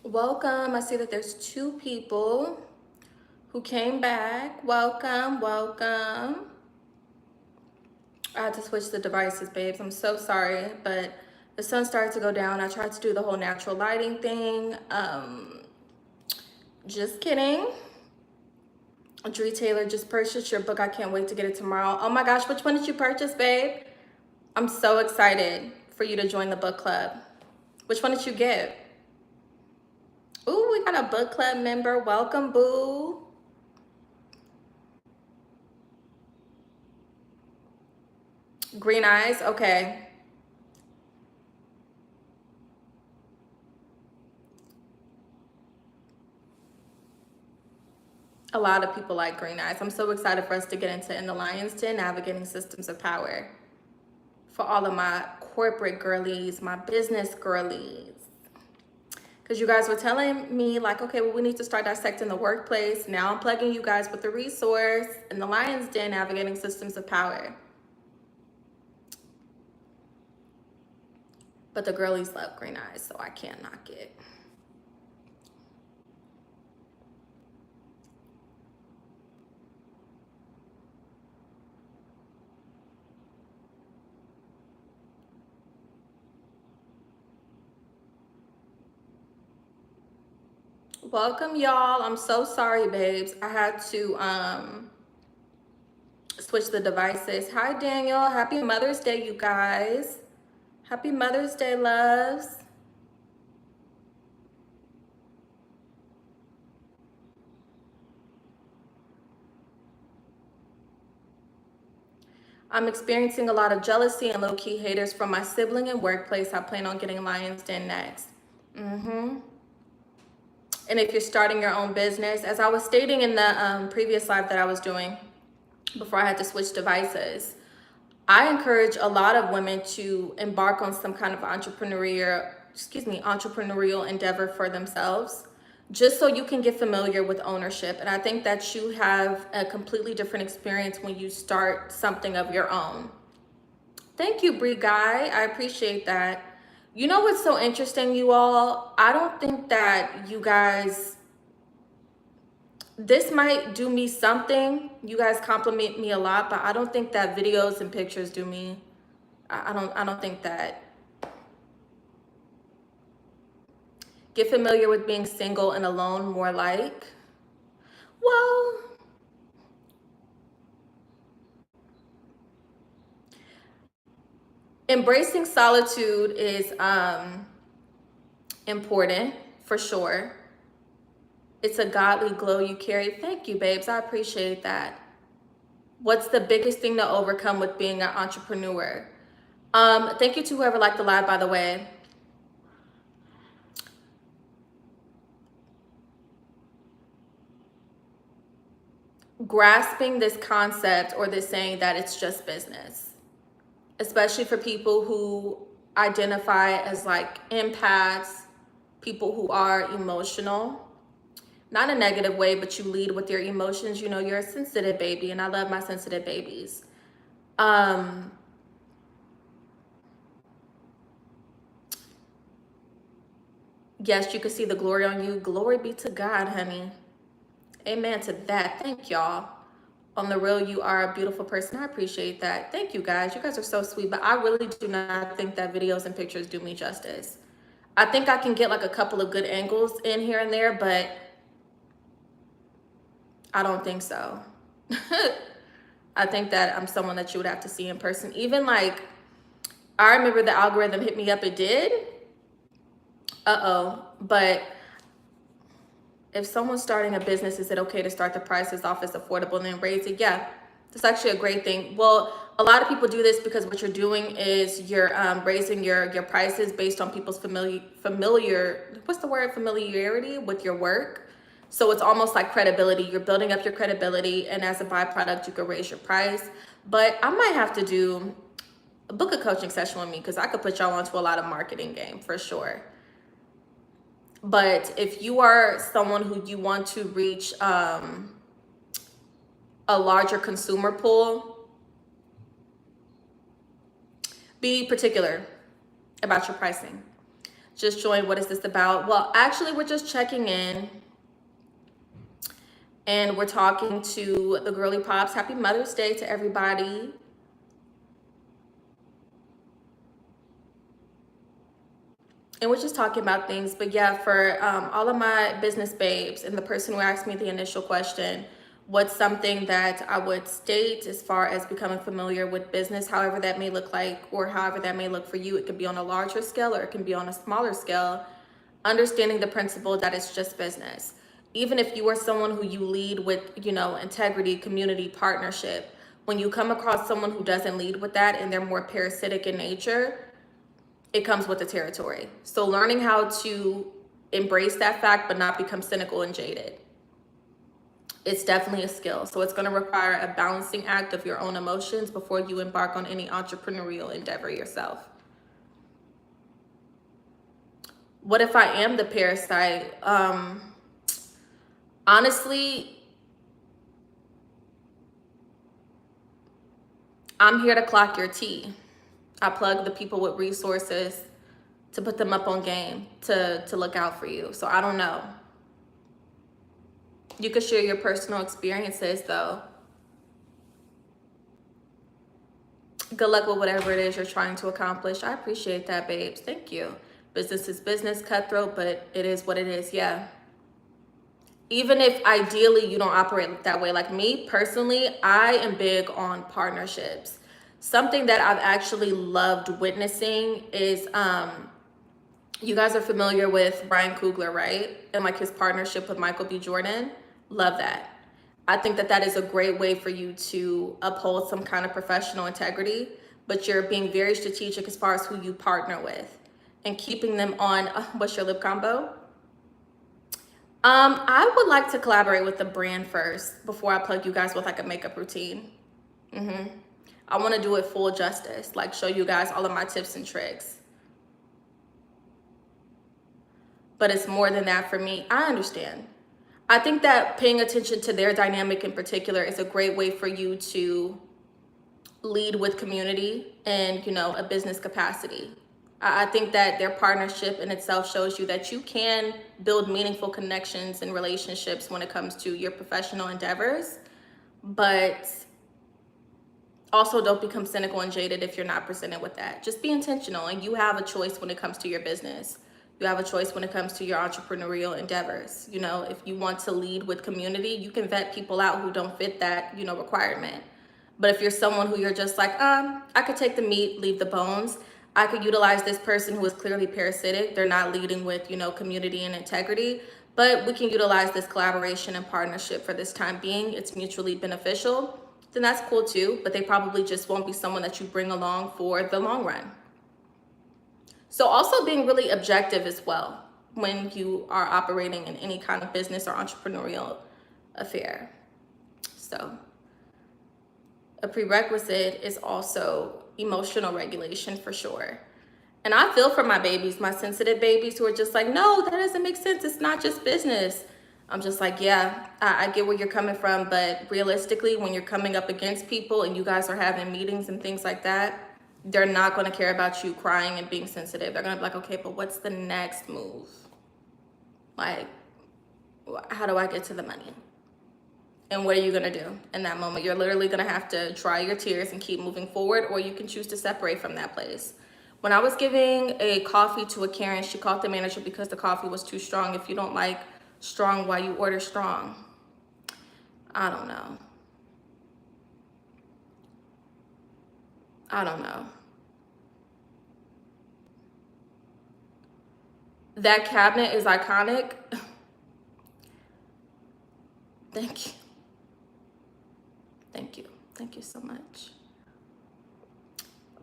Welcome. I see that there's two people who came back. Welcome, welcome. I had to switch the devices, babes. I'm so sorry, but the sun started to go down. I tried to do the whole natural lighting thing. Just kidding. Dree Taylor just purchased your book. I can't wait to get it tomorrow. Oh my gosh, which one did you purchase, babe? I'm so excited for you to join the book club. Which one did you get? Ooh, we got a book club member. Welcome, boo. Green eyes, okay. A lot of people like green eyes. I'm so excited for us to get into In the Lion's Den, Navigating Systems of Power. For all of my corporate girlies, my business girlies. Because you guys were telling me like, okay, well, we need to start dissecting the workplace. Now I'm plugging you guys with the resource, In the Lion's Den, Navigating Systems of Power. But the girlies love green eyes, so I can't knock it. Welcome, y'all. I'm so sorry, babes. I had to switch the devices. Hi, Daniel. Happy Mother's Day, you guys. Happy Mother's Day, loves. I'm experiencing a lot of jealousy and low-key haters from my sibling and workplace. I plan on getting Lion's Den next. And if you're starting your own business, as I was stating in the previous live that I was doing before I had to switch devices, I encourage a lot of women to embark on some kind of entrepreneurial endeavor for themselves, just so you can get familiar with ownership. And I think that you have a completely different experience when you start something of your own. Thank you, Bree Guy. I appreciate that. You know what's so interesting, you all? I don't think that you guys, this might do me something. You guys compliment me a lot, but I don't think that videos and pictures do me. I don't think that. Get familiar with being single and alone, more like. Well, embracing solitude is important for sure. It's a godly glow you carry. Thank you, babes. I appreciate that. What's the biggest thing to overcome with being an entrepreneur? Thank you to whoever liked the live, by the way. Grasping this concept or this saying that it's just business, especially for people who identify as like empaths, people who are emotional, not a negative way, but you lead with your emotions. You know, you're a sensitive baby, and I love my sensitive babies. Yes, you can see the glory on you. Glory be to God, honey. Amen to that. Thank y'all. On the real, you are a beautiful person. I appreciate that. Thank you, guys. You guys are so sweet, but I really do not think that videos and pictures do me justice. I think I can get like a couple of good angles in here and there, but I don't think so. I think that I'm someone that you would have to see in person. Even like, I remember the algorithm hit me up, it did. But if someone's starting a business, is it okay to start the prices off as affordable and then raise it? Yeah, that's actually a great thing. Well, a lot of people do this because what you're doing is you're raising your prices based on people's familiarity with your work. So it's almost like credibility. You're building up your credibility, and as a byproduct, you can raise your price. But I might have to book a coaching session with me, because I could put y'all onto a lot of marketing game for sure. But if you are someone who you want to reach a larger consumer pool, be particular about your pricing. Just joined. What is this about? Well, actually, we're just checking in. And we're talking to the Girly Pops. Happy Mother's Day to everybody. And we're just talking about things. But yeah, for all of my business babes and the person who asked me the initial question, what's something that I would state as far as becoming familiar with business, however that may look like, or however that may look for you. It could be on a larger scale or it can be on a smaller scale. Understanding the principle that it's just business. Even if you are someone who you lead with, integrity, community, partnership, when you come across someone who doesn't lead with that and they're more parasitic in nature, it comes with the territory. So learning how to embrace that fact but not become cynical and jaded. It's definitely a skill. So it's going to require a balancing act of your own emotions before you embark on any entrepreneurial endeavor yourself. What if I am the parasite? Honestly, I'm here to clock your tea. I plug the people with resources to put them up on game, to look out for you. So I don't know. You could share your personal experiences though. Good luck with whatever it is you're trying to accomplish. I appreciate that, babes. Thank you. Business is business, cutthroat, but it is what it is. Yeah. Even if ideally you don't operate that way. Like me personally, I am big on partnerships. Something that I've actually loved witnessing is, you guys are familiar with Ryan Coogler, right? And like his partnership with Michael B. Jordan. Love that. I think that that is a great way for you to uphold some kind of professional integrity, but you're being very strategic as far as who you partner with and keeping them on, what's your lip combo? I would like to collaborate with the brand first before I plug you guys with like a makeup routine. I want to do it full justice, like show you guys all of my tips and tricks. But it's more than that for me. I understand. I think that paying attention to their dynamic in particular is a great way for you to lead with community and, a business capacity. I think that their partnership in itself shows you that you can build meaningful connections and relationships when it comes to your professional endeavors, but also don't become cynical and jaded if you're not presented with that. Just be intentional, and you have a choice when it comes to your business. You have a choice when it comes to your entrepreneurial endeavors. If you want to lead with community, you can vet people out who don't fit that, requirement. But if you're someone who you're just like, I could take the meat, leave the bones. I could utilize this person who is clearly parasitic. They're not leading with, community and integrity, but we can utilize this collaboration and partnership for this time being. It's mutually beneficial. Then that's cool too, but they probably just won't be someone that you bring along for the long run. So also being really objective as well when you are operating in any kind of business or entrepreneurial affair. So a prerequisite is also emotional regulation for sure. And I feel for my babies, my sensitive babies who are just like, no, that doesn't make sense. It's not just business. I'm just like, yeah, I get where you're coming from. But realistically, when you're coming up against people and you guys are having meetings and things like that, they're not going to care about you crying and being sensitive. They're going to be like, okay, but what's the next move? Like, how do I get to the money? And what are you going to do in that moment? You're literally going to have to dry your tears and keep moving forward, or you can choose to separate from that place. When I was giving a coffee to a Karen, she called the manager because the coffee was too strong. If you don't like strong, why you order strong? I don't know. That cabinet is iconic. Thank you. Thank you so much.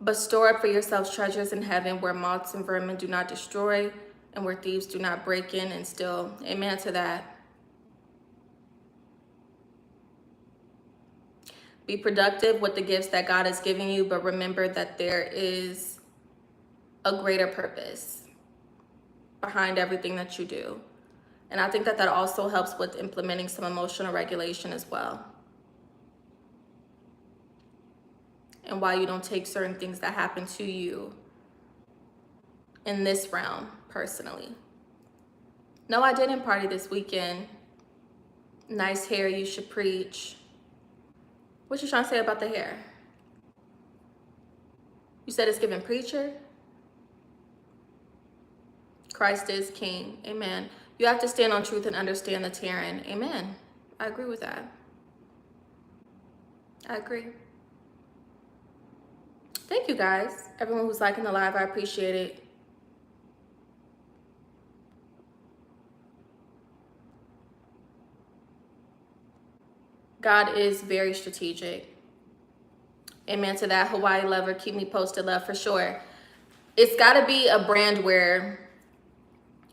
But store up for yourselves treasures in heaven where moths and vermin do not destroy and where thieves do not break in and steal. Amen to that. Be productive with the gifts that God has given you, but remember that there is a greater purpose behind everything that you do. And I think that that also helps with implementing some emotional regulation as well. And why you don't take certain things that happen to you in this realm personally. No, I didn't party this weekend. Nice hair, you should preach. What you trying to say about the hair? You said it's giving preacher? Christ is king. Amen. You have to stand on truth and understand the Taryn. Amen. I agree with that. I agree. Thank you guys. Everyone who's liking the live, I appreciate it. God is very strategic. Amen to that. Hawaii lover, keep me posted, love, for sure. It's got to be a brand where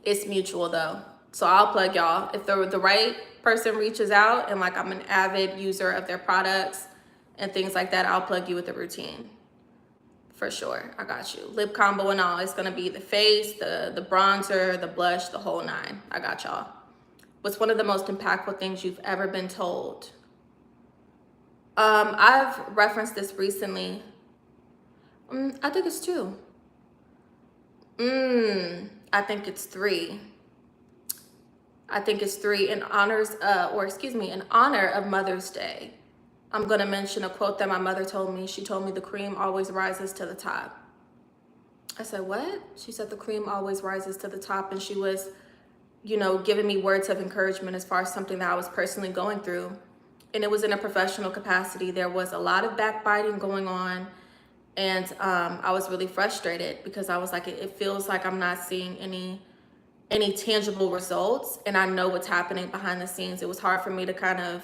it's mutual though. So I'll plug y'all. If the right person reaches out and like I'm an avid user of their products and things like that, I'll plug you with the routine. For sure, I got you. Lip combo and all. It's gonna be the face, the bronzer, the blush, the whole nine. I got y'all. What's one of the most impactful things you've ever been told? I've referenced this recently. I think it's 2. I think it's 3. I think it's 3 in honor of Mother's Day. I'm gonna mention a quote that my mother told me. She told me the cream always rises to the top. I said, what? She said the cream always rises to the top, and she was, giving me words of encouragement as far as something that I was personally going through. And it was in a professional capacity. There was a lot of backbiting going on, and I was really frustrated because I was like, it feels like I'm not seeing any tangible results, and I know what's happening behind the scenes. It was hard for me to kind of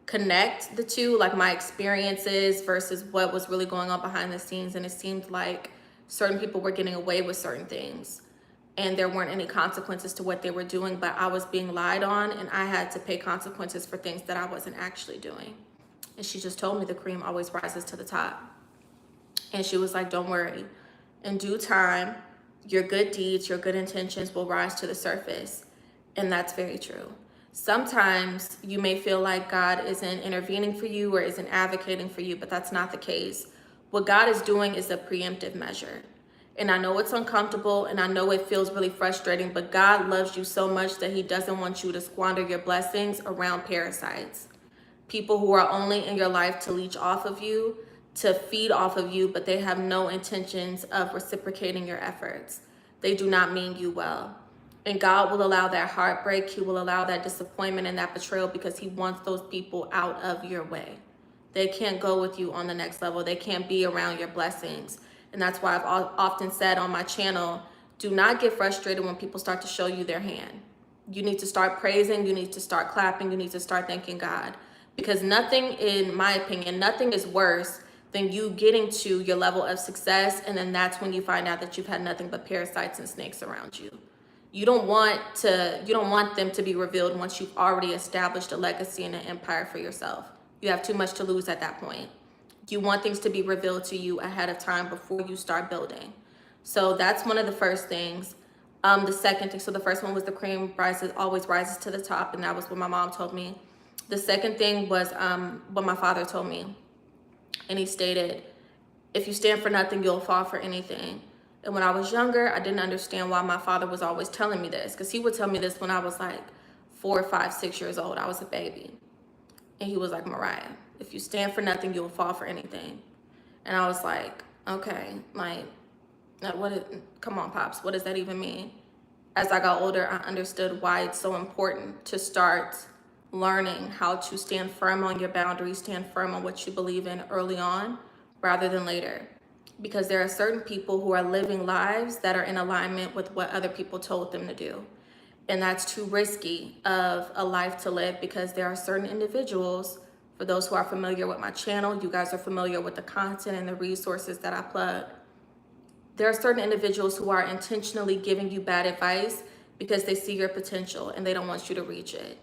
connect the two, like my experiences versus what was really going on behind the scenes. And it seemed like certain people were getting away with certain things and there weren't any consequences to what they were doing, but I was being lied on and I had to pay consequences for things that I wasn't actually doing. And she just told me the cream always rises to the top. And she was like, don't worry, in due time, your good deeds, your good intentions will rise to the surface. And that's very true. Sometimes you may feel like God isn't intervening for you or isn't advocating for you, but that's not the case. What God is doing is a preemptive measure. And I know it's uncomfortable and I know it feels really frustrating, but God loves you so much that he doesn't want you to squander your blessings around parasites. People who are only in your life to leech off of you, to feed off of you, but they have no intentions of reciprocating your efforts. They do not mean you well. And God will allow that heartbreak. He will allow that disappointment and that betrayal because he wants those people out of your way. They can't go with you on the next level. They can't be around your blessings. And that's why I've often said on my channel, do not get frustrated when people start to show you their hand. You need to start praising. You need to start clapping. You need to start thanking God. Because nothing, in my opinion, nothing is worse than you getting to your level of success. And then that's when you find out that you've had nothing but parasites and snakes around you. You don't want them to be revealed once you've already established a legacy and an empire for yourself. You have too much to lose at that point. You want things to be revealed to you ahead of time before you start building. So that's one of the first things. The second thing, so the first one was the cream always rises to the top, and that was what my mom told me. The second thing was what my father told me. And he stated, if you stand for nothing, you'll fall for anything. And when I was younger, I didn't understand why my father was always telling me this, because he would tell me this when I was like 4, 5, 6 years old. I was a baby. And he was like, Mariah, if you stand for nothing, you'll fall for anything. And I was like, okay, like, come on, Pops, what does that even mean? As I got older, I understood why it's so important to start learning how to stand firm on your boundaries, stand firm on what you believe in early on rather than later. Because there are certain people who are living lives that are in alignment with what other people told them to do. And that's too risky of a life to live, because there are certain individuals, for those who are familiar with my channel, you guys are familiar with the content and the resources that I plug. There are certain individuals who are intentionally giving you bad advice because they see your potential and they don't want you to reach it.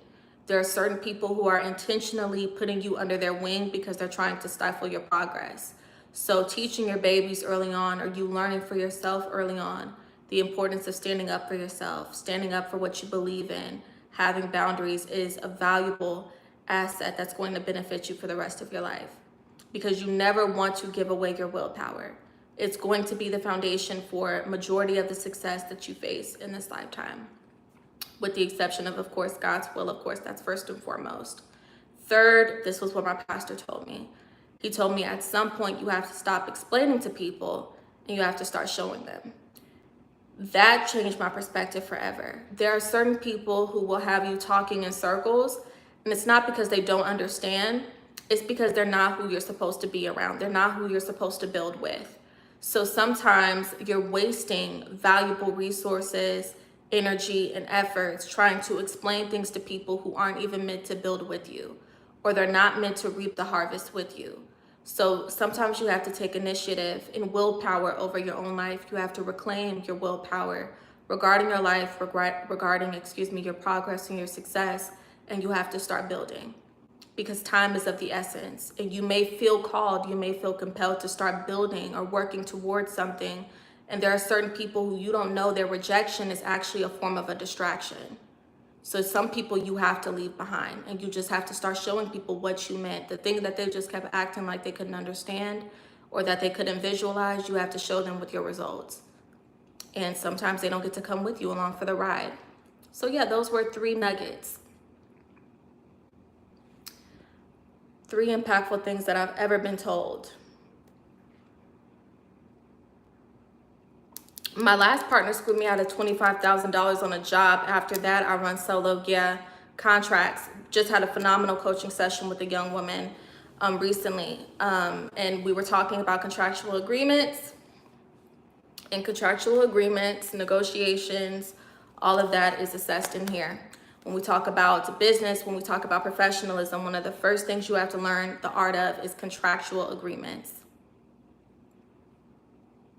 There are certain people who are intentionally putting you under their wing because they're trying to stifle your progress. So teaching your babies early on, or you learning for yourself early on, the importance of standing up for yourself, standing up for what you believe in, having boundaries is a valuable asset that's going to benefit you for the rest of your life. Because you never want to give away your willpower. It's going to be the foundation for majority of the success that you face in this lifetime, with the exception of course, God's will. Of course, that's first and foremost. Third, this was what my pastor told me. He told me at some point you have to stop explaining to people and you have to start showing them. That changed my perspective forever. There are certain people who will have you talking in circles, and it's not because they don't understand. It's because they're not who you're supposed to be around. They're not who you're supposed to build with. So sometimes you're wasting valuable resources, energy, and efforts trying to explain things to people who aren't even meant to build with you, or they're not meant to reap the harvest with you. So sometimes you have to take initiative and willpower over your own life. You have to reclaim your willpower regarding your life, regarding your progress and your success, and you have to start building, because time is of the essence. And you may feel called, you may feel compelled to start building or working towards something. And there are certain people who you don't know their rejection is actually a form of a distraction. So some people you have to leave behind, and you just have to start showing people what you meant. The thing that they just kept acting like they couldn't understand or that they couldn't visualize, you have to show them with your results. And sometimes they don't get to come with you along for the ride. So yeah, those were 3 nuggets. 3 impactful things that I've ever been told. My last partner screwed me out of $25,000 on a job. After that, I run solo, contracts. Just had a phenomenal coaching session with a young woman recently. And we were talking about contractual agreements. And contractual agreements, negotiations, all of that is assessed in here. When we talk about business, when we talk about professionalism, one of the first things you have to learn the art of is contractual agreements.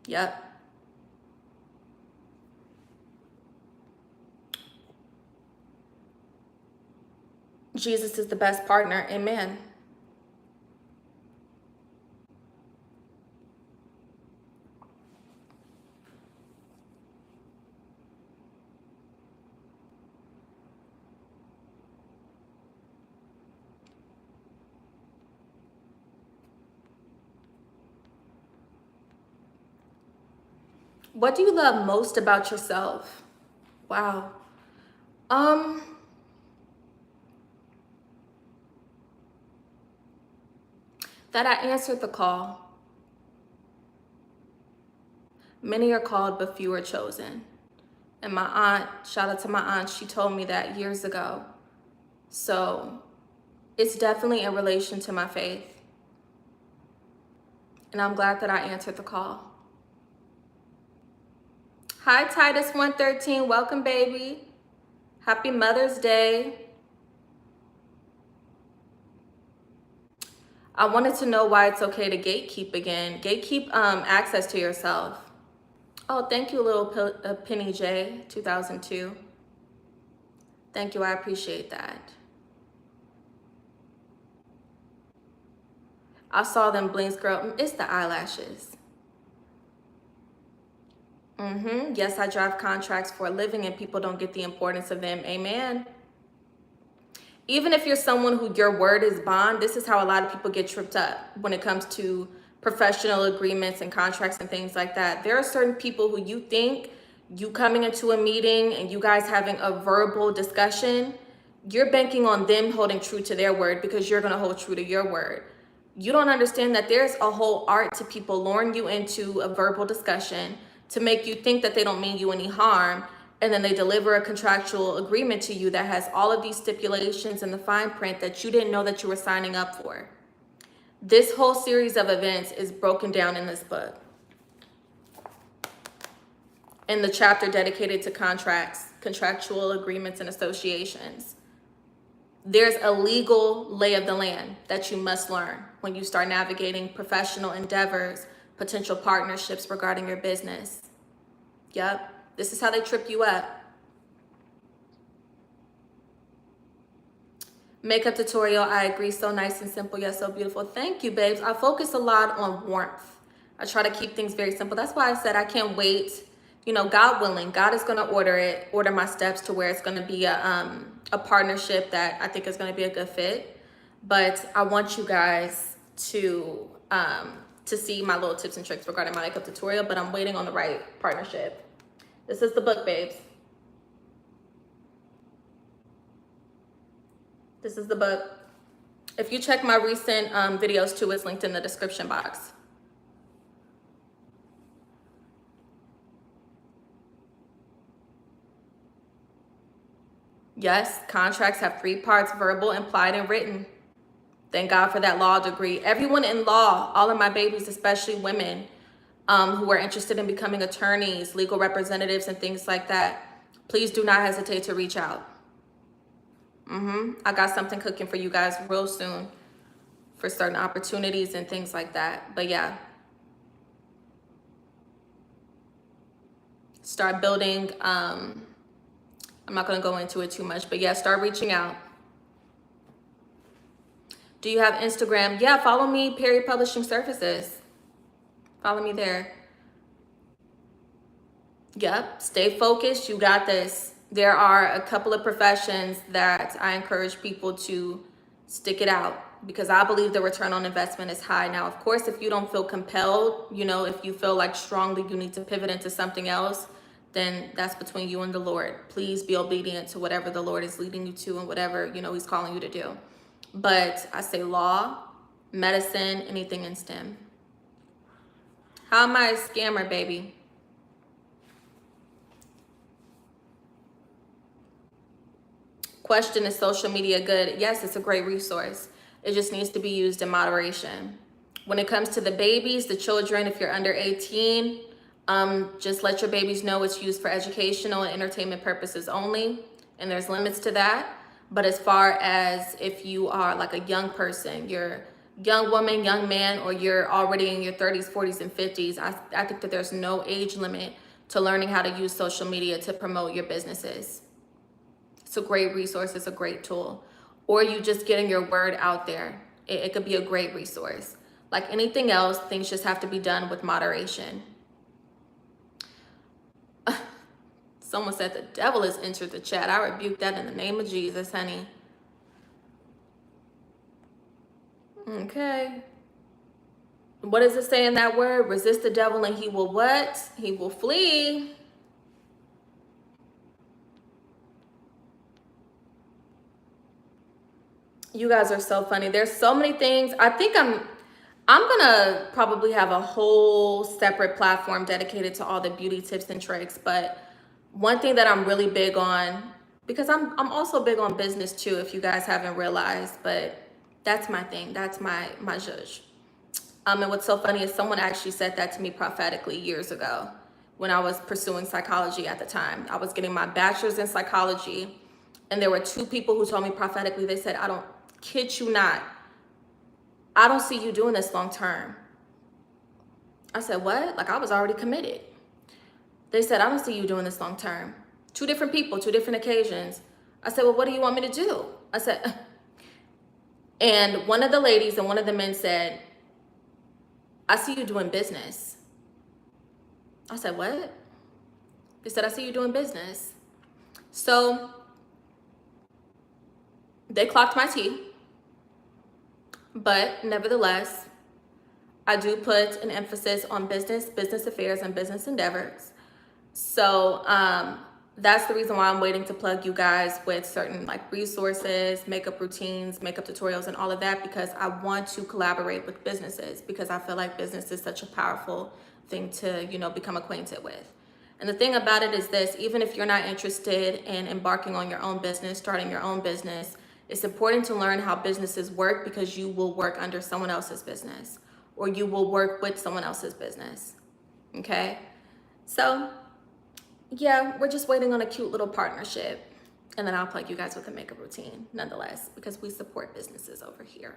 Yep. Jesus is the best partner. Amen. What do you love most about yourself? Wow. That I answered the call. Many are called, but few are chosen. And my aunt, shout out to my aunt, she told me that years ago. So it's definitely in relation to my faith. And I'm glad that I answered the call. Hi, Titus 113. Welcome, baby. Happy Mother's Day. I wanted to know why it's okay to gatekeep again. Gatekeep access to yourself. Oh, thank you, little Penny J, 2002. Thank you, I appreciate that. I saw them blinks, girl. It's the eyelashes. Yes, I drive contracts for a living and people don't get the importance of them. Amen. Even if you're someone who your word is bond, this is how a lot of people get tripped up when it comes to professional agreements and contracts and things like that. There are certain people who you think you coming into a meeting and you guys having a verbal discussion, you're banking on them holding true to their word because you're going to hold true to your word. You don't understand that there's a whole art to people luring you into a verbal discussion to make you think that they don't mean you any harm. And then they deliver a contractual agreement to you that has all of these stipulations and the fine print that you didn't know that you were signing up for. This whole series of events is broken down in this book. In the chapter dedicated to contracts, contractual agreements, and associations. There's a legal lay of the land that you must learn when you start navigating professional endeavors, potential partnerships regarding your business. Yep. This is how they trip you up. Makeup tutorial, I agree. So nice and simple, yet so beautiful. Thank you, babes. I focus a lot on warmth. I try to keep things very simple. That's why I said I can't wait. You know, God willing, God is going to order my steps to where it's going to be a partnership that I think is going to be a good fit. But I want you guys to to see my little tips and tricks regarding my makeup tutorial, but I'm waiting on the right partnership. This is the book, babes. This is the book. If you check my recent videos too, it's linked in the description box. Yes, contracts have 3 parts: verbal, implied, and written. Thank God for that law degree. Everyone in law, all of my babies, especially women who are interested in becoming attorneys, legal representatives, and things like that, please do not hesitate to reach out. I got something cooking for you guys real soon for certain opportunities and things like that. But yeah, start building. I'm not going to go into it too much, but yeah, start reaching out. Do you have Instagram? Yeah, follow me, Perry Publishing Services. Follow me there. Yep, stay focused. You got this. There are a couple of professions that I encourage people to stick it out because I believe the return on investment is high. Now, of course, if you don't feel compelled, you know, if you feel like strongly you need to pivot into something else, then that's between you and the Lord. Please be obedient to whatever the Lord is leading you to and whatever, you know, he's calling you to do. But I say law, medicine, anything in STEM. How am I a scammer, baby? Question, is social media good? Yes, it's a great resource. It just needs to be used in moderation. When it comes to the babies, the children, if you're under 18, just let your babies know it's used for educational and entertainment purposes only, and there's limits to that. But as far as if you are like a young person, you're a young woman, young man, or you're already in your 30s, 40s, and 50s, I think that there's no age limit to learning how to use social media to promote your businesses. It's a great resource. It's a great tool. Or you just getting your word out there. It could be a great resource. Like anything else, things just have to be done with moderation. Someone said the devil has entered the chat. I rebuke that in the name of Jesus, honey. Okay. What does it say in that word? Resist the devil and he will what? He will flee. You guys are so funny. There's so many things. I think I'm gonna probably have a whole separate platform dedicated to all the beauty tips and tricks. But one thing that I'm really big on, because I'm also big on business too, if you guys haven't realized, but that's my thing. That's my zhuzh. And what's so funny is someone actually said that to me prophetically years ago when I was pursuing psychology at the time. I was getting my bachelor's in psychology, and there were 2 people who told me prophetically, they said, I don't kid you not, I don't see you doing this long term. I said, what? Like I was already committed. They said, I don't see you doing this long term. 2 different people, 2 different occasions. I said, well, what do you want me to do? I said, and one of the ladies and one of the men said, I see you doing business. I said, what? They said, I see you doing business. So they clocked my tea. But nevertheless, I do put an emphasis on business affairs, and business endeavors. So that's the reason why I'm waiting to plug you guys with certain like resources, makeup routines, makeup tutorials, and all of that, because I want to collaborate with businesses, because I feel like business is such a powerful thing to, you know, become acquainted with. And the thing about it is this, even if you're not interested in embarking on your own business, starting your own business, it's important to learn how businesses work, because you will work under someone else's business, or you will work with someone else's business. Okay? So yeah, we're just waiting on a cute little partnership, and then I'll plug you guys with a makeup routine nonetheless, because we support businesses over here.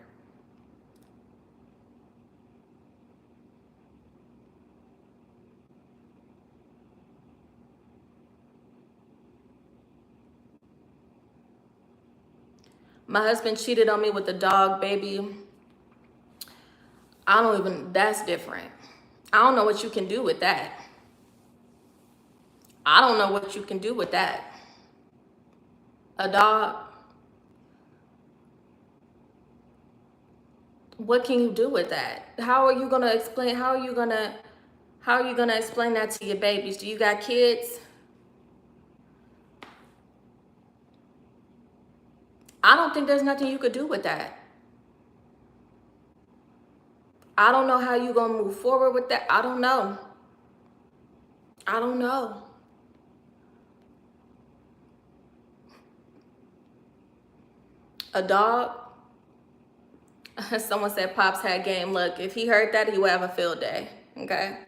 My husband cheated on me with a dog, baby. That's different. I don't know what you can do with that. I don't know what you can do with that. A dog. What can you do with that? How are you gonna explain? How are you gonna explain that to your babies? Do you got kids? I don't think there's nothing you could do with that. I don't know how you gonna move forward with that. I don't know. I don't know. A dog? Someone said Pops had game. Look, if he heard that, he would have a field day. Okay.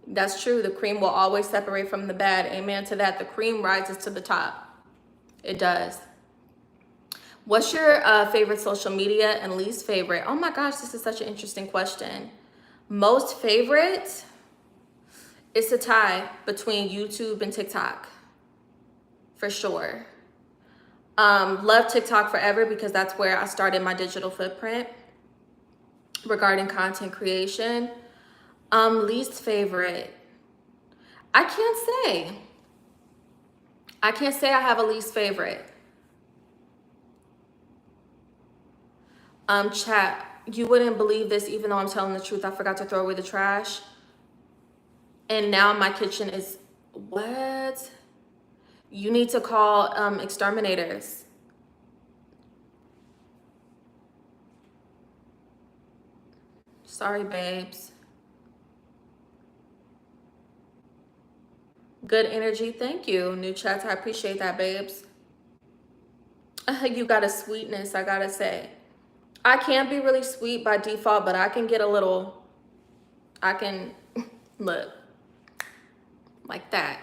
That's true. The cream will always separate from the bad. Amen to that. The cream rises to the top. It does. What's your favorite social media and least favorite? Oh my gosh, this is such an interesting question. Most favorite? It's a tie between YouTube and TikTok, for sure. Love TikTok forever because that's where I started my digital footprint regarding content creation. Least favorite? I can't say. I can't say I have a least favorite. Chat, you wouldn't believe this, even though I'm telling the truth. I forgot to throw away the trash. And now my kitchen is, what? You need to call exterminators. Sorry, babes. Good energy, thank you. New chats, I appreciate that, babes. You got a sweetness, I gotta say. I can be really sweet by default, but I can get a little, I can, look, like that.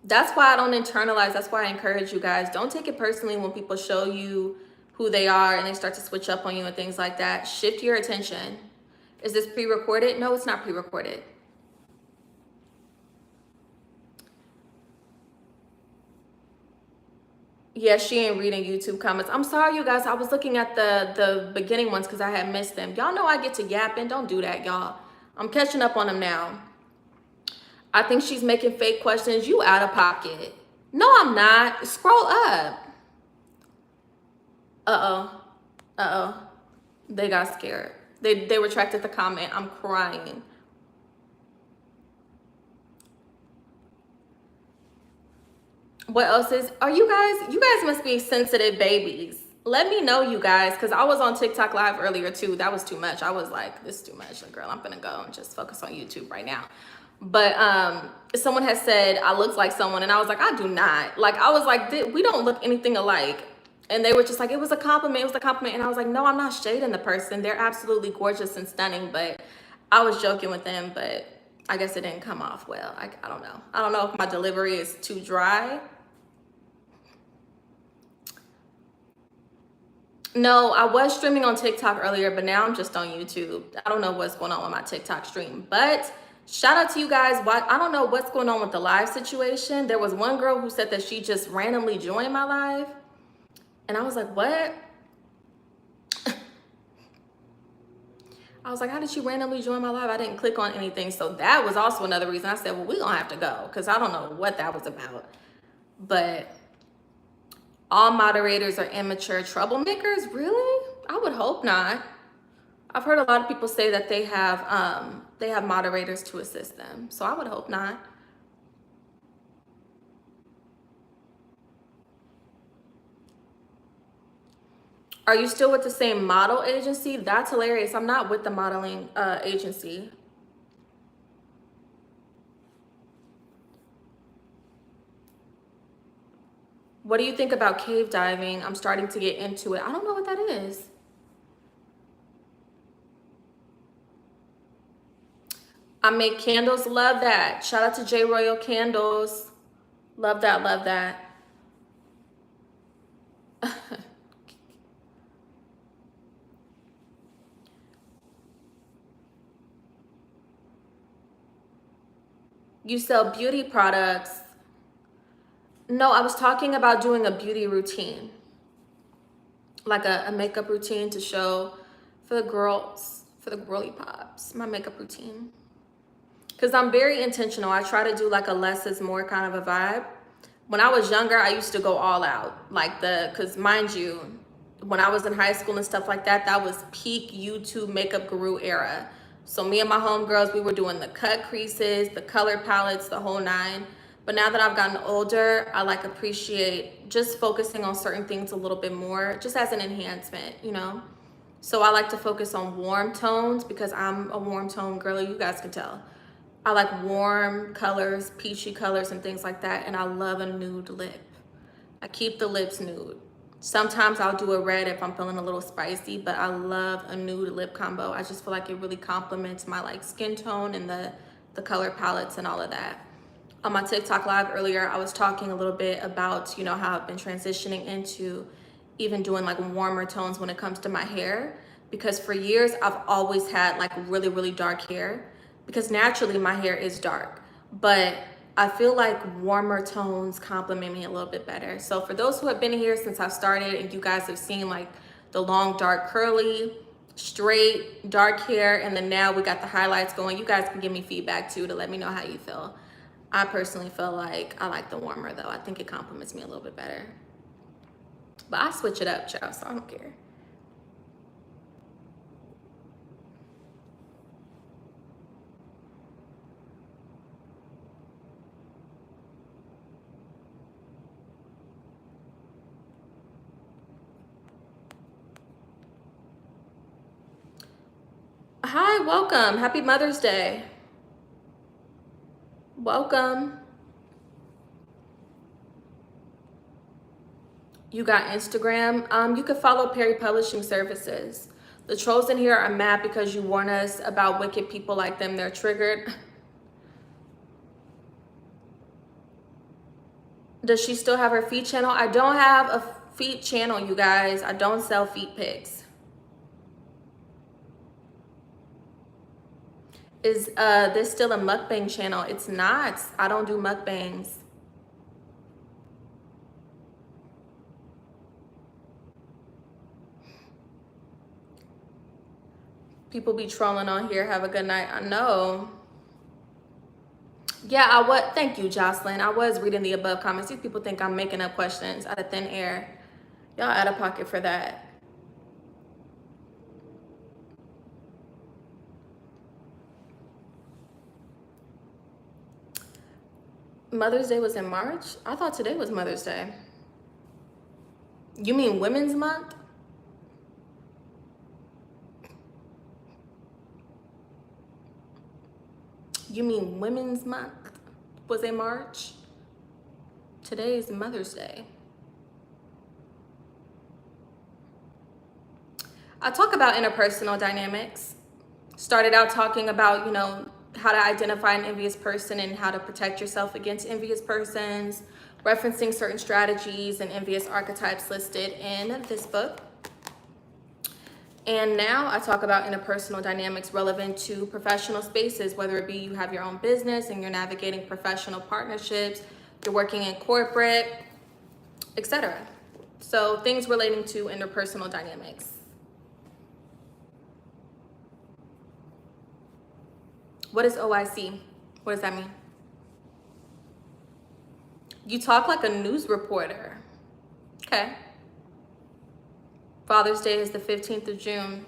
That's why I don't internalize. That's why I encourage you guys. Don't take it personally when people show you who they are and they start to switch up on you and things like that. Shift your attention. Is this pre-recorded? No, it's not pre-recorded. Yeah, she ain't reading YouTube comments. I'm sorry, you guys. I was looking at the beginning ones because I had missed them. Y'all know I get to yapping. Don't do that, y'all. I'm catching up on them now. I think she's making fake questions. You out of pocket. No, I'm not. Scroll up. Uh-oh. Uh-oh. They got scared. They retracted the comment. I'm crying. What else is, are you guys must be sensitive babies. Let me know, you guys, because I was on TikTok live earlier too. That was too much. I was like, this is too much. Like, girl, I'm gonna go and just focus on YouTube right now. But someone has said I looked like someone, and I was like, I do not. Like, I was like, we don't look anything alike. And they were just like, it was a compliment, it was a compliment. And I was like, no, I'm not shading the person. They're absolutely gorgeous and stunning, but I was joking with them, but I guess it didn't come off well. I don't know. I don't know if my delivery is too dry. No, I was streaming on TikTok earlier, but now I'm just on YouTube. I don't know what's going on with my TikTok stream, but shout out to you guys. I don't know what's going on with the live situation. There was one girl who said that she just randomly joined my live, and I was like, what? I was like, how did she randomly join my live? I didn't click on anything. So that was also another reason I said, well, we're gonna have to go, because I don't know what that was about. But all moderators are immature troublemakers? Really? I would hope not. I've heard a lot of people say that they have moderators to assist them, so I would hope not. Are you still with the same model agency? That's hilarious. I'm not with the modeling agency. What do you think about cave diving? I'm starting to get into it. I don't know what that is. I make candles. Love that. Shout out to J Royal Candles. Love that. Love that. You sell beauty products. No, I was talking about doing a beauty routine. Like a makeup routine to show for the girls, for the girly pops, my makeup routine. because I'm very intentional. I try to do like a less is more kind of a vibe. When I was younger, I used to go all out, like because mind you, when I was in high school and stuff like that, that was peak YouTube makeup guru era. So me and my homegirls, we were doing the cut creases, the color palettes, the whole nine. But now that I've gotten older, I like appreciate just focusing on certain things a little bit more, just as an enhancement, you know? So I like to focus on warm tones because I'm a warm tone girly, you guys can tell. I like warm colors, peachy colors and things like that. And I love a nude lip. I keep the lips nude. Sometimes I'll do a red if I'm feeling a little spicy, but I love a nude lip combo. I just feel like it really complements my like skin tone and the color palettes and all of that. On my TikTok live earlier, I was talking a little bit about, you know, how I've been transitioning into even doing like warmer tones when it comes to my hair, because for years I've always had like really, really dark hair because naturally my hair is dark, but I feel like warmer tones complement me a little bit better. So for those who have been here since I've started and you guys have seen like the long, dark, curly, straight, dark hair, and then now we got the highlights going, you guys can give me feedback too to let me know how you feel. I personally feel like I like the warmer though. I think it complements me a little bit better. But I switch it up, child, so I don't care. Hi, welcome. Happy Mother's Day. Welcome. You got Instagram. You can follow Perry Publishing Services. The trolls in here are mad because you warn us about wicked people like them. They're triggered. Does she still have her feet channel? I don't have a feet channel, you guys. I don't sell feet pics. Is this still a mukbang channel? It's not. I don't do mukbangs. People be trolling on here. Have a good night. I know. Yeah, thank you, Jocelyn. I was reading the above comments. These people think I'm making up questions out of thin air. Y'all out of pocket for that. Mother's Day was in March? I thought today was Mother's Day. You mean Women's Month? You mean Women's Month was in March? Today is Mother's Day. I talk about interpersonal dynamics. Started out talking about, you know, how to identify an envious person and how to protect yourself against envious persons, referencing certain strategies and envious archetypes listed in this book. And now I talk about interpersonal dynamics relevant to professional spaces, whether it be you have your own business and you're navigating professional partnerships, you're working in corporate, etc. So things relating to interpersonal dynamics. What is OIC? What does that mean? You talk like a news reporter. Okay. Father's Day is the 15th of June.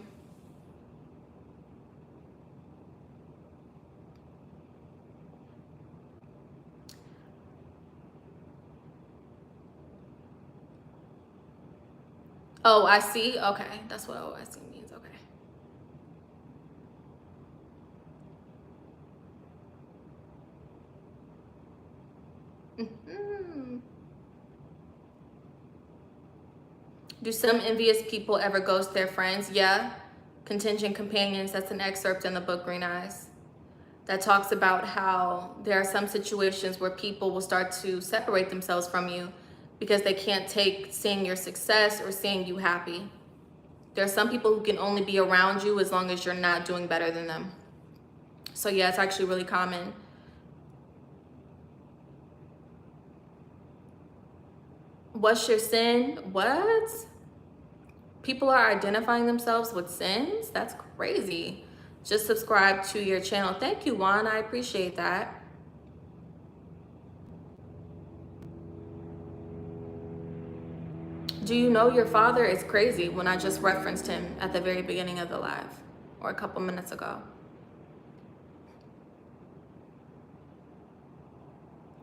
Oh, I see. Okay, that's what OIC means. Okay. Do some envious people ever ghost their friends? Yeah. Contingent companions, that's an excerpt in the book Green Eyes that talks about how there are some situations where people will start to separate themselves from you because they can't take seeing your success or seeing you happy. There are some people who can only be around you as long as you're not doing better than them. So yeah, it's actually really common. What's your sin? What? People are identifying themselves with sins? That's crazy. Just subscribe to your channel. Thank you, Juan. I appreciate that. Do you know your father is crazy when I just referenced him at the very beginning of the live or a couple minutes ago?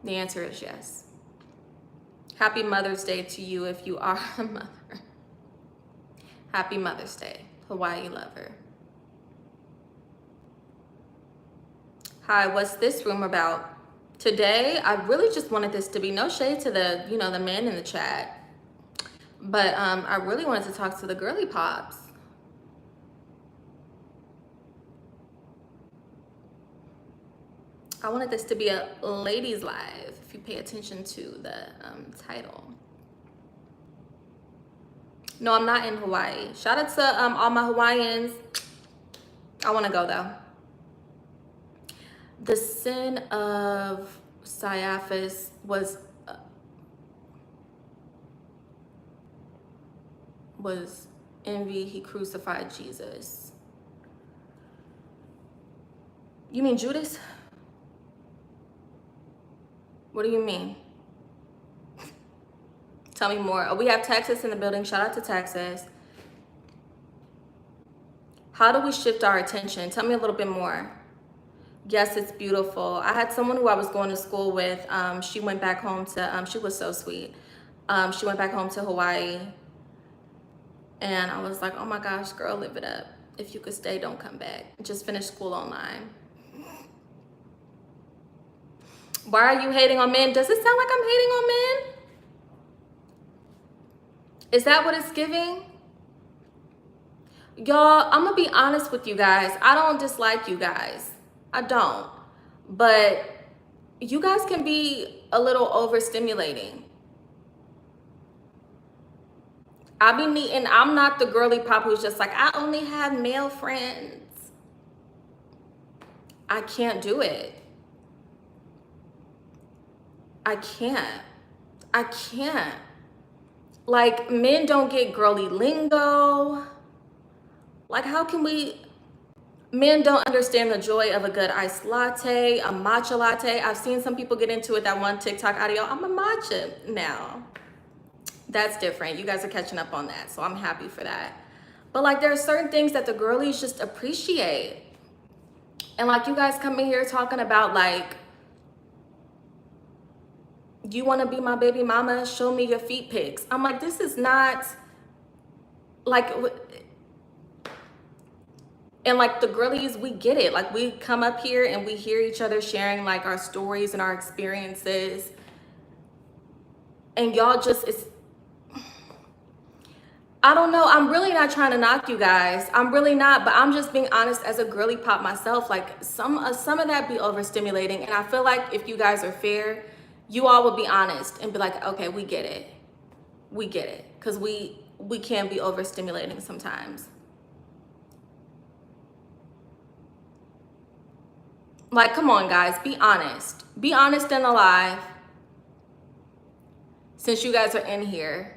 The answer is yes. Happy Mother's Day to you if you are a mother. Happy Mother's Day, Hawaii lover. Hi, what's this room about? Today, I really just wanted this to be no shade to the, the men in the chat. But I really wanted to talk to the girly pops. I wanted this to be a ladies live, if you pay attention to the title. No, I'm not in Hawaii. Shout out to all my Hawaiians. I want to go though. The sin of Caiaphas was envy. He crucified Jesus. You mean Judas? What do you mean? Tell me more. Oh, we have Texas in the building. Shout out to Texas. How do we shift our attention? Tell me a little bit more. Yes, it's beautiful. I had someone who I was going to school with. She went back home to, she was so sweet. She went back home to Hawaii. And I was like, oh my gosh, girl, live it up. If you could stay, don't come back. Just finish school online. Why are you hating on men? Does it sound like I'm hating on men? Is that what it's giving? Y'all, I'm gonna be honest with you guys. I don't dislike you guys. I don't. But you guys can be a little overstimulating. I'm not the girly pop who's just like, I only have male friends. I can't do it. I can't. Like, men don't get girly lingo. Like, how can men don't understand the joy of a good iced latte, a matcha latte. I've seen some people get into it, that one TikTok audio, I'm a matcha now. That's different. You guys are catching up on that, so I'm happy for that. But like, there are certain things that the girlies just appreciate. And like, you guys coming here talking about like, you want to be my baby mama? Show me your feet pics. I'm like, this is not like, and like the girlies, we get it. Like, we come up here and we hear each other sharing like our stories and our experiences. And y'all just, I don't know. I'm really not trying to knock you guys. I'm really not, but I'm just being honest as a girly pop myself. Like, some of that be overstimulating. And I feel like if you guys are fair, you all would be honest and be like, okay, we get it. We get it. Because we can be overstimulating sometimes. Like, come on, guys, be honest. Be honest and alive. Since you guys are in here.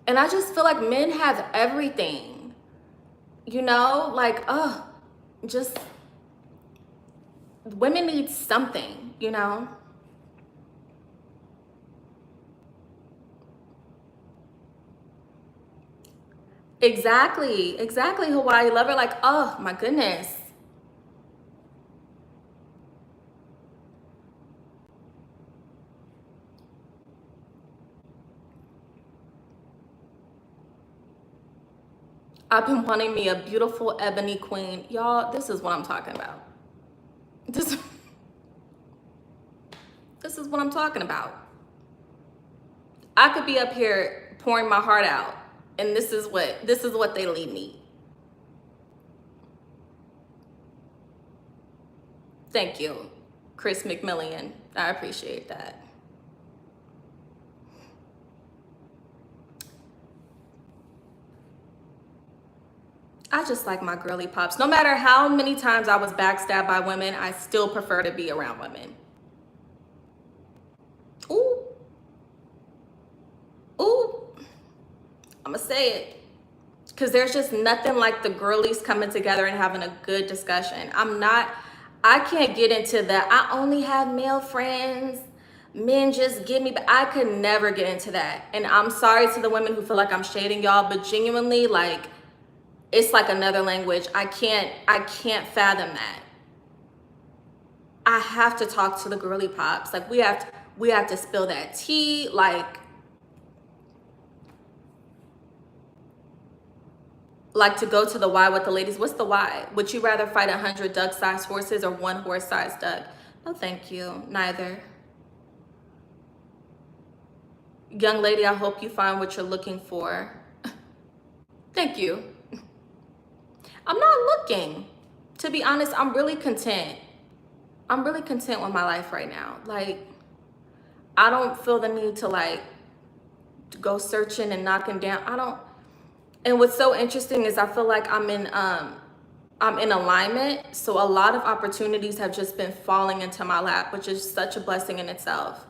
And I just feel like men have everything. You know, like, just women need something, you know? Exactly, Hawaii lover. Like, oh my goodness. I've been wanting me a beautiful ebony queen. Y'all, this is what I'm talking about. This is what I'm talking about. I could be up here pouring my heart out, and this is what they leave me. Thank you, Chris McMillian. I appreciate that. I just like my girly pops. No matter how many times I was backstabbed by women, I still prefer to be around women. Ooh. Ooh. I'ma say it. Because there's just nothing like the girlies coming together and having a good discussion. I can't get into that. I only have male friends. Men just get me, but I could never get into that. And I'm sorry to the women who feel like I'm shading y'all, but genuinely, like, it's like another language. I can't fathom that. I have to talk to the girly pops. Like, we have to spill that tea. Like to go to the Y with the ladies. What's the Y? Would you rather fight 100 duck-sized horses or one horse-sized duck? No, thank you. Neither. Young lady, I hope you find what you're looking for. Thank you. I'm not looking. To be honest, I'm really content. I'm really content with my life right now. Like, I don't feel the need to like go searching and knocking down. I don't. And what's so interesting is I feel like I'm in alignment. So a lot of opportunities have just been falling into my lap, which is such a blessing in itself.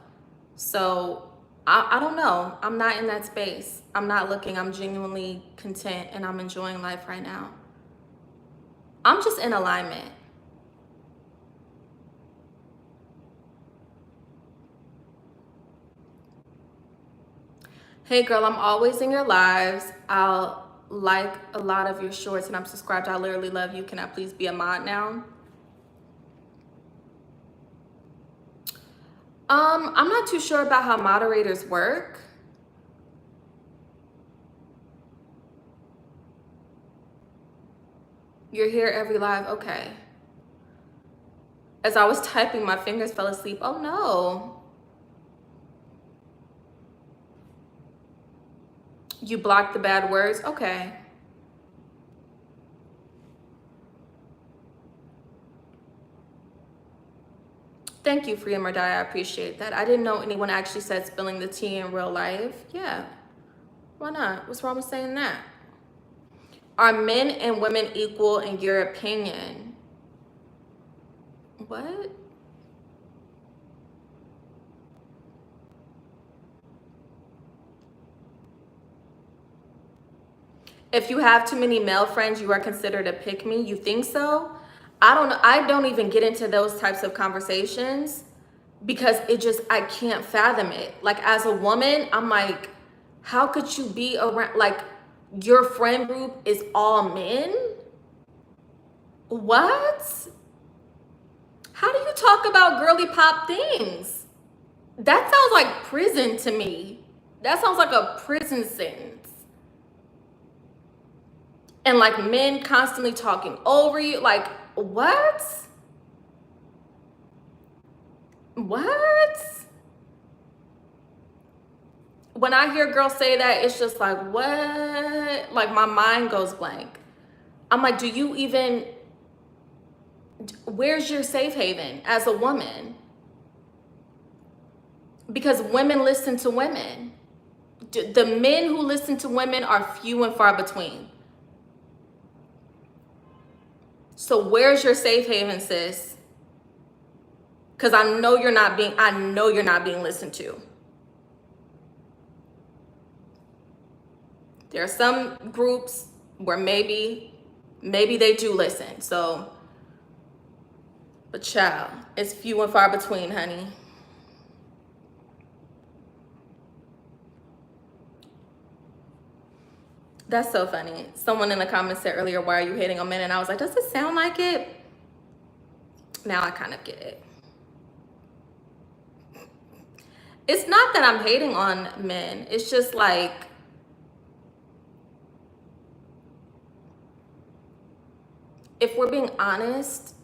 So I don't know. I'm not in that space. I'm not looking. I'm genuinely content and I'm enjoying life right now. I'm just in alignment. Hey girl, I'm always in your lives. I'll like a lot of your shorts and I'm subscribed. I literally love you. Can I please be a mod now? I'm not too sure about how moderators work. You're here every live, okay. As I was typing, my fingers fell asleep. Oh no. You blocked the bad words, okay. Thank you, Freedom or Die, I appreciate that. I didn't know anyone actually said spilling the tea in real life. Yeah, why not? What's wrong with saying that? Are men and women equal in your opinion? What? If you have too many male friends, you are considered a pick-me. You think so? I don't know. I don't even get into those types of conversations because I can't fathom it. Like, as a woman, I'm like, how could you be around, like, your friend group is all men? What? How do you talk about girly pop things? That sounds like prison to me. That sounds like a prison sentence. And like men constantly talking over you. Like, what? What? When I hear girls say that, it's just like, what? Like, my mind goes blank. I'm like, where's your safe haven as a woman? Because women listen to women. The men who listen to women are few and far between. So where's your safe haven, sis? Because I know you're not being listened to. There are some groups where maybe they do listen. So, but child, it's few and far between, honey. That's so funny. Someone in the comments said earlier, why are you hating on men? And I was like, does it sound like it? Now I kind of get it. It's not that I'm hating on men. It's just like, if we're being honest,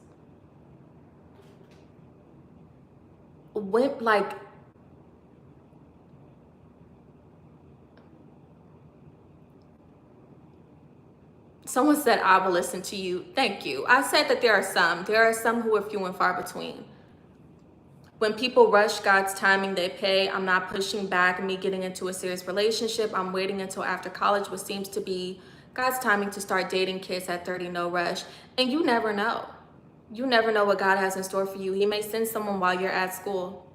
someone said, I will listen to you. Thank you. I said that there are some who are few and far between. When people rush God's timing, they pay. I'm not pushing back me getting into a serious relationship. I'm waiting until after college, what seems to be God's timing to start dating kids at 30, no rush. And you never know. You never know what God has in store for you. He may send someone while you're at school.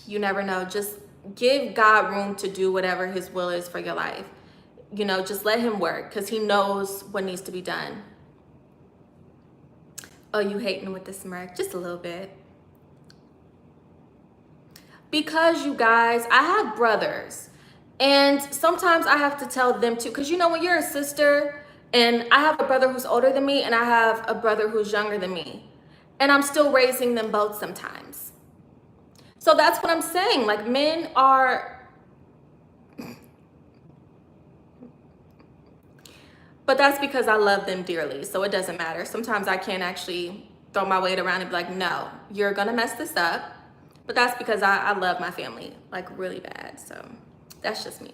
You never know. Just give God room to do whatever his will is for your life. You know, just let him work because he knows what needs to be done. Oh, you hating with the smirk? Just a little bit. Because you guys, I have brothers, and sometimes I have to tell them too, because you know, when you're a sister, and I have a brother who's older than me and I have a brother who's younger than me, and I'm still raising them both sometimes. So that's what I'm saying. Like, men are, but that's because I love them dearly, so it doesn't matter. Sometimes I can't actually throw my weight around and be like, no, you're gonna mess this up. But that's because I love my family, like, really bad. So that's just me.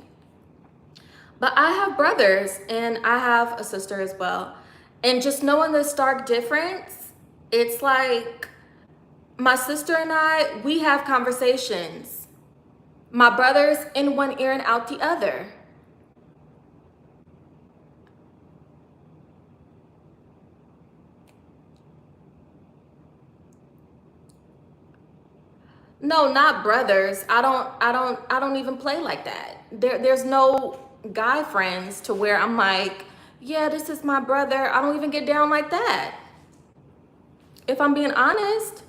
But I have brothers and I have a sister as well. And just knowing the stark difference, it's like my sister and I, we have conversations. My brother's in one ear and out the other. No, not brothers. I don't even play like that. There's no guy friends to where I'm like, yeah, this is my brother. I don't even get down like that. If I'm being honest.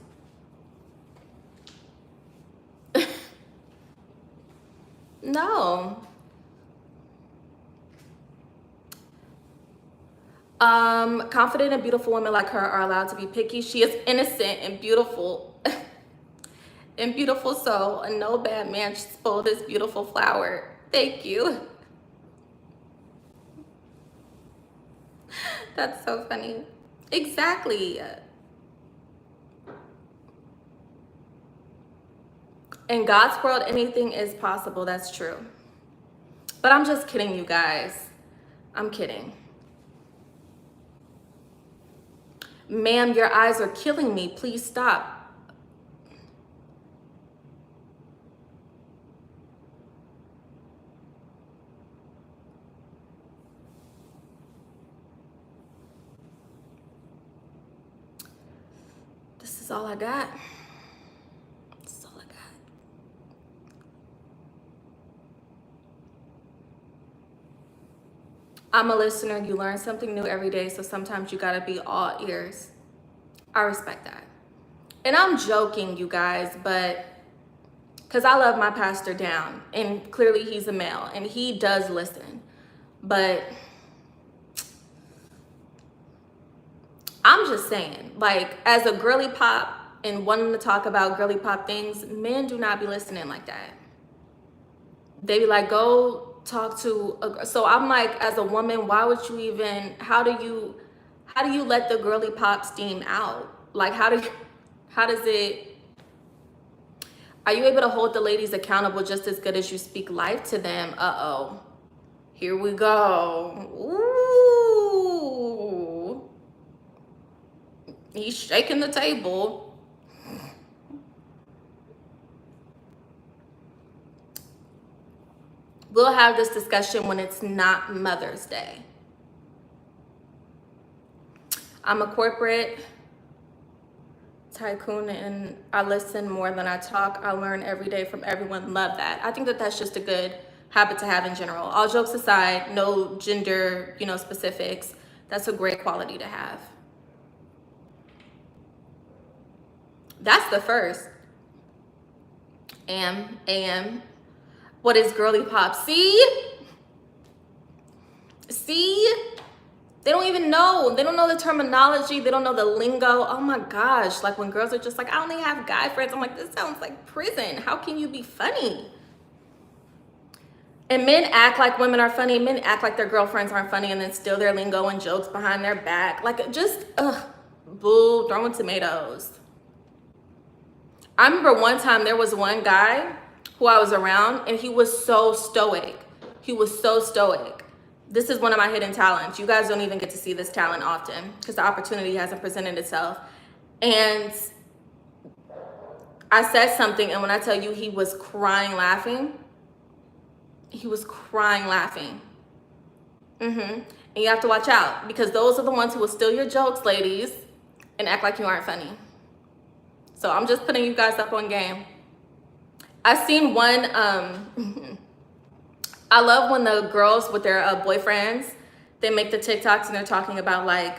No. Confident and beautiful women like her are allowed to be picky. She is innocent and beautiful. And beautiful soul, and no bad man should spoil this beautiful flower. Thank you. That's so funny. Exactly. In God's world, anything is possible. That's true. But I'm just kidding, you guys. I'm kidding. Ma'am, your eyes are killing me. Please stop. This is all I got. This is all I got. I'm a listener. You learn something new every day, so sometimes you gotta be all ears. I respect that. And I'm joking, you guys, but because I love my pastor down, and clearly he's a male, and he does listen. But I'm just saying, like, as a girly pop and wanting to talk about girly pop things, men do not be listening like that. They be like, go talk to so I'm like, as a woman, why would you even, how do you let the girly pop steam out? Like, how does it, are you able to hold the ladies accountable just as good as you speak life to them? Uh-oh, here we go. Ooh, he's shaking the table. We'll have this discussion when it's not Mother's Day. I'm a corporate tycoon and I listen more than I talk. I learn every day from everyone. Love that. I think that that's just a good habit to have in general. All jokes aside, no gender, specifics. That's a great quality to have. That's the first. AM. What is girly pop? See? They don't even know. They don't know the terminology. They don't know the lingo. Oh my gosh. Like, when girls are just like, I only have guy friends. I'm like, this sounds like prison. How can you be funny? And men act like women are funny. Men act like their girlfriends aren't funny and then steal their lingo and jokes behind their back. Like, just, boo, throwing tomatoes. I remember one time there was one guy who I was around, and he was so stoic. This is one of my hidden talents. You guys don't even get to see this talent often because the opportunity hasn't presented itself. And I said something, and when I tell you he was crying laughing, And you have to watch out because those are the ones who will steal your jokes, ladies, and act like you aren't funny. So I'm just putting you guys up on game. I seen one, I love when the girls with their boyfriends, they make the TikToks and they're talking about like,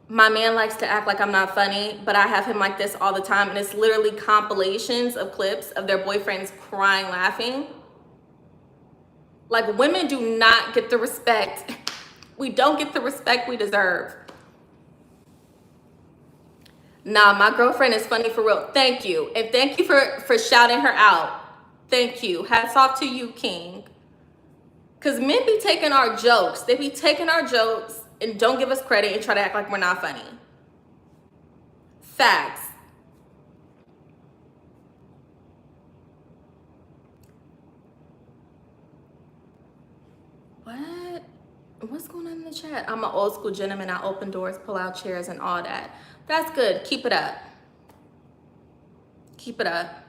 my man likes to act like I'm not funny, but I have him like this all the time. And it's literally compilations of clips of their boyfriends crying, laughing. Like, women do not get the respect. We don't get the respect we deserve. Nah, my girlfriend is funny for real. Thank you. And thank you for shouting her out. Thank you. Hats off to you, King. Because men be taking our jokes. They be taking our jokes and don't give us credit and try to act like we're not funny. Facts. What? What's going on in the chat? I'm an old school gentleman. I open doors, pull out chairs, and all that. That's good. Keep it up. Keep it up.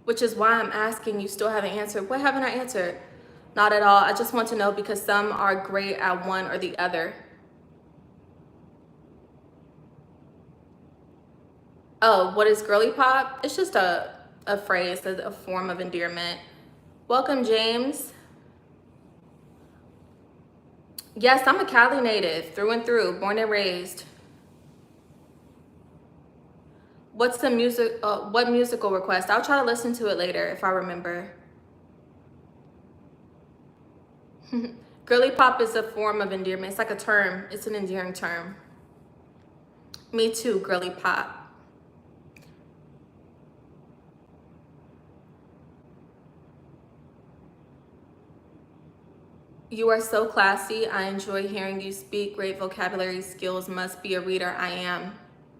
Which is why I'm asking, you still haven't answered. What haven't I answered? Not at all. I just want to know because some are great at one or the other. Oh, what is girly pop? It's just a phrase, a form of endearment. Welcome, James. Yes, I'm a Cali native, through and through, born and raised. What's the music, what musical request? I'll try to listen to it later if I remember. Girly pop is a form of endearment. It's like a term. It's an endearing term. Me too, girly pop. You are so classy. I enjoy hearing you speak. Great vocabulary skills. Must be a reader. I am.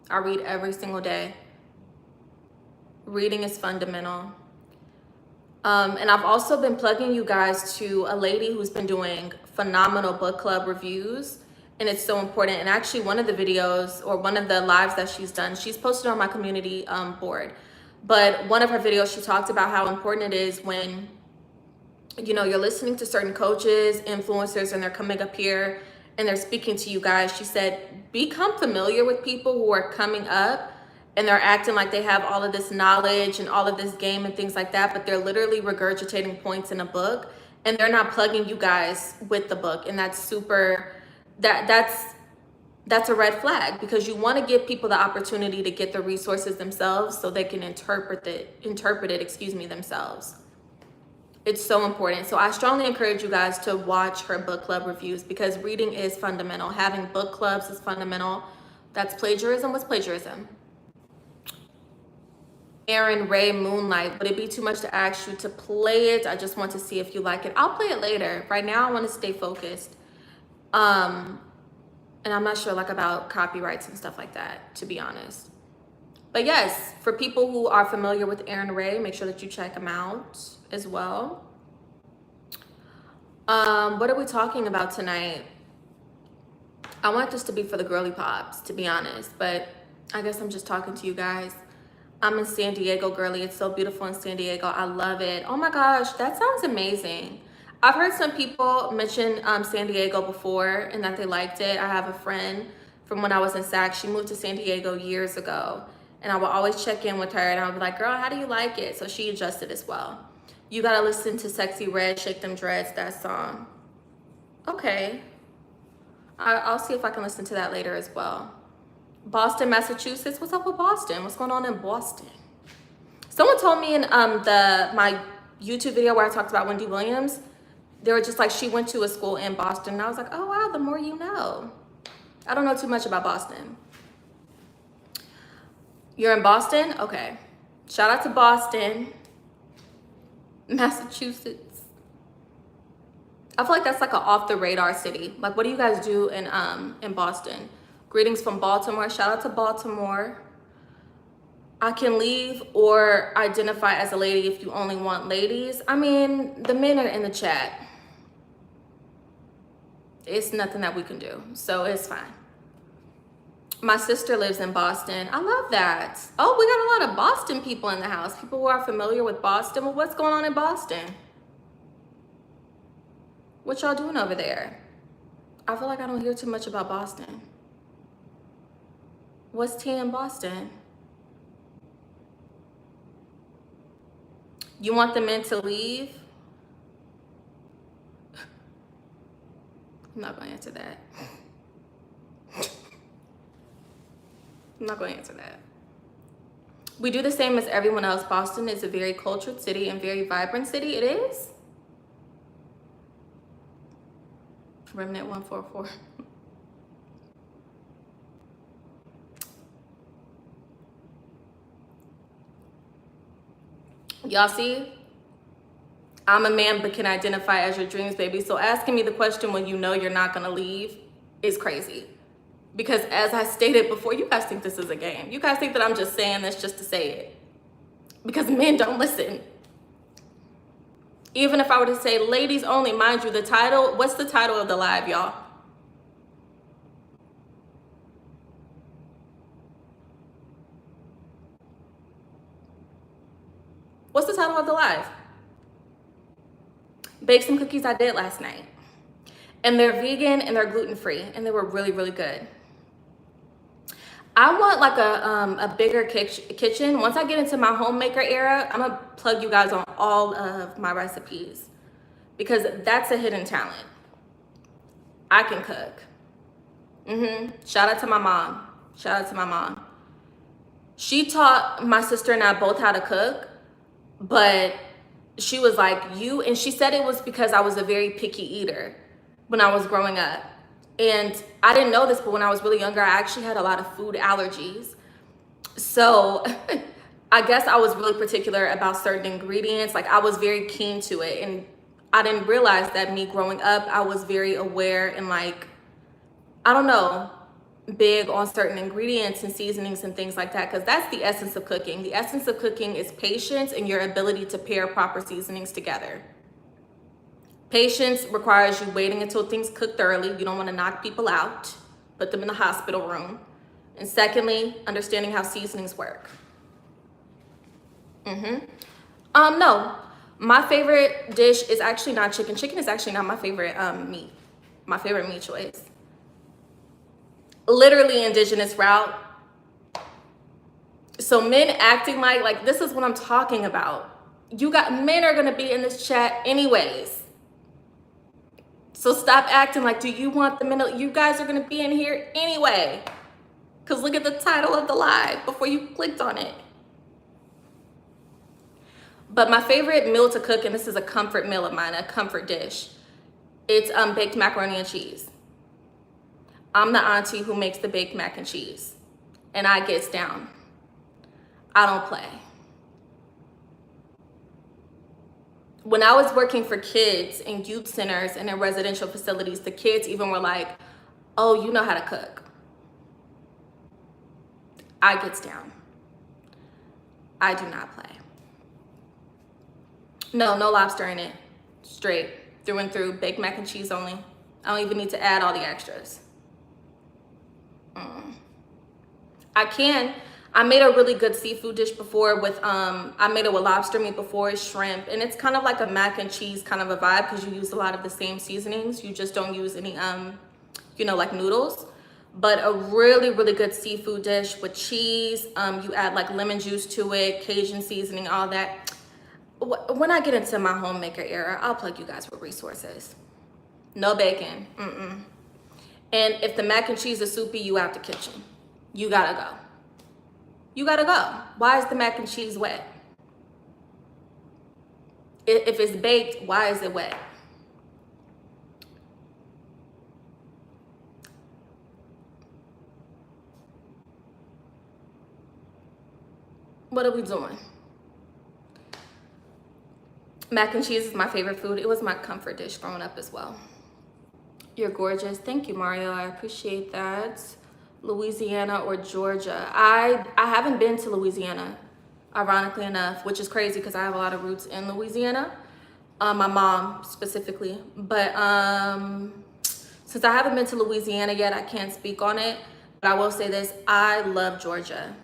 I read every single day. Reading is fundamental. And I've also been plugging you guys to a lady who's been doing phenomenal book club reviews. And it's so important. And actually one of the videos or one of the lives that she's done, she's posted on my community board. But one of her videos, she talked about how important it is when, you know, you're listening to certain coaches, influencers, and they're coming up here and they're speaking to you guys. She said, become familiar with people who are coming up and they're acting like they have all of this knowledge and all of this game and things like that, but they're literally regurgitating points in a book and they're not plugging you guys with the book. And that's super, that's a red flag, because you want to give people the opportunity to get the resources themselves so they can interpret it themselves. It's so important. So I strongly encourage you guys to watch her book club reviews, because reading is fundamental. Having book clubs is fundamental. That's plagiarism. What's plagiarism? Aaron Ray Moonlight. Would it be too much to ask you to play it? I just want to see if you like it. I'll play it later. Right now I want to stay focused. And I'm not sure like about copyrights and stuff like that, to be honest. But yes, for people who are familiar with Aaron Ray, make sure that you check him out as well. What are we talking about tonight? I want this to be for the girly pops, to be honest, but I guess I'm just talking to you guys. I'm in San Diego, girly. It's so beautiful in San Diego. I love it. Oh my gosh, that sounds amazing. I've heard some people mention San Diego before and that they liked it. I have a friend from when I was in SAC. She moved to San Diego years ago, and I would always check in with her and I would be like, girl, how do you like it? So she adjusted as well. You gotta listen to Sexy Red, Shake Them Dreads, that song. Okay. I'll see if I can listen to that later as well. Boston, Massachusetts. What's up with Boston? What's going on in Boston? Someone told me in my YouTube video where I talked about Wendy Williams, they were just like, she went to a school in Boston. And I was like, oh wow, the more you know. I don't know too much about Boston. You're in Boston? Okay. Shout out to Boston, Massachusetts. I feel like that's like an off the radar city. Like, what do you guys do in Boston? Greetings from Baltimore. Shout out to Baltimore. I can leave or identify as a lady if you only want ladies. I mean, the men are in the chat. It's nothing that we can do, so it's fine. My sister lives in Boston. I love that. Oh, we got a lot of Boston people in the house. People who are familiar with Boston. Well, what's going on in Boston? What y'all doing over there? I feel like I don't hear too much about Boston. What's tea in Boston? You want the men to leave? I'm not going to answer that. I'm not going to answer that. We do the same as everyone else. Boston is a very cultured city and very vibrant city. It is. Remnant 144. Y'all see? I'm a man but can identify as your dreams, baby. So asking me the question when you know you're not gonna leave is crazy. Because as I stated before, you guys think this is a game. You guys think that I'm just saying this just to say it. Because men don't listen. Even if I were to say ladies only, mind you, the title, what's the title of the live, y'all? What's the title of the live? Baked some cookies I did last night. And they're vegan and they're gluten-free and they were really, really good. I want like a bigger kitchen. Once I get into my homemaker era, I'm gonna plug you guys on all of my recipes because that's a hidden talent. I can cook. Shout out to my mom. Shout out to my mom. She taught my sister and I both how to cook, but she was like, and she said it was because I was a very picky eater when I was growing up. And I didn't know this, but when I was really younger, I actually had a lot of food allergies. So I guess I was really particular about certain ingredients. Like I was very keen to it. And I didn't realize that me growing up, I was very aware and like, I don't know, big on certain ingredients and seasonings and things like that. Because that's the essence of cooking. The essence of cooking is patience and your ability to pair proper seasonings together. Patience requires you waiting until things cook thoroughly. You don't want to knock people out, put them in the hospital room. And secondly, understanding how seasonings work. No, my favorite dish is actually not chicken. Chicken is actually not my favorite meat. My favorite meat choice. Literally indigenous route. So men acting like this is what I'm talking about. Men are gonna be in this chat anyways. So stop acting like, do you want the men? You guys are gonna be in here anyway. Cause look at the title of the live before you clicked on it. But my favorite meal to cook, and this is a comfort meal of mine, a comfort dish. It's baked macaroni and cheese. I'm the auntie who makes the baked mac and cheese. And I gets down. I don't play. When I was working for kids in youth centers and in residential facilities, the kids even were like, oh, you know how to cook. I gets down. I do not play. No lobster in it. Straight, through and through, baked mac and cheese only. I don't even need to add all the extras. I made a really good seafood dish before with, I made it with lobster meat before, shrimp, and it's kind of like a mac and cheese kind of a vibe because you use a lot of the same seasonings. You just don't use any, like noodles. But a really, really good seafood dish with cheese. You add like lemon juice to it, Cajun seasoning, all that. When I get into my homemaker era, I'll plug you guys with resources. No bacon, And if the mac and cheese is soupy, you out the kitchen. You gotta go. You gotta go. Why is the mac and cheese wet? If it's baked, why is it wet? What are we doing? Mac and cheese is my favorite food. It was my comfort dish growing up as well. You're gorgeous. Thank you, Mario. I appreciate that. Louisiana or Georgia. I haven't been to Louisiana, ironically enough, which is crazy because I have a lot of roots in Louisiana. My mom specifically. But since I haven't been to Louisiana yet, I can't speak on it. But I will say this, I love Georgia.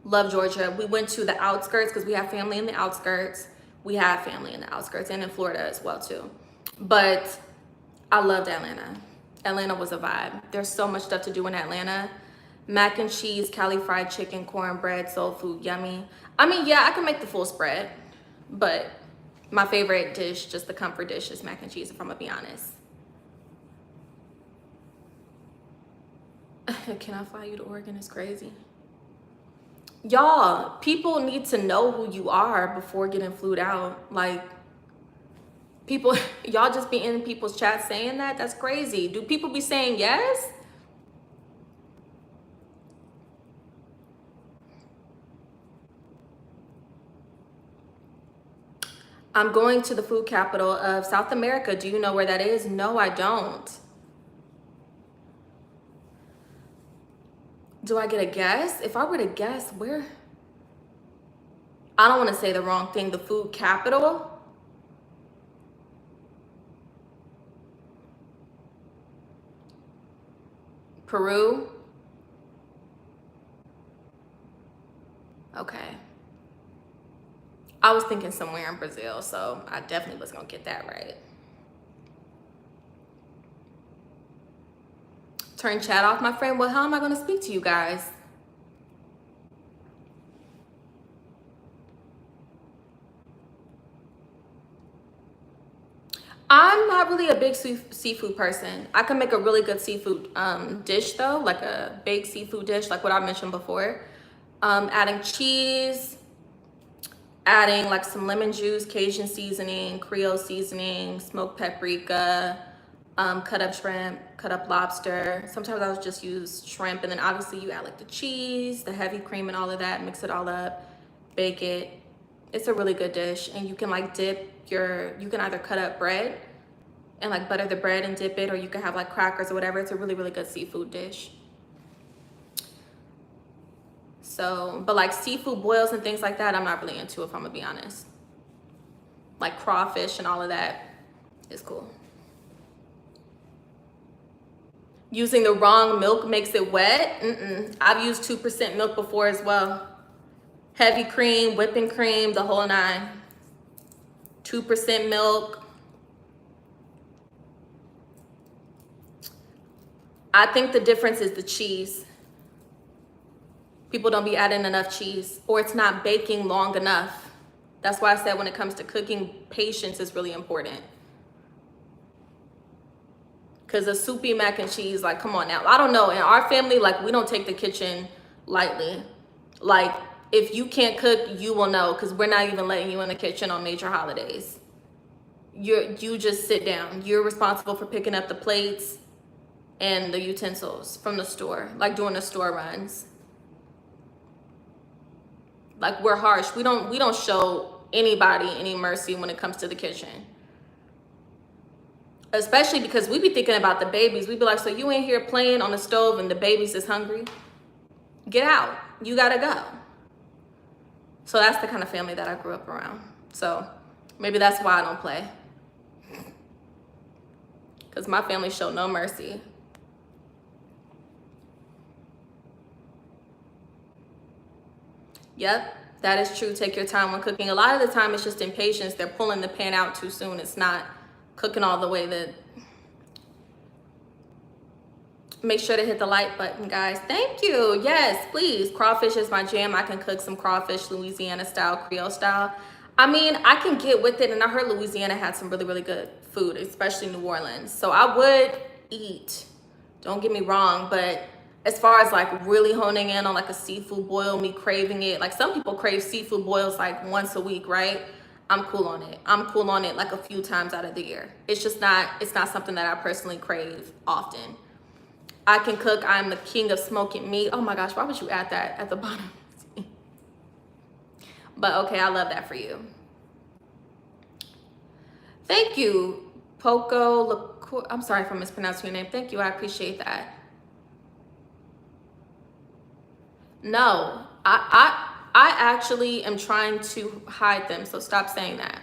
Love Georgia. We went to the outskirts because we have family in the outskirts. We have family in the outskirts and in Florida as well too. But I loved Atlanta. Atlanta was a vibe. There's so much stuff to do in Atlanta. Mac and cheese, Cali fried chicken, cornbread, soul food, yummy. I mean, yeah, I can make the full spread. But my favorite dish, just the comfort dish, is mac and cheese, if I'm gonna be honest. Can I fly you to Oregon? It's crazy. Y'all, people need to know who you are before getting flued out. Like, people, y'all just be in people's chats saying that? That's crazy. Do people be saying yes? I'm going to the food capital of South America. Do you know where that is? No, I don't. Do I get a guess? If I were to guess, where? I don't want to say the wrong thing. The food capital? Peru? Okay. I was thinking somewhere in Brazil, so I definitely was gonna get that right. Turn chat off, my friend. Well, how am I gonna speak to you guys? I'm not really a big seafood person. I can make a really good seafood dish though, like a baked seafood dish, like what I mentioned before. Adding cheese, adding like some lemon juice, Cajun seasoning, Creole seasoning, smoked paprika, cut up shrimp, cut up lobster. Sometimes I'll just use shrimp, and then obviously you add like the cheese, the heavy cream and all of that, mix it all up, bake it. It's a really good dish, and you can like dip you can either cut up bread and like butter the bread and dip it, or you can have like crackers or whatever. It's a really, really good seafood dish. So, but like seafood boils and things like that, I'm not really into, if I'm gonna be honest. Like crawfish and all of that is cool. Using the wrong milk makes it wet? I've used 2% milk before as well. Heavy cream, whipping cream, the whole nine. 2% milk. I think the difference is the cheese. People don't be adding enough cheese, or it's not baking long enough. That's why I said when it comes to cooking, patience is really important. Because a soupy mac and cheese, like, come on now. I don't know. In our family, like, we don't take the kitchen lightly. Like, if you can't cook, you will know, because we're not even letting you in the kitchen on major holidays. You just sit down. You're responsible for picking up the plates and the utensils from the store, like doing the store runs. Like, we're harsh. We don't show anybody any mercy when it comes to the kitchen. Especially because we be thinking about the babies. We be like, so you in here playing on the stove and the baby's is hungry? Get out. You gotta go. So that's the kind of family that I grew up around. So maybe that's why I don't play. Because my family showed no mercy. Yep, that is true. Take your time when cooking. A lot of the time it's just impatience. They're pulling the pan out too soon. It's not cooking all the way. That make sure to hit the like button, guys. Thank you. Yes, please. Crawfish is my jam. I can cook some crawfish Louisiana style, Creole style. I mean, I can get with it, and I heard Louisiana had some really, really good food, especially New Orleans. So I would eat, don't get me wrong, but as far as like really honing in on like a seafood boil, me craving it, like some people crave seafood boils like once a week, right? I'm cool on it. I'm cool on it like a few times out of the year. It's just not, it's not something that I personally crave often. I can cook. I'm the king of smoking meat. Oh my gosh, why would you add that at the bottom? But okay, I love that for you. Thank you, Poco. I'm sorry if I'm mispronouncing your name. Thank you, I appreciate that. No, I actually am trying to hide them, so stop saying that.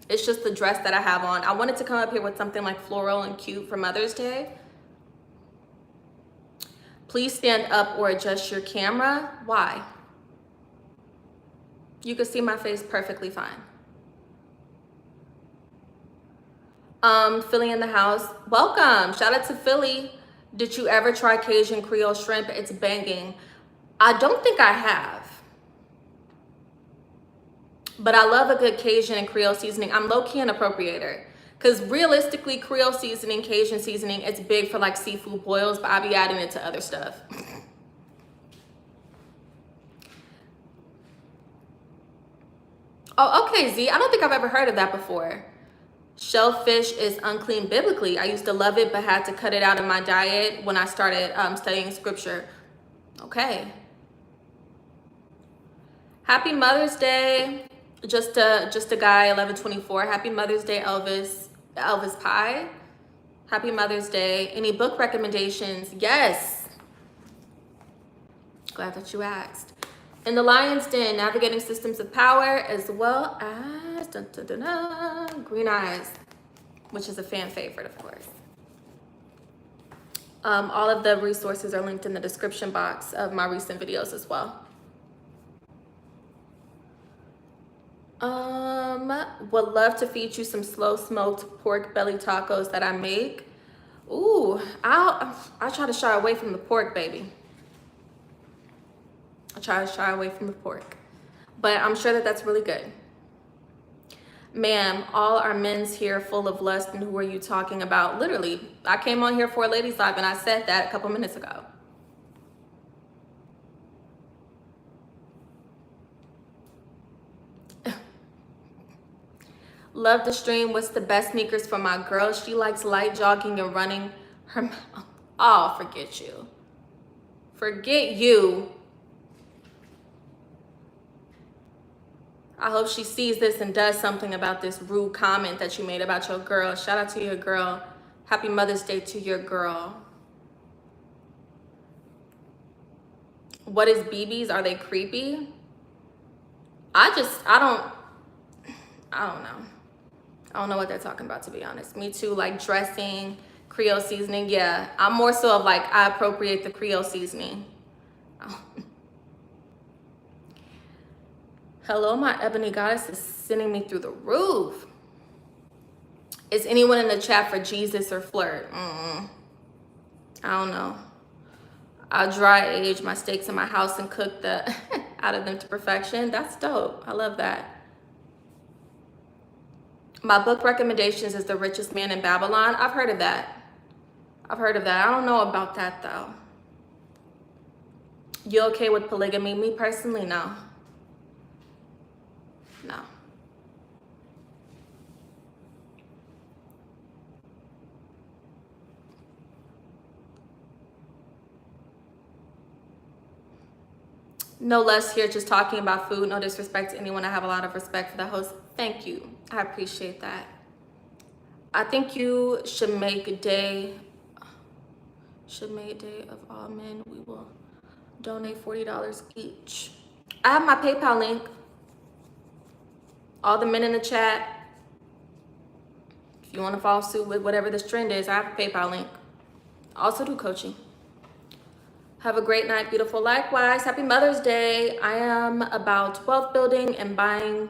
It's just the dress that I have on. I wanted to come up here with something like floral and cute for Mother's Day. Please stand up or adjust your camera. Why? You can see my face perfectly fine. Philly in the house. Welcome. Shout out to Philly. Did you ever try Cajun Creole shrimp? It's banging. I don't think I have. But I love a good Cajun and Creole seasoning. I'm low-key an appropriator. Because realistically, Creole seasoning, Cajun seasoning, it's big for like seafood boils, but I be adding it to other stuff. Oh, okay, Z. I don't think I've ever heard of that before. Shellfish is unclean biblically. I used to love it, but had to cut it out of my diet when I started studying scripture. Okay. Happy Mother's Day. Just a guy, 1124. Happy Mother's Day, Elvis Pie. Happy Mother's Day. Any book recommendations? Yes. Glad that you asked. In the Lion's Den, Navigating Systems of Power, as well as Green Eyes, which is a fan favorite, of course. All of the resources are linked in the description box of my recent videos as well. Would love to feed you some slow smoked pork belly tacos that I make. Ooh, I'll try to shy away from the pork, baby. I try to shy away from the pork, but I'm sure that that's really good. Ma'am, all our men's here full of lust, and who are you talking about? Literally, I came on here for a ladies live and I said that a couple minutes ago. Love the stream. What's the best sneakers for my girl? She likes light jogging and running her mouth. Oh, forget you. Forget you. I hope she sees this and does something about this rude comment that you made about your girl. Shout out to your girl. Happy Mother's Day to your girl. What is BBs? Are they creepy? I don't know. I don't know what they're talking about, to be honest. Me too, like dressing, Creole seasoning. Yeah, I'm more so of like, I appropriate the Creole seasoning. Oh. Hello, my ebony goddess is sending me through the roof. Is anyone in the chat for Jesus or flirt? I don't know. I'll dry age my steaks in my house and cook the out of them to perfection. That's dope. I love that. My book recommendations is The Richest Man in Babylon. I've heard of that. I don't know about that though. You okay with polygamy? Me personally, no. No. No less here, just talking about food. No disrespect to anyone. I have a lot of respect for the host. Thank you. I appreciate that. I think you should make a day of all men. We will donate $40 each. I have my PayPal link. All the men in the chat, if you want to follow suit with whatever this trend is, I have a PayPal link. I also do coaching. Have a great night, beautiful. Likewise, happy Mother's Day. I am about 12th building and buying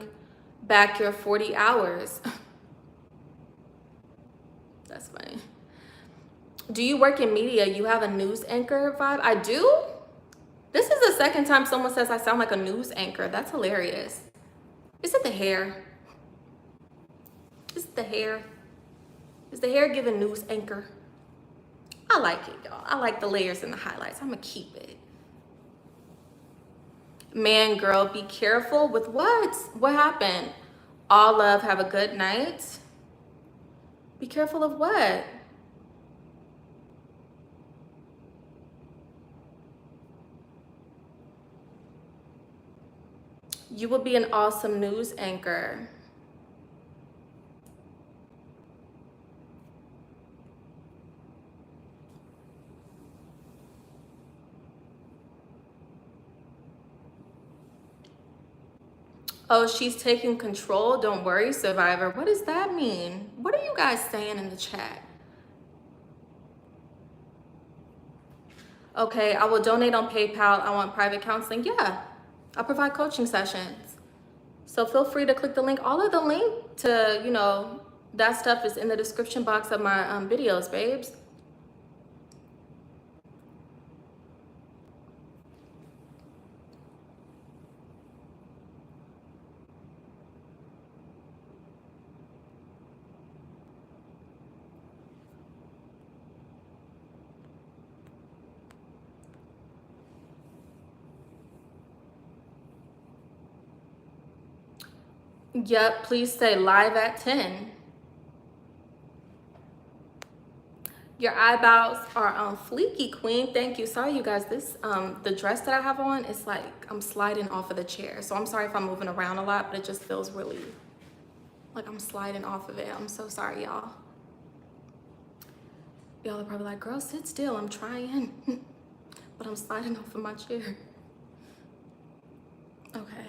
back your 40 hours. That's funny. Do you work in media? You have a news anchor vibe? I do? This is the second time someone says I sound like a news anchor. That's hilarious. Is it the hair? Is it the hair? Is the hair giving news anchor? I like it, y'all. I like the layers and the highlights. I'm gonna keep it. Man, girl, be careful with what? What happened? All love, have a good night. Be careful of what? You will be an awesome news anchor. Oh, she's taking control. Don't worry, survivor. What does that mean? What are you guys saying in the chat? Okay, I will donate on PayPal. I want private counseling. Yeah, I provide coaching sessions. So feel free to click the link. All of the link to, you know, that stuff is in the description box of my videos, babes. Yep, please say live at 10. Your eyebrows are on fleeky, queen. Thank you. Sorry, you guys. This the dress that I have on is like I'm sliding off of the chair. So I'm sorry if I'm moving around a lot, but it just feels really like I'm sliding off of it. I'm so sorry, y'all. Y'all are probably like, girl, sit still. I'm trying. But I'm sliding off of my chair. Okay.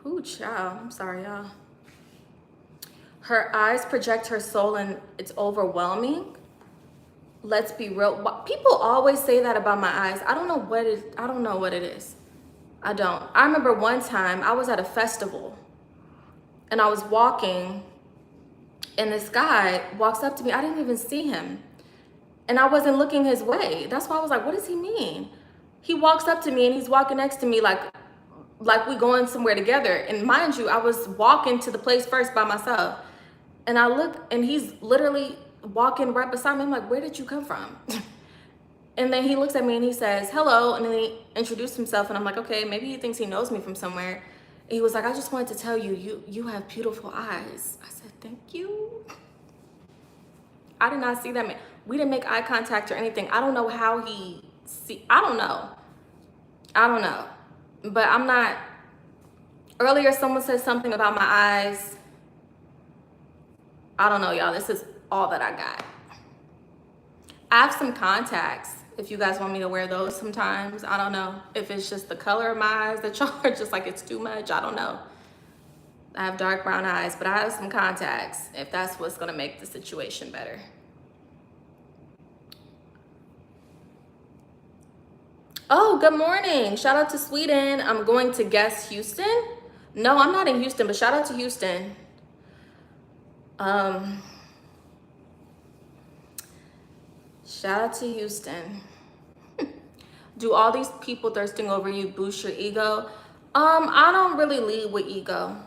Ooh, child. I'm sorry, y'all. Her eyes project her soul and it's overwhelming. Let's be real. People always say that about my eyes. I don't know what it is. I don't. I remember one time I was at a festival and I was walking and this guy walks up to me. I didn't even see him. And I wasn't looking his way. That's why I was like, what does he mean? He walks up to me and he's walking next to me like we going somewhere together. And mind you, I was walking to the place first by myself. And I look and he's literally walking right beside me. I'm like, where did you come from? And then he looks at me and he says, hello. And then he introduced himself and I'm like, okay, maybe he thinks he knows me from somewhere. And he was like, I just wanted to tell you, you have beautiful eyes. I said, thank you. I did not see that man. We didn't make eye contact or anything. I don't know how I don't know. But I'm not, earlier someone said something about my eyes. I don't know, y'all. This is all that I got. I have some contacts if you guys want me to wear those sometimes. I don't know if it's just the color of my eyes that y'all are just like it's too much. I don't know. I have dark brown eyes, but I have some contacts if that's what's gonna make the situation better. Oh, good morning. Shout out to Sweden. I'm going to guess Houston. No, I'm not in Houston, but shout out to Houston. Shout out to Houston. Do all these people thirsting over you boost your ego? I don't really lead with ego.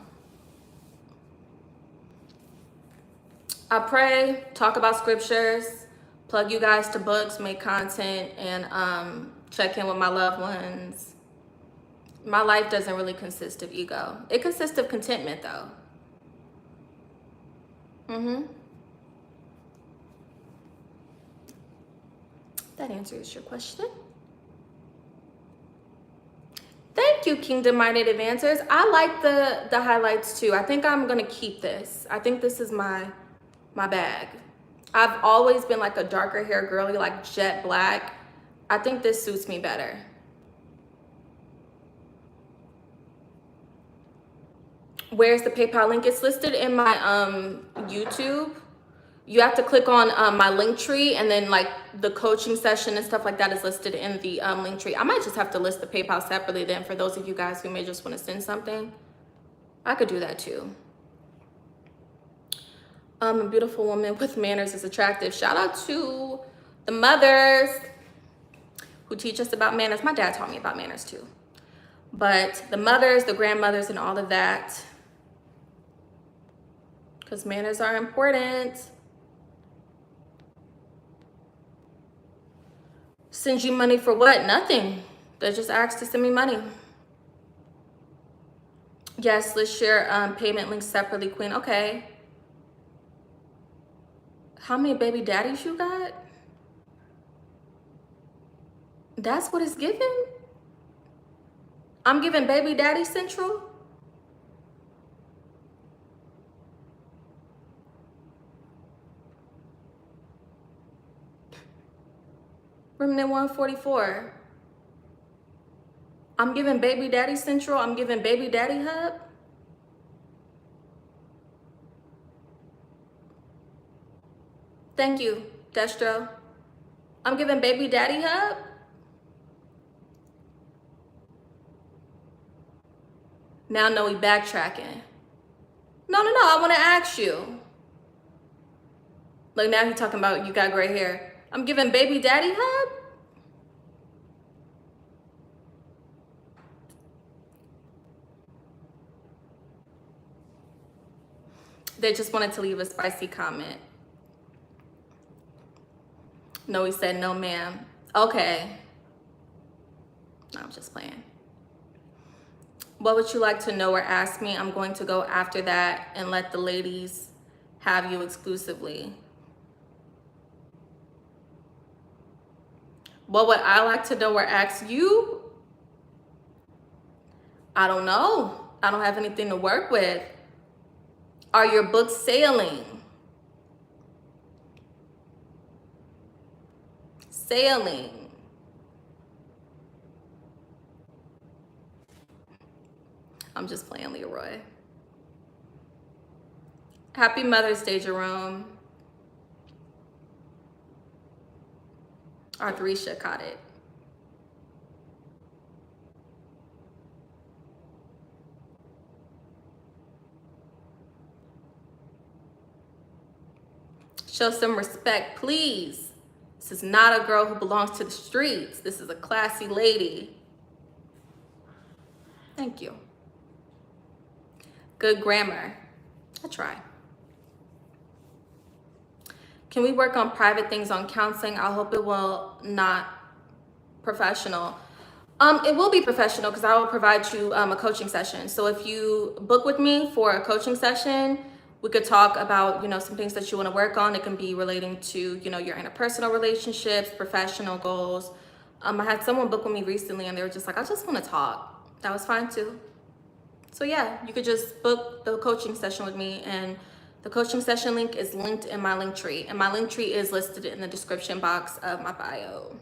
I pray, talk about scriptures, plug you guys to books, make content, and check in with my loved ones. My life doesn't really consist of ego. It consists of contentment, though. That answers your question. Thank you, Kingdom Minded Advancers. I like the highlights too. I think I'm gonna keep this. I think this is my bag. I've always been like a darker hair girly, like jet black. I think this suits me better. Where's the PayPal link? It's listed in my YouTube. You have to click on my link tree, and then like the coaching session and stuff like that is listed in the link tree. I might just have to list the PayPal separately then for those of you guys who may just want to send something. I could do that too. A beautiful woman with manners is attractive. Shout out to the mothers who teach us about manners. My dad taught me about manners too. But the mothers, the grandmothers, and all of that, because manners are important. Send you money for what? Nothing. They just asked to send me money. Yes, let's share payment links separately, Queen. Okay. How many baby daddies you got? That's what it's given? I'm giving baby daddy central? Remnant 144. I'm giving baby daddy central. I'm giving baby daddy hub. Thank you, Destro. I'm giving baby daddy hub. Now no, we backtracking. No, I want to ask you. Look, now he's talking about you got gray hair. I'm giving baby daddy hub? They just wanted to leave a spicy comment. No, he said no, ma'am. Okay. No, I'm just playing. What would you like to know or ask me? I'm going to go after that and let the ladies have you exclusively. What would I like to know or ask you? I don't know. I don't have anything to work with. Are your books sailing? Sailing. I'm just playing, Leroy. Happy Mother's Day, Jerome. Arthresia caught it. Show some respect, please. This is not a girl who belongs to the streets. This is a classy lady. Thank you. Good grammar. I try. Can we work on private things on counseling? I hope it will not professional. It will be professional because I will provide you a coaching session. So if you book with me for a coaching session, we could talk about, some things that you want to work on. It can be relating to, your interpersonal relationships, professional goals. I had someone book with me recently and they were just like, I just want to talk. That was fine too. So yeah, you could just book the coaching session with me, and the coaching session link is linked in my link tree. And my link tree is listed in the description box of my bio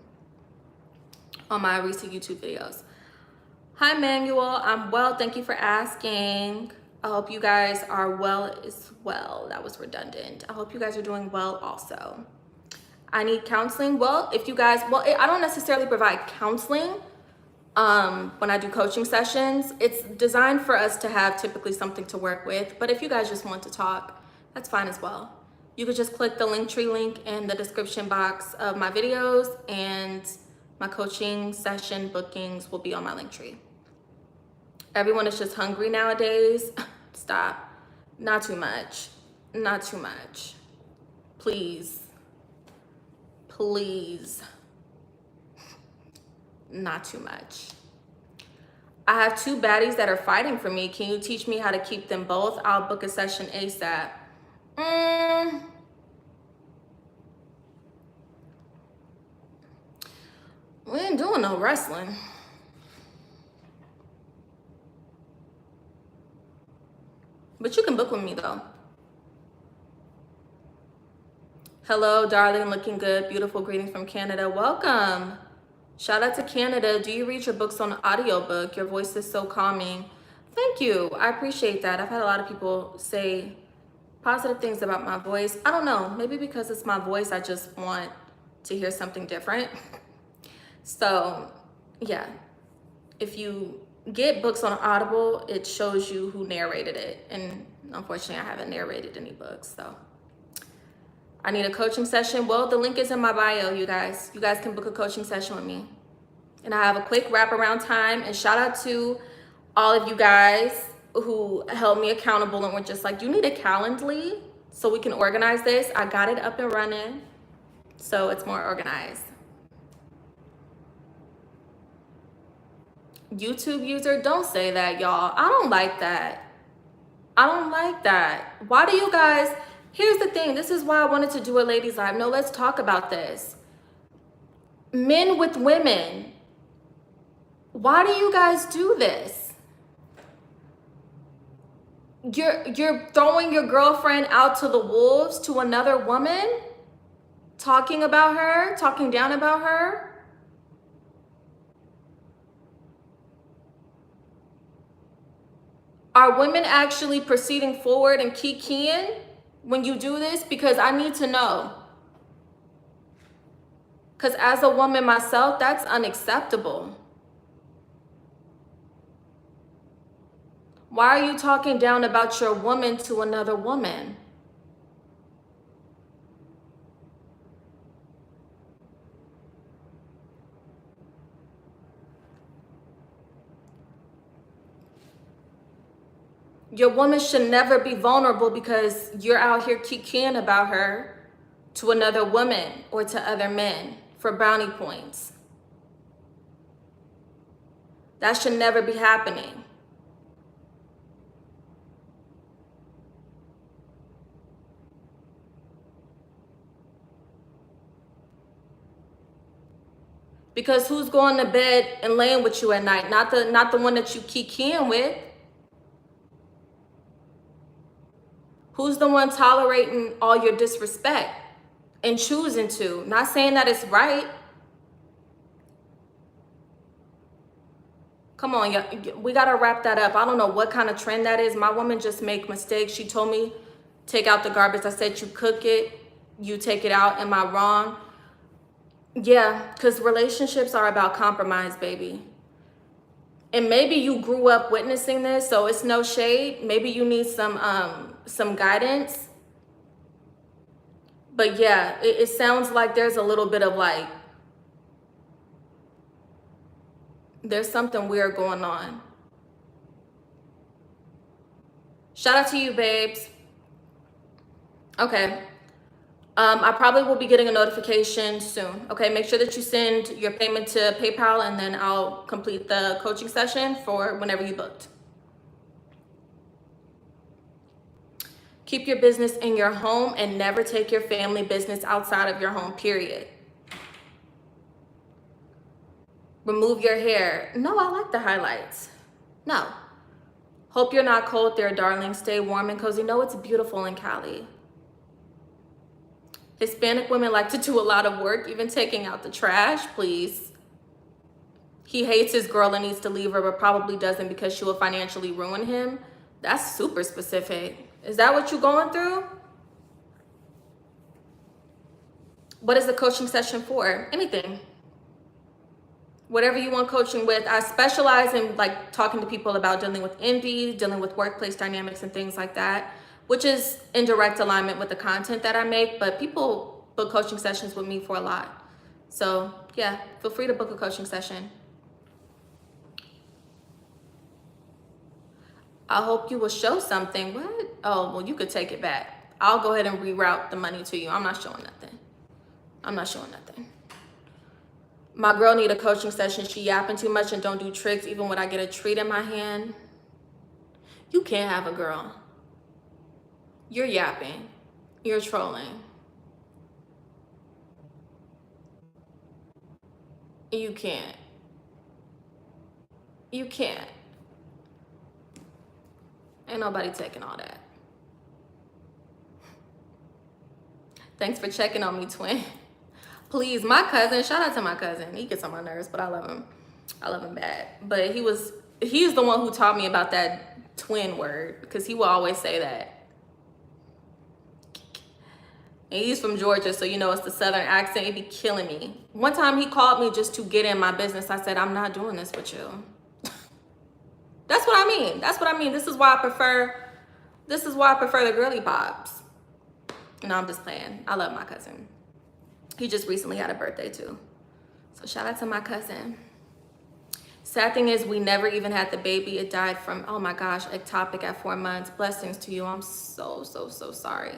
on my recent YouTube videos. Hi, Manuel. I'm well. Thank you for asking. I hope you guys are well as well. That was redundant. I hope you guys are doing well also. I need counseling. Well, if you guys, I don't necessarily provide counseling when I do coaching sessions. It's designed for us to have typically something to work with. But if you guys just want to talk, that's fine as well. You could just click the Linktree link in the description box of my videos, and my coaching session bookings will be on my Linktree. Everyone is just hungry nowadays. Stop. Not too much. Not too much. Please. Please. Not too much. I have 2 baddies that are fighting for me. Can you teach me how to keep them both? I'll book a session ASAP. We ain't doing no wrestling. But you can book with me though. Hello, darling, looking good. Beautiful greetings from Canada. Welcome. Shout out to Canada. Do you read your books on audiobook? Your voice is so calming. Thank you. I appreciate that. I've had a lot of people say positive things about my voice. I don't know. Maybe because it's my voice, I just want to hear something different. So, yeah. If you get books on Audible, it shows you who narrated it. And unfortunately, I haven't narrated any books, so. I need a coaching session. Well, the link is in my bio, you guys. You guys can book a coaching session with me. And I have a quick wraparound time. And shout out to all of you guys who held me accountable and were just like, you need a Calendly so we can organize this. I got it up and running, so it's more organized. YouTube user, don't say that, y'all. I don't like that. I don't like that. Why do you guys... Here's the thing. This is why I wanted to do a ladies' live. No, let's talk about this. Men with women. Why do you guys do this? You're throwing your girlfriend out to the wolves, to another woman, talking about her, talking down about her. Are women actually proceeding forward and kikiing when you do this? Because I need to know. Because as a woman myself, that's unacceptable. Why are you talking down about your woman to another woman? Your woman should never be vulnerable because you're out here kikiing about her to another woman or to other men for brownie points. That should never be happening. Because who's going to bed and laying with you at night? Not the one that you kikiing with. Who's the one tolerating all your disrespect and choosing to? Not saying that it's right. Come on, we gotta wrap that up. I don't know what kind of trend that is. My woman just make mistakes. She told me, take out the garbage. I said, you cook it, you take it out. Am I wrong? Yeah, because relationships are about compromise, baby. And maybe you grew up witnessing this, so it's no shade. Maybe you need some guidance. But yeah, it sounds like there's a little bit of like, there's something weird going on. Shout out to you, babes. Okay. I probably will be getting a notification soon. Okay, make sure that you send your payment to PayPal, and then I'll complete the coaching session for whenever you booked. Keep your business in your home and never take your family business outside of your home, period. Remove your hair. No, I like the highlights. No. Hope you're not cold there, darling. Stay warm and cozy. No, it's beautiful in Cali. Hispanic women like to do a lot of work, even taking out the trash, please. He hates his girl and needs to leave her, but probably doesn't because she will financially ruin him. That's super specific. Is that what you're going through? What is the coaching session for? Anything. Whatever you want coaching with. I specialize in like talking to people about dealing with envy, dealing with workplace dynamics and things like that, which is in direct alignment with the content that I make, but people book coaching sessions with me for a lot. So yeah, feel free to book a coaching session. I hope you will show something. What? Oh, well, you could take it back. I'll go ahead and reroute the money to you. I'm not showing nothing. I'm not showing nothing. My girl need a coaching session. She yapping too much and don't do tricks even when I get a treat in my hand. You can't have a girl. You're yapping. You're trolling. You can't. You can't. Ain't nobody taking all that. Thanks for checking on me, twin. Please, my cousin, shout out to my cousin. He gets on my nerves, but I love him. I love him bad. But he's the one who taught me about that twin word, because he will always say that. And he's from Georgia, so you know it's the southern accent. He'd be killing me. One time he called me just to get in my business. I said, I'm not doing this with you. That's what I mean. That's what I mean. This is why I prefer the girly pops. No, I'm just playing. I love my cousin. He just recently had a birthday too. So shout out to my cousin. Sad thing is we never even had the baby. It died from, oh my gosh, ectopic at 4 months. Blessings to you. I'm so sorry.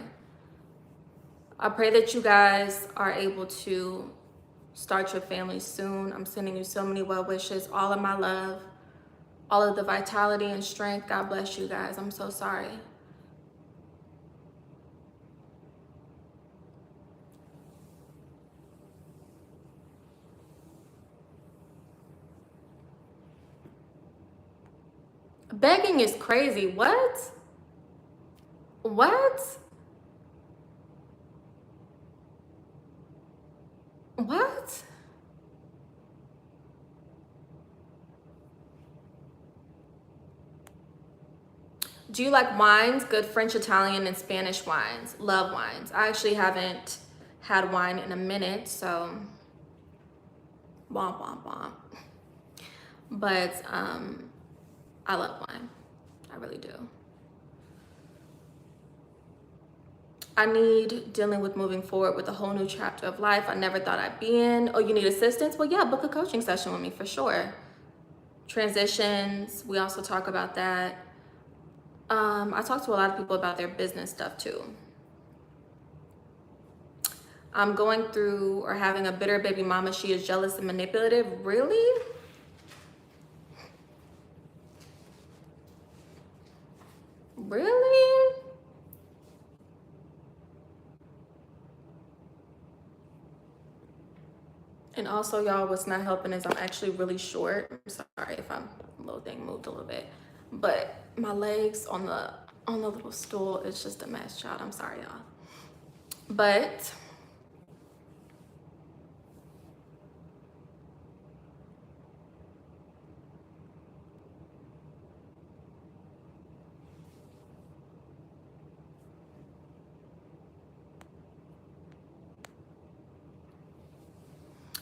I pray that you guys are able to start your family soon. I'm sending you so many well wishes, all of my love, all of the vitality and strength. God bless you guys. I'm so sorry. Begging is crazy. What? What? What? Do you like wines? Good French, Italian, and Spanish wines. Love wines. I actually haven't had wine in a minute, so womp womp womp. But I love wine. I really do. I need dealing with moving forward with a whole new chapter of life I never thought I'd be in. Oh, you need assistance? Well, yeah, book a coaching session with me for sure. Transitions, we also talk about that. I talk to a lot of people about their business stuff too. I'm going through or having a bitter baby mama. She is jealous and manipulative. Really? Really? And also, y'all, what's not helping is I'm actually really short. I'm sorry if I'm little thing moved a little bit, but my legs on the little stool is just a mess, child. I'm sorry, y'all. But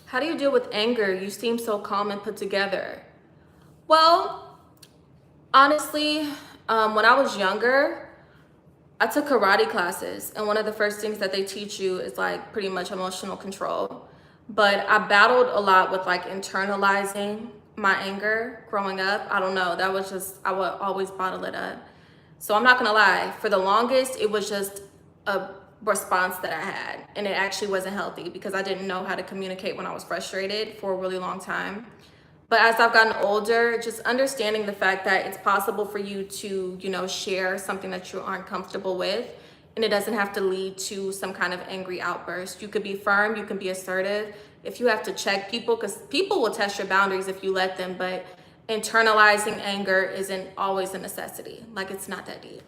how do you deal with anger? You seem so calm and put together. Well, honestly, when I was younger, I took karate classes, and one of the first things that they teach you is like pretty much emotional control. But I battled a lot with like internalizing my anger growing up. I don't know, that was just, I would always bottle it up. So I'm not gonna lie, for the longest, it was just a response that I had, and it actually wasn't healthy because I didn't know how to communicate when I was frustrated for a really long time. But as I've gotten older, just understanding the fact that it's possible for you to, share something that you aren't comfortable with, and it doesn't have to lead to some kind of angry outburst. You could be firm, you can be assertive. If you have to check people, because people will test your boundaries if you let them, but internalizing anger isn't always a necessity. Like, it's not that deep.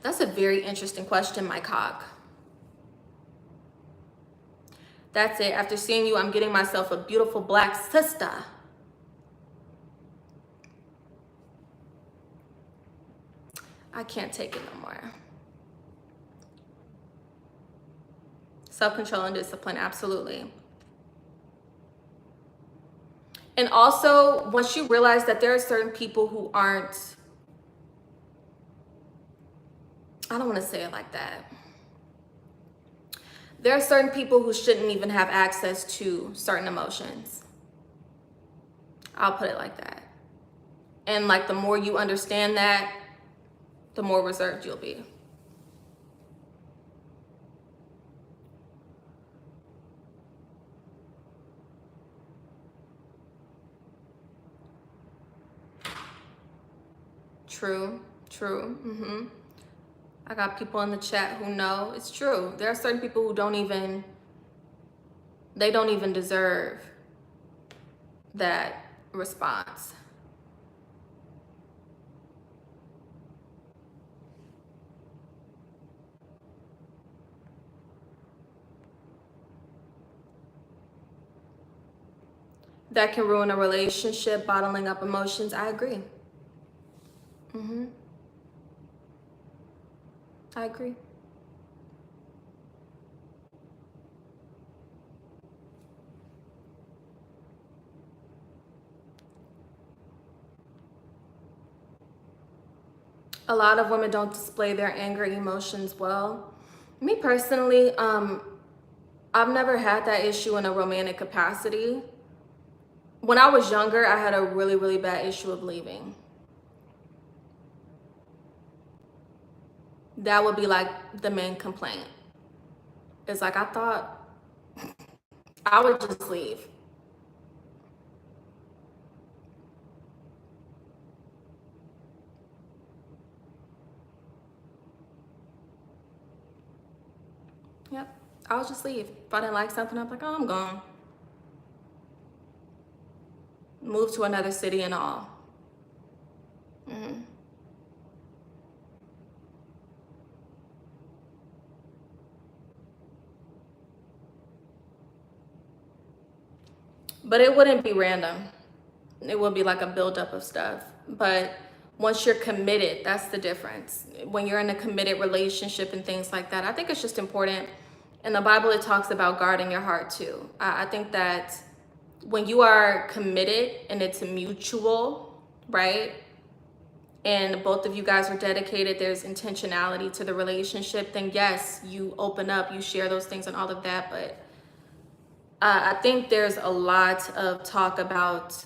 That's a very interesting question, my cock. That's it. After seeing you, I'm getting myself a beautiful black sister. I can't take it no more. Self-control and discipline, absolutely. And also, once you realize that there are certain people who aren't, I don't want to say it like that. There are certain people who shouldn't even have access to certain emotions. I'll put it like that. And like, the more you understand that, the more reserved you'll be. True. I got people in the chat who know it's true. There are certain people who don't even deserve that response. That can ruin a relationship, bottling up emotions. I agree. I agree. A lot of women don't display their anger emotions well. Me personally, I've never had that issue in a romantic capacity. When I was younger, I had a really, really bad issue of leaving. That would be like the main complaint. It's like, I thought I would just leave. Yep, I would just leave. If I didn't like something, I'm like, oh, I'm gone. Move to another city and all. But it wouldn't be random. It would be like a buildup of stuff. But once you're committed, that's the difference. When you're in a committed relationship and things like that, I think it's just important. In the Bible, it talks about guarding your heart too. I think that when you are committed and it's mutual, right? And both of you guys are dedicated, there's intentionality to the relationship, then yes, you open up, you share those things and all of that. But I think there's a lot of talk about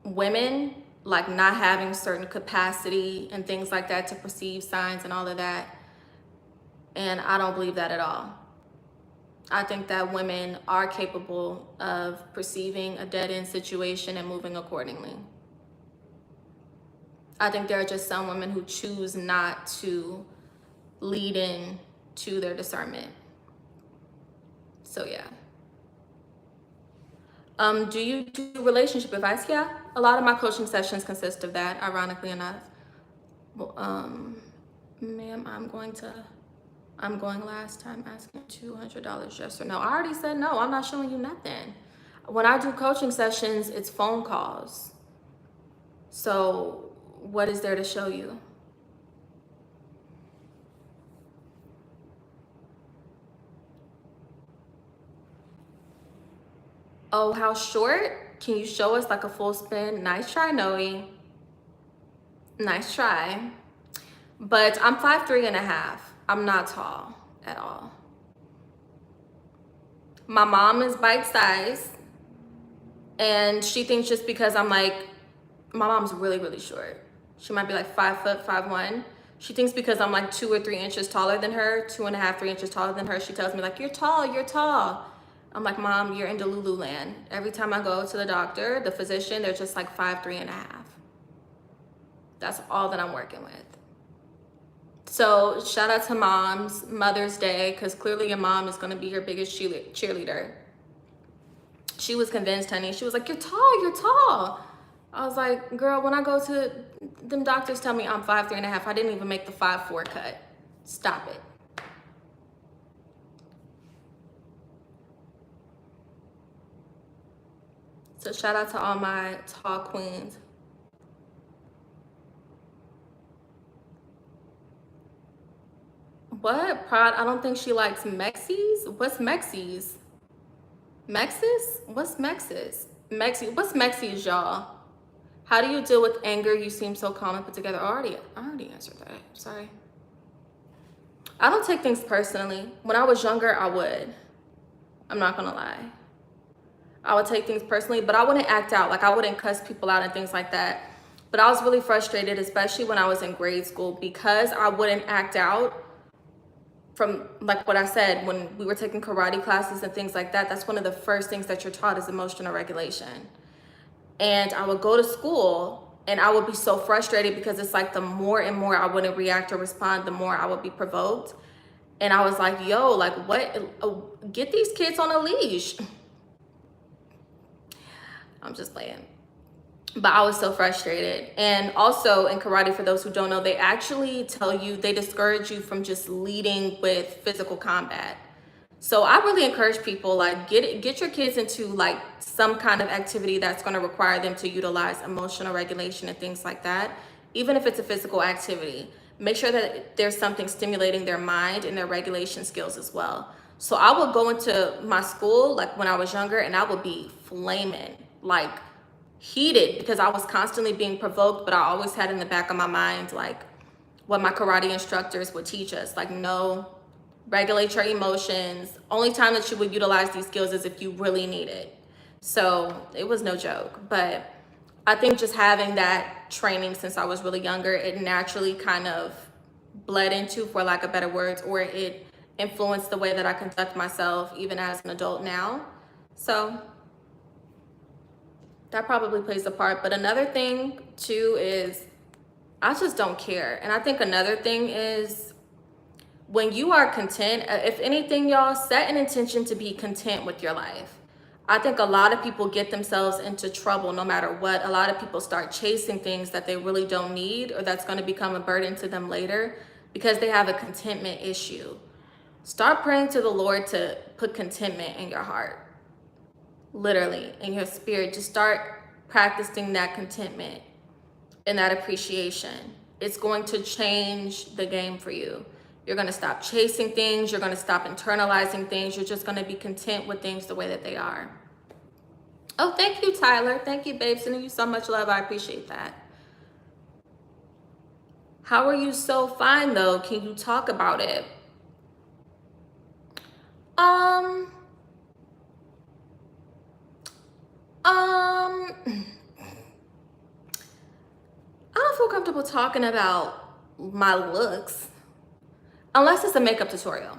women like not having certain capacity and things like that to perceive signs and all of that. And I don't believe that at all. I think that women are capable of perceiving a dead-end situation and moving accordingly. I think there are just some women who choose not to lead in to their discernment. So yeah. Do you do relationship advice? Yeah, a lot of my coaching sessions consist of that, ironically enough. Well, ma'am, I'm going last time asking $200 yes or no. I already said no, I'm not showing you nothing. When I do coaching sessions, it's phone calls. So what is there to show you? Oh, how short? Can you show us like a full spin? Nice try, Noe. Nice try. But I'm 5'3.5". I'm not tall at all. My mom is bite size, and she thinks just because I'm like, my mom's really, really short. She might be like 5 foot, 5'1". She thinks because I'm like 2 or 3 inches taller than her, 2.5, 3 inches taller than her, she tells me like, you're tall, you're tall. I'm like, Mom, you're in Delulu land. Every time I go to the doctor, the physician, they're just like 5'3.5". That's all that I'm working with. So shout out to moms, Mother's Day, because clearly your mom is going to be your biggest cheerleader. She was convinced, honey. She was like, you're tall, you're tall. I was like, girl, when I go to them doctors tell me I'm 5'3.5", I didn't even make the 5'4" cut. Stop it. So shout out to all my tall queens. What? Prod? I don't think she likes Mexies. What's Mexies? Mexis? What's Mexis? What's Mexies, y'all? How do you deal with anger? You seem so calm and put together. I already answered that. Sorry. I don't take things personally. When I was younger, I would. I'm not gonna lie. I would take things personally, but I wouldn't act out. Like I wouldn't cuss people out and things like that. But I was really frustrated, especially when I was in grade school, because I wouldn't act out. From like what I said, when we were taking karate classes and things like that, that's one of the first things that you're taught is emotional regulation. And I would go to school and I would be so frustrated because it's like the more and more I wouldn't react or respond, the more I would be provoked. And I was like, yo, like what, get these kids on a leash. I'm just playing. But I was so frustrated. And also in karate, for those who don't know, they actually tell you, they discourage you from just leading with physical combat. So I really encourage people, like get your kids into like some kind of activity that's going to require them to utilize emotional regulation and things like that. Even if it's a physical activity, make sure that there's something stimulating their mind and their regulation skills as well. So I would go into my school, like when I was younger, and I would be flaming, like heated, because I was constantly being provoked, but I always had in the back of my mind like what my karate instructors would teach us, like no, regulate your emotions. Only time that you would utilize these skills is if you really need it. So it was no joke. But I think just having that training since I was really younger, it naturally kind of bled into, for lack of better words, or it influenced the way that I conduct myself even as an adult now. So that probably plays a part. But another thing too is I just don't care. And I think another thing is when you are content, if anything, y'all, set an intention to be content with your life. I think a lot of people get themselves into trouble no matter what. A lot of people start chasing things that they really don't need or that's going to become a burden to them later because they have a contentment issue. Start praying to the Lord to put contentment in your heart. Literally, in your spirit. Just start practicing that contentment and that appreciation. It's going to change the game for you. You're going to stop chasing things. You're going to stop internalizing things. You're just going to be content with things the way that they are. Oh, thank you, Tyler. Thank you, babe. Sending you so much love. I appreciate that. How are you so fine, though? Can you talk about it? I don't feel comfortable talking about my looks. Unless it's a makeup tutorial,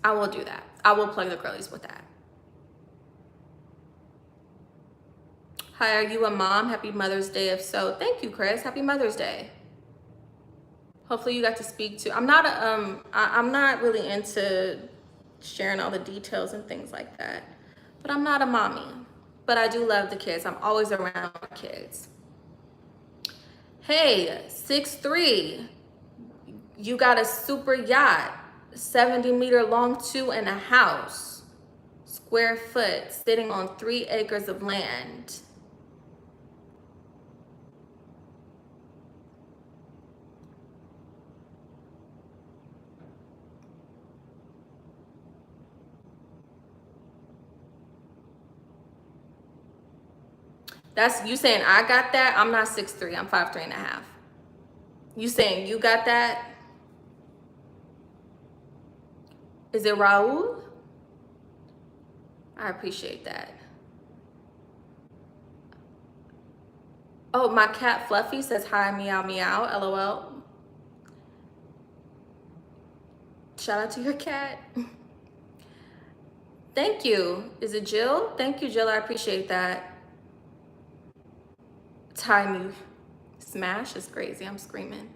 I will do that. I will plug the girlies with that. Hi, are you a mom? Happy Mother's Day if so. Thank you, Chris. Happy Mother's Day. Hopefully you got to speak to. I'm not really into sharing all the details and things like that. But I'm not a mommy. But I do love the kids. I'm always around kids. Hey, 6'3", you got a super yacht, 70-meter long too, and a house, square foot, sitting on 3 acres of land. That's you saying I got that? I'm not 6'3", I'm 5'3.5". You saying you got that? Is it Raul? I appreciate that. Oh, my cat Fluffy says hi, meow, meow, LOL. Shout out to your cat. Thank you. Is it Jill? Thank you, Jill. I appreciate that. Tiny smash is crazy. I'm screaming.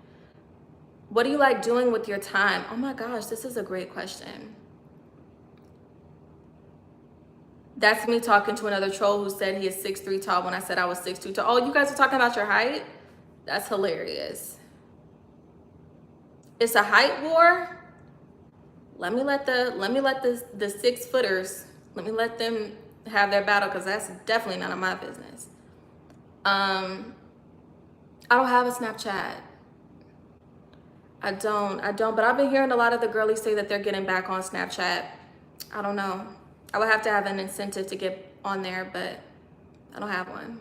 What do you like doing with your time? Oh my gosh, this is a great question. That's me talking to another troll who said he is 6'3" tall when I said I was 6'2" tall. Oh, you guys are talking about your height? That's hilarious. It's a height war. Let me let the 6-footers, let me let them have their battle, because that's definitely none of my business. I don't have a Snapchat. I don't, but I've been hearing a lot of the girlies say that they're getting back on Snapchat. I don't know. I would have to have an incentive to get on there, but I don't have one.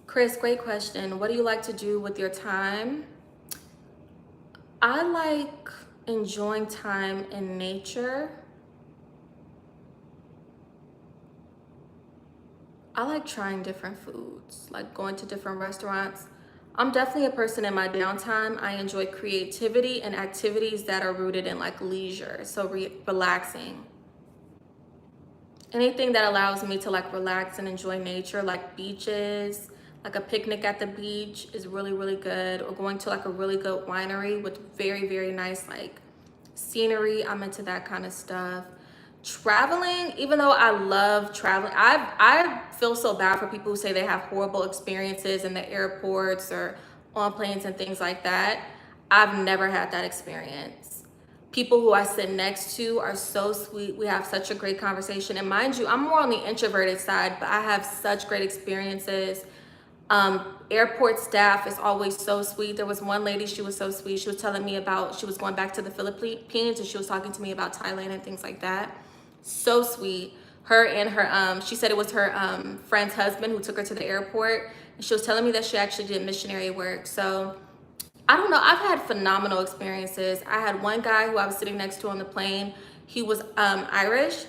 Chris, great question. What do you like to do with your time? I like enjoying time in nature. I like trying different foods, like going to different restaurants. I'm definitely a person in my downtime. I enjoy creativity and activities that are rooted in like leisure, so relaxing. Anything that allows me to like relax and enjoy nature, like beaches, like a picnic at the beach is really, really good, or going to like a really good winery with very, very nice like scenery. I'm into that kind of stuff. Traveling, even though I love traveling, I feel so bad for people who say they have horrible experiences in the airports or on planes and things like that. I've never had that experience. People who I sit next to are so sweet. We have such a great conversation. And mind you, I'm more on the introverted side, but I have such great experiences. Airport staff is always so sweet. There was one lady, she was so sweet. She was telling me about, she was going back to the Philippines and she was talking to me about Thailand and things like that. So sweet. Her and her, she said it was her friend's husband who took her to the airport. And she was telling me that she actually did missionary work. So I don't know, I've had phenomenal experiences. I had one guy who I was sitting next to on the plane. He was Irish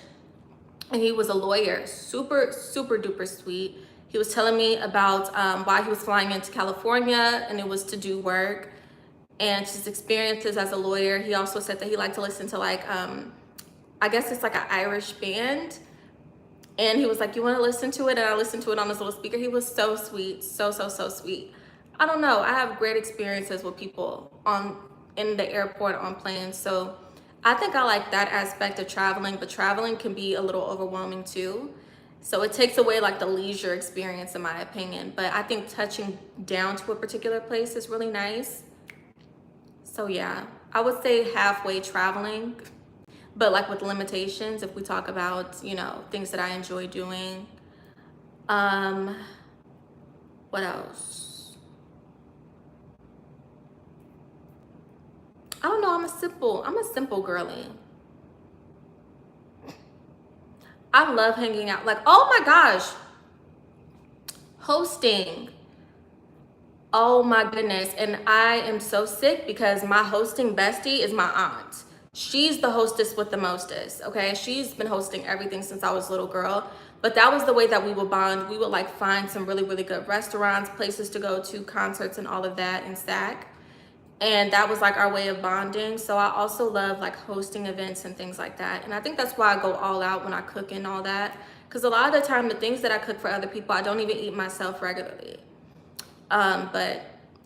and he was a lawyer, super, super duper sweet. He was telling me about why he was flying into California, and it was to do work and his experiences as a lawyer. He also said that he liked to listen to like, I guess it's like an Irish band. And he was like, you want to listen to it? And I listened to it on this little speaker. He was so sweet, so, so, so sweet. I don't know. I have great experiences with people in the airport, on planes. So I think I like that aspect of traveling, but traveling can be a little overwhelming too. So it takes away like the leisure experience, in my opinion. But I think touching down to a particular place is really nice. So yeah, I would say halfway traveling, but like with limitations if we talk about, you know, things that I enjoy doing. What else? I don't know, I'm a simple girly. I love hanging out. Like, oh my gosh, hosting. Oh my goodness. And I am so sick because my hosting bestie is my aunt. She's the hostess with the mostest, okay? She's been hosting everything since I was a little girl. But that was the way that we would bond. We would like find some really, really good restaurants, places to go to, concerts and all of that in SAC. And that was like our way of bonding. So I also love like hosting events and things like that. And I think that's why I go all out when I cook and all that. Because a lot of the time, the things that I cook for other people, I don't even eat myself regularly. But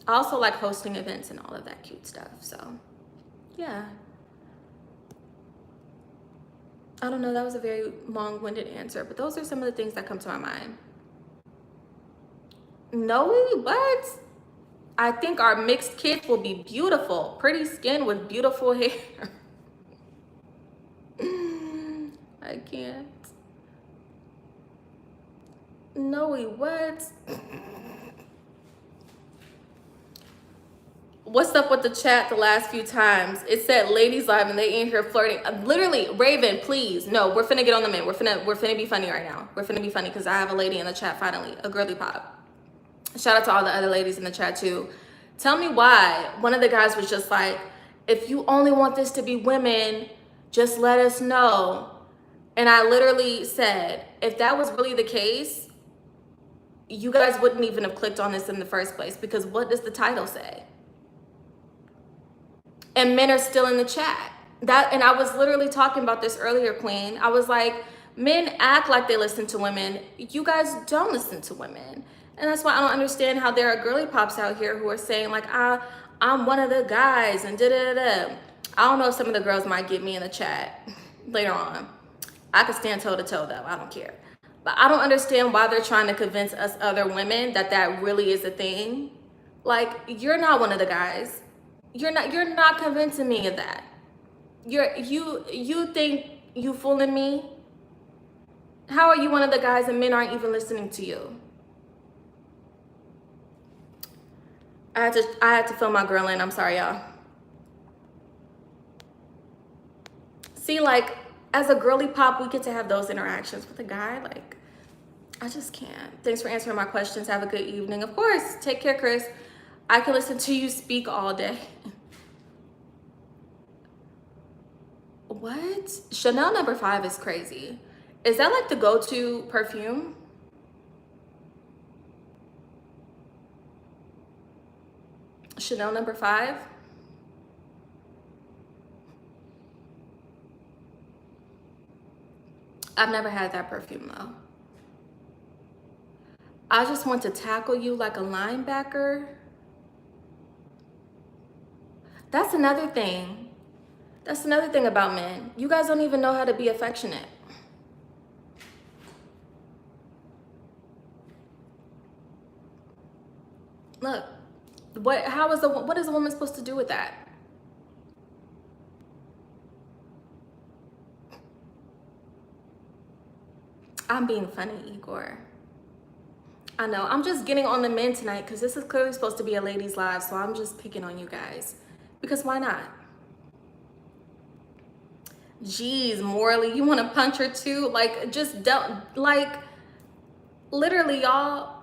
I also like hosting events and all of that cute stuff. So yeah. I don't know, that was a very long-winded answer, but those are some of the things that come to my mind. No, what? I think our mixed kids will be beautiful. Pretty skin with beautiful hair. I can't. No, what? What's up with the chat the last few times? It said ladies live and they in here flirting. Literally, Raven, please. No, we're finna get on the men. We're finna be funny right now. We're finna be funny because I have a lady in the chat finally, a girly pop. Shout out to all the other ladies in the chat too. Tell me why. One of the guys was just like, if you only want this to be women, just let us know. And I literally said, if that was really the case, you guys wouldn't even have clicked on this in the first place, because what does the title say? And men are still in the chat. And I was literally talking about this earlier, Queen. I was like, men act like they listen to women. You guys don't listen to women. And that's why I don't understand how there are girly pops out here who are saying like, I'm one of the guys and da-da-da-da. I don't know if some of the girls might get me in the chat later on. I could stand toe to toe though, I don't care. But I don't understand why they're trying to convince us other women that that really is a thing. Like, you're not one of the guys. You're not convincing me of that. You think you fooling me? How are you one of the guys and men aren't even listening to you? I had to fill my girl in. I'm sorry, y'all. See, like, as a girly pop, we get to have those interactions with a guy. Like, I just can't. Thanks for answering my questions. Have a good evening. Of course. Take care, Chris. I can listen to you speak all day. What? Chanel No. 5 is crazy. Is that like the go-to perfume? Chanel No. 5? I've never had that perfume though. I just want to tackle you like a linebacker. That's another thing. That's another thing about men. You guys don't even know how to be affectionate. Look, what is a woman supposed to do with that? I'm being funny, Igor. I know, I'm just getting on the men tonight because this is clearly supposed to be a ladies' live, so I'm just picking on you guys. Because why not? Jeez, Morley, you want to punch her too? Like, just don't, like, literally, y'all.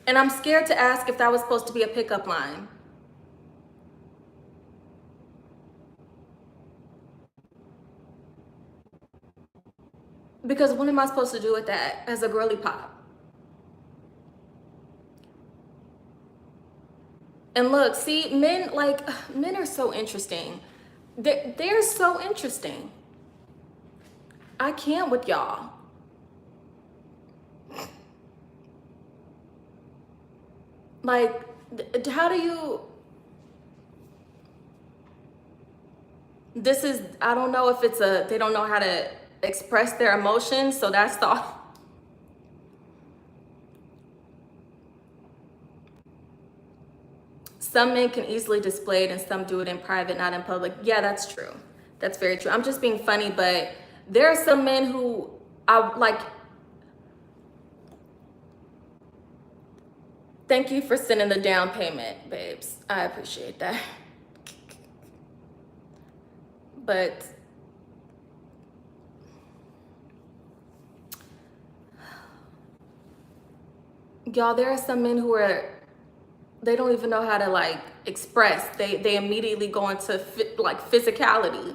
And I'm scared to ask if that was supposed to be a pickup line. Because what am I supposed to do with that as a girly pop? And look, see, men are so interesting. They're so interesting. I can't with y'all. Like, how do you... I don't know if it's they don't know how to express their emotions, so that's the... Some men can easily display it and some do it in private, not in public. Yeah, that's true. That's very true. I'm just being funny, but there are some men who I like... Thank you for sending the down payment, babes. I appreciate that. But y'all, there are some men who they don't even know how to like express. They immediately go into like physicality.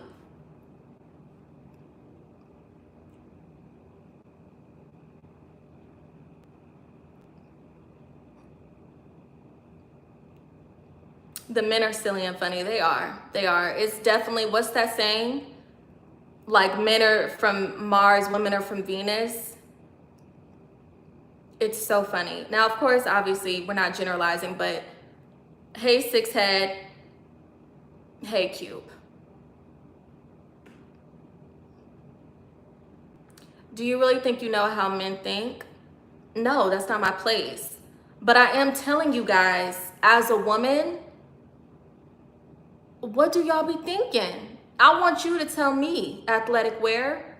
The men are silly and funny. They are. They are. It's definitely, what's that saying? Like, men are from Mars, women are from Venus. It's so funny. Now, of course, obviously, we're not generalizing, but hey, six head. Hey, cube. Do you really think you know how men think? No, that's not my place. But I am telling you guys, as a woman, what do y'all be thinking? I want you to tell me, athletic wear,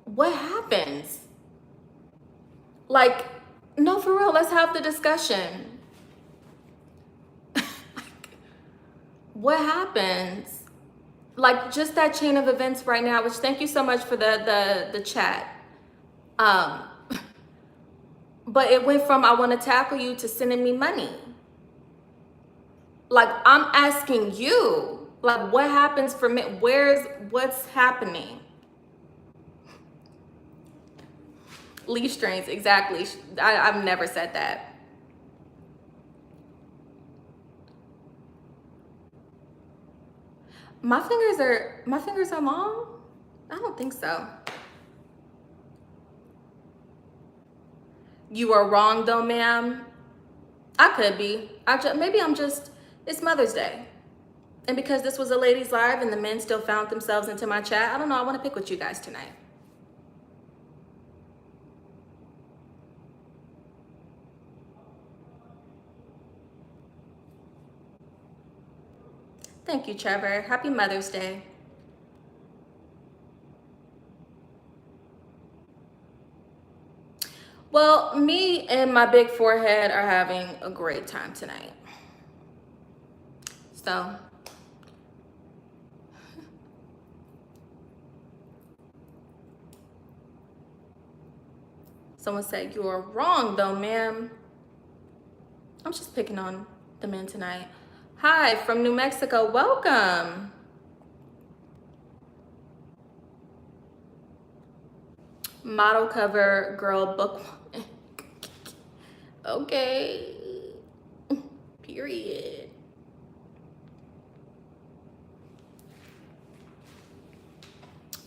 what happens? Like, no, for real, let's have the discussion. What happens? Like, just that chain of events right now, which thank you so much for the chat. But it went from I want to tackle you to sending me money. Like, I'm asking you, like, what happens for me? What's happening? Leaf strains, exactly. I've never said that. My fingers are long? I don't think so. You are wrong though, ma'am. I could be. Maybe I'm just, it's Mother's Day. And because this was a ladies' live and the men still found themselves into my chat, I don't know, I want to pick with you guys tonight. Thank you, Trevor. Happy Mother's Day. Well, me and my big forehead are having a great time tonight. So, someone said, you are wrong though, ma'am. I'm just picking on the men tonight. Hi, from New Mexico, welcome. Model cover girl book. Okay, period.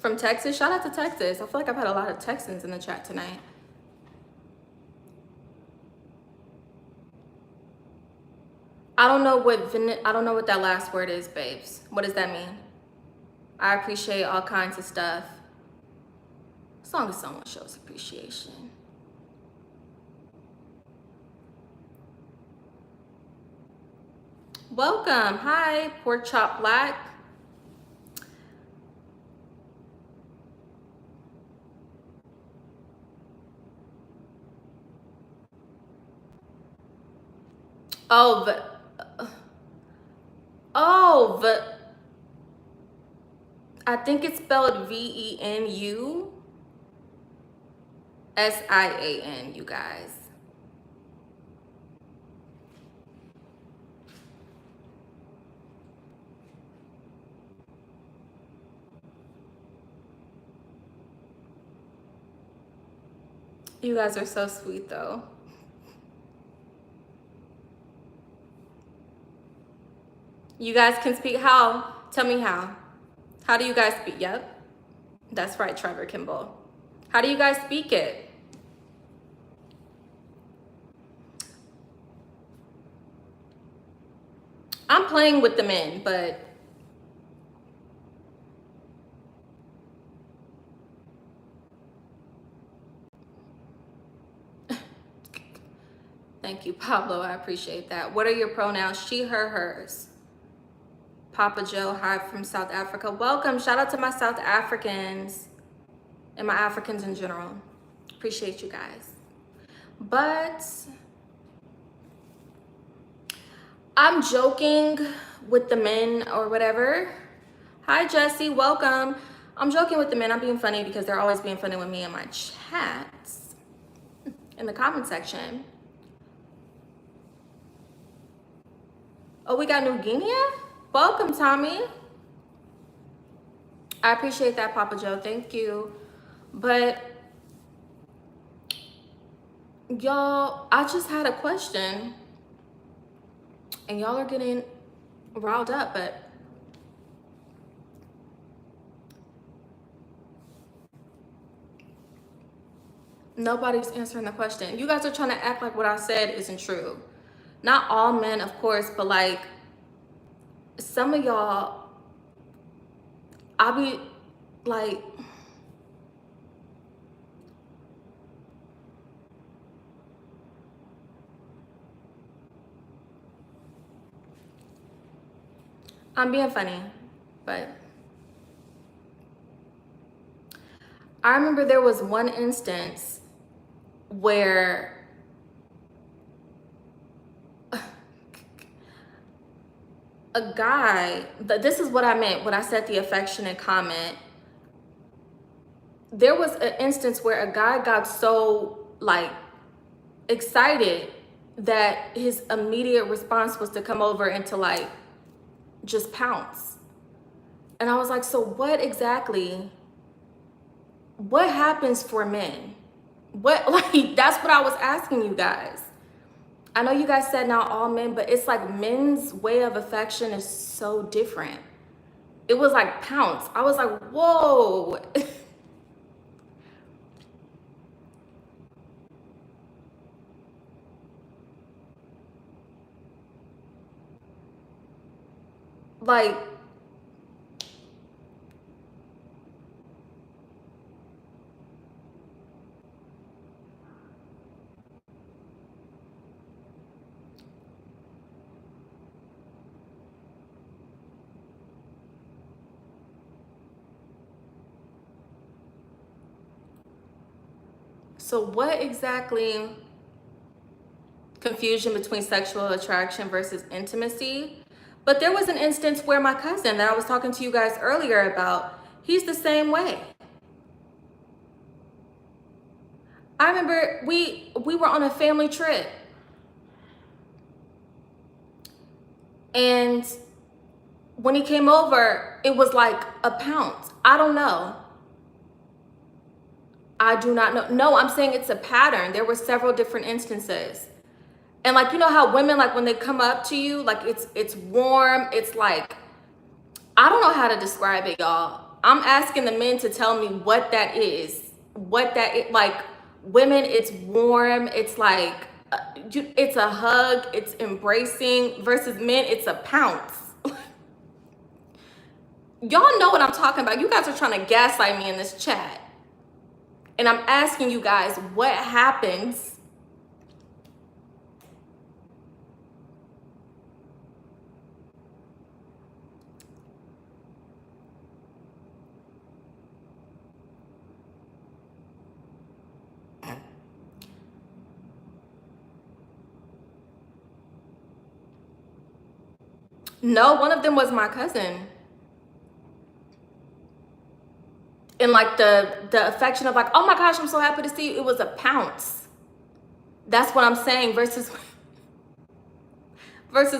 From Texas, shout out to Texas. I feel like I've had a lot of Texans in the chat tonight. I don't know what that last word is, babes. What does that mean? I appreciate all kinds of stuff. As long as someone shows appreciation. Welcome. Hi, Pork Chop Black. I think it's spelled VENUSIAN, you guys. You guys are so sweet though. You guys can speak how? Tell me how. How do you guys speak? Yep. That's right, Trevor Kimball. How do you guys speak it? I'm playing with the men, but thank you, Pablo. I appreciate that. What are your pronouns? She, her, hers. Papa Joe, hi from South Africa. Welcome. Shout out to my South Africans and my Africans in general. Appreciate you guys. But I'm joking with the men or whatever. Hi, Jesse. Welcome. I'm joking with the men. I'm being funny because they're always being funny with me in my chats in the comment section. Oh, we got New Guinea? Welcome, Tommy. I appreciate that, Papa Joe. Thank you. But y'all, I just had a question. And y'all are getting riled up, but nobody's answering the question. You guys are trying to act like what I said isn't true. Not all men, of course, but like some of y'all, I'll be like, I'm being funny, but I remember there was one instance where a guy, this is what I meant when I said the affectionate comment. There was an instance where a guy got so like excited that his immediate response was to come over and to like just pounce. And I was like, so what happens for men? What, like, that's what I was asking you guys. I know you guys said not all men, but it's like men's way of affection is so different. It was like pounce. I was like, whoa. Like, so what exactly, confusion between sexual attraction versus intimacy? But there was an instance where my cousin that I was talking to you guys earlier about, he's the same way. I remember we were on a family trip. And when he came over, it was like a pounce. I don't know. I do not know. No, I'm saying it's a pattern. There were several different instances. And like, you know how women, like when they come up to you, like it's warm. It's like, I don't know how to describe it, y'all. I'm asking the men to tell me what that is. Like women, it's warm. It's like, it's a hug. It's embracing versus men. It's a pounce. Y'all know what I'm talking about. You guys are trying to gaslight me in this chat. And I'm asking you guys what happens No, one of them was my cousin. And like the affection of like, oh my gosh, I'm so happy to see you. It was a pounce. That's what I'm saying versus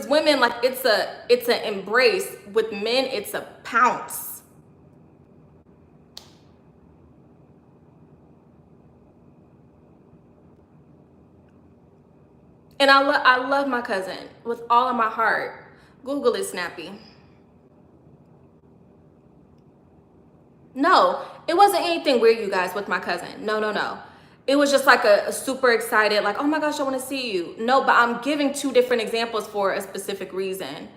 women, like it's an embrace. With men, it's a pounce. And I love my cousin with all of my heart. Google it, Snappy. No, it wasn't anything weird, you guys, with my cousin. No. It was just like a super excited, like, oh my gosh, I want to see you. No, but I'm giving two different examples for a specific reason.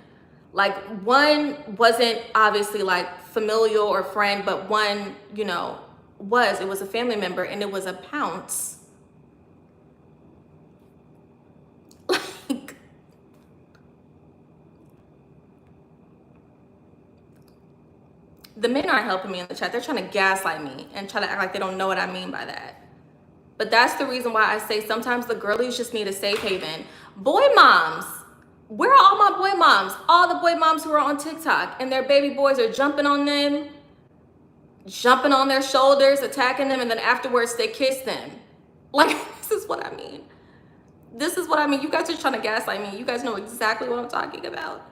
Like one wasn't obviously like familial or friend, but one, you know, it was a family member and it was a pounce. Like, the men aren't helping me in the chat. They're trying to gaslight me and try to act like they don't know what I mean by that. But that's the reason why I say sometimes the girlies just need a safe haven. Boy moms, where are all my boy moms? All the boy moms who are on TikTok and their baby boys are jumping on them, jumping on their shoulders, attacking them, and then afterwards they kiss them. Like, this is what I mean. This is what I mean. You guys are trying to gaslight me. You guys know exactly what I'm talking about.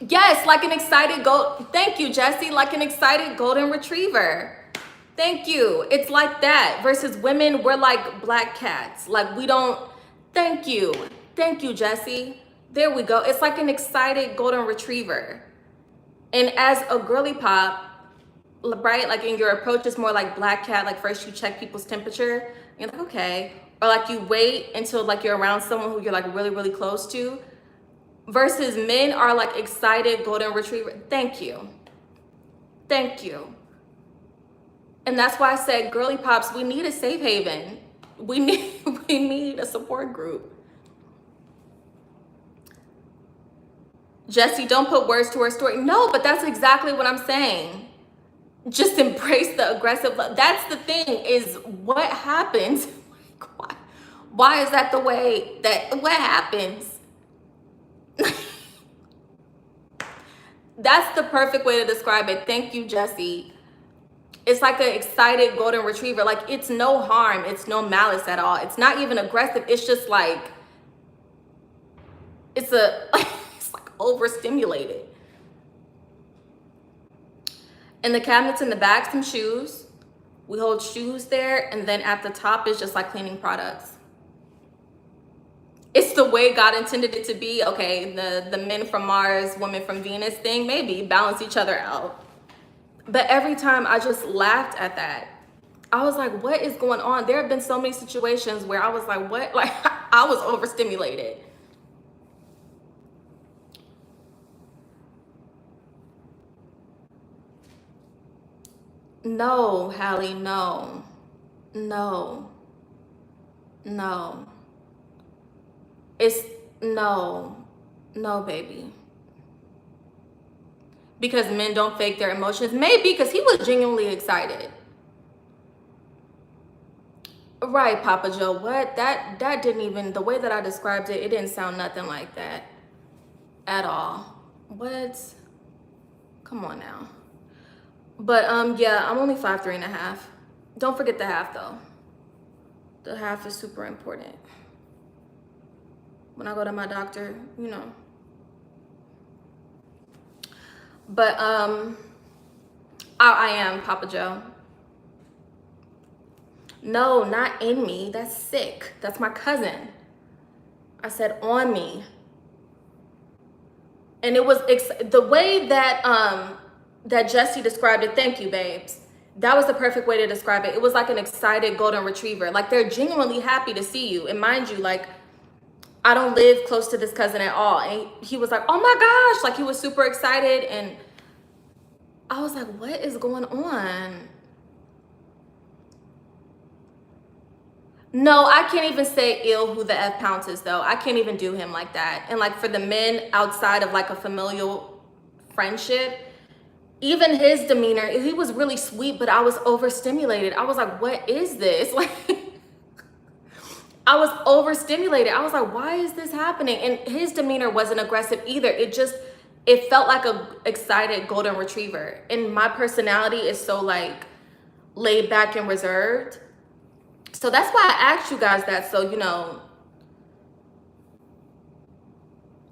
Yes, like an excited thank you, Jesse, like an excited golden retriever. Thank you. It's like that. Versus women, we're like black cats. Like we don't, thank you. Thank you, Jessie. There we go. It's like an excited golden retriever. And as a girly pop, right, like in your approach is more like black cat, like first you check people's temperature, you're like, okay. Or like you wait until like you're around someone who you're like really, really close to. Versus men are like excited golden retriever. Thank you. Thank you. And that's why I said, girly pops, we need a safe haven. We need a support group. Jessie, don't put words to her story. No, but that's exactly what I'm saying. Just embrace the aggressive love. That's the thing, is what happens. Why is that the way that, what happens? That's the perfect way to describe it. Thank you, Jessie. It's like an excited golden retriever. Like it's no harm. It's no malice at all. It's not even aggressive. It's just like, it's like overstimulated. In the cabinets in the back, some shoes. We hold shoes there. And then at the top is just like cleaning products. It's the way God intended it to be. Okay, the men from Mars, women from Venus thing, maybe balance each other out. But every time I just laughed at that. I was like, what is going on? There have been so many situations where I was like, what? Like, I was overstimulated. No, Hallie, no. No. No. It's, no. No, baby. Because men don't fake their emotions. Maybe because he was genuinely excited. Right, Papa Joe. What? That didn't even, the way that I described it, it didn't sound nothing like that at all. What? Come on now. But yeah, I'm only 5'3.5". Don't forget the half though. The half is super important. When I go to my doctor, you know. But I am Papa Joe. No, not in me. That's sick. That's my cousin. I said on me. And it was the way that that Jessie described it. Thank you, babes. That was the perfect way to describe it. It was like an excited golden retriever. Like they're genuinely happy to see you. And mind you, like I don't live close to this cousin at all. And he was like, oh my gosh. Like he was super excited. And I was like, what is going on? No, I can't even say ill who the F pounces though. I can't even do him like that. And like for the men outside of like a familial friendship, even his demeanor, he was really sweet, but I was overstimulated. I was like, what is this? Like, I was overstimulated. I was like, why is this happening? And his demeanor wasn't aggressive either. It felt like a excited golden retriever. And my personality is so like laid back and reserved. So that's why I asked you guys that. So, you know,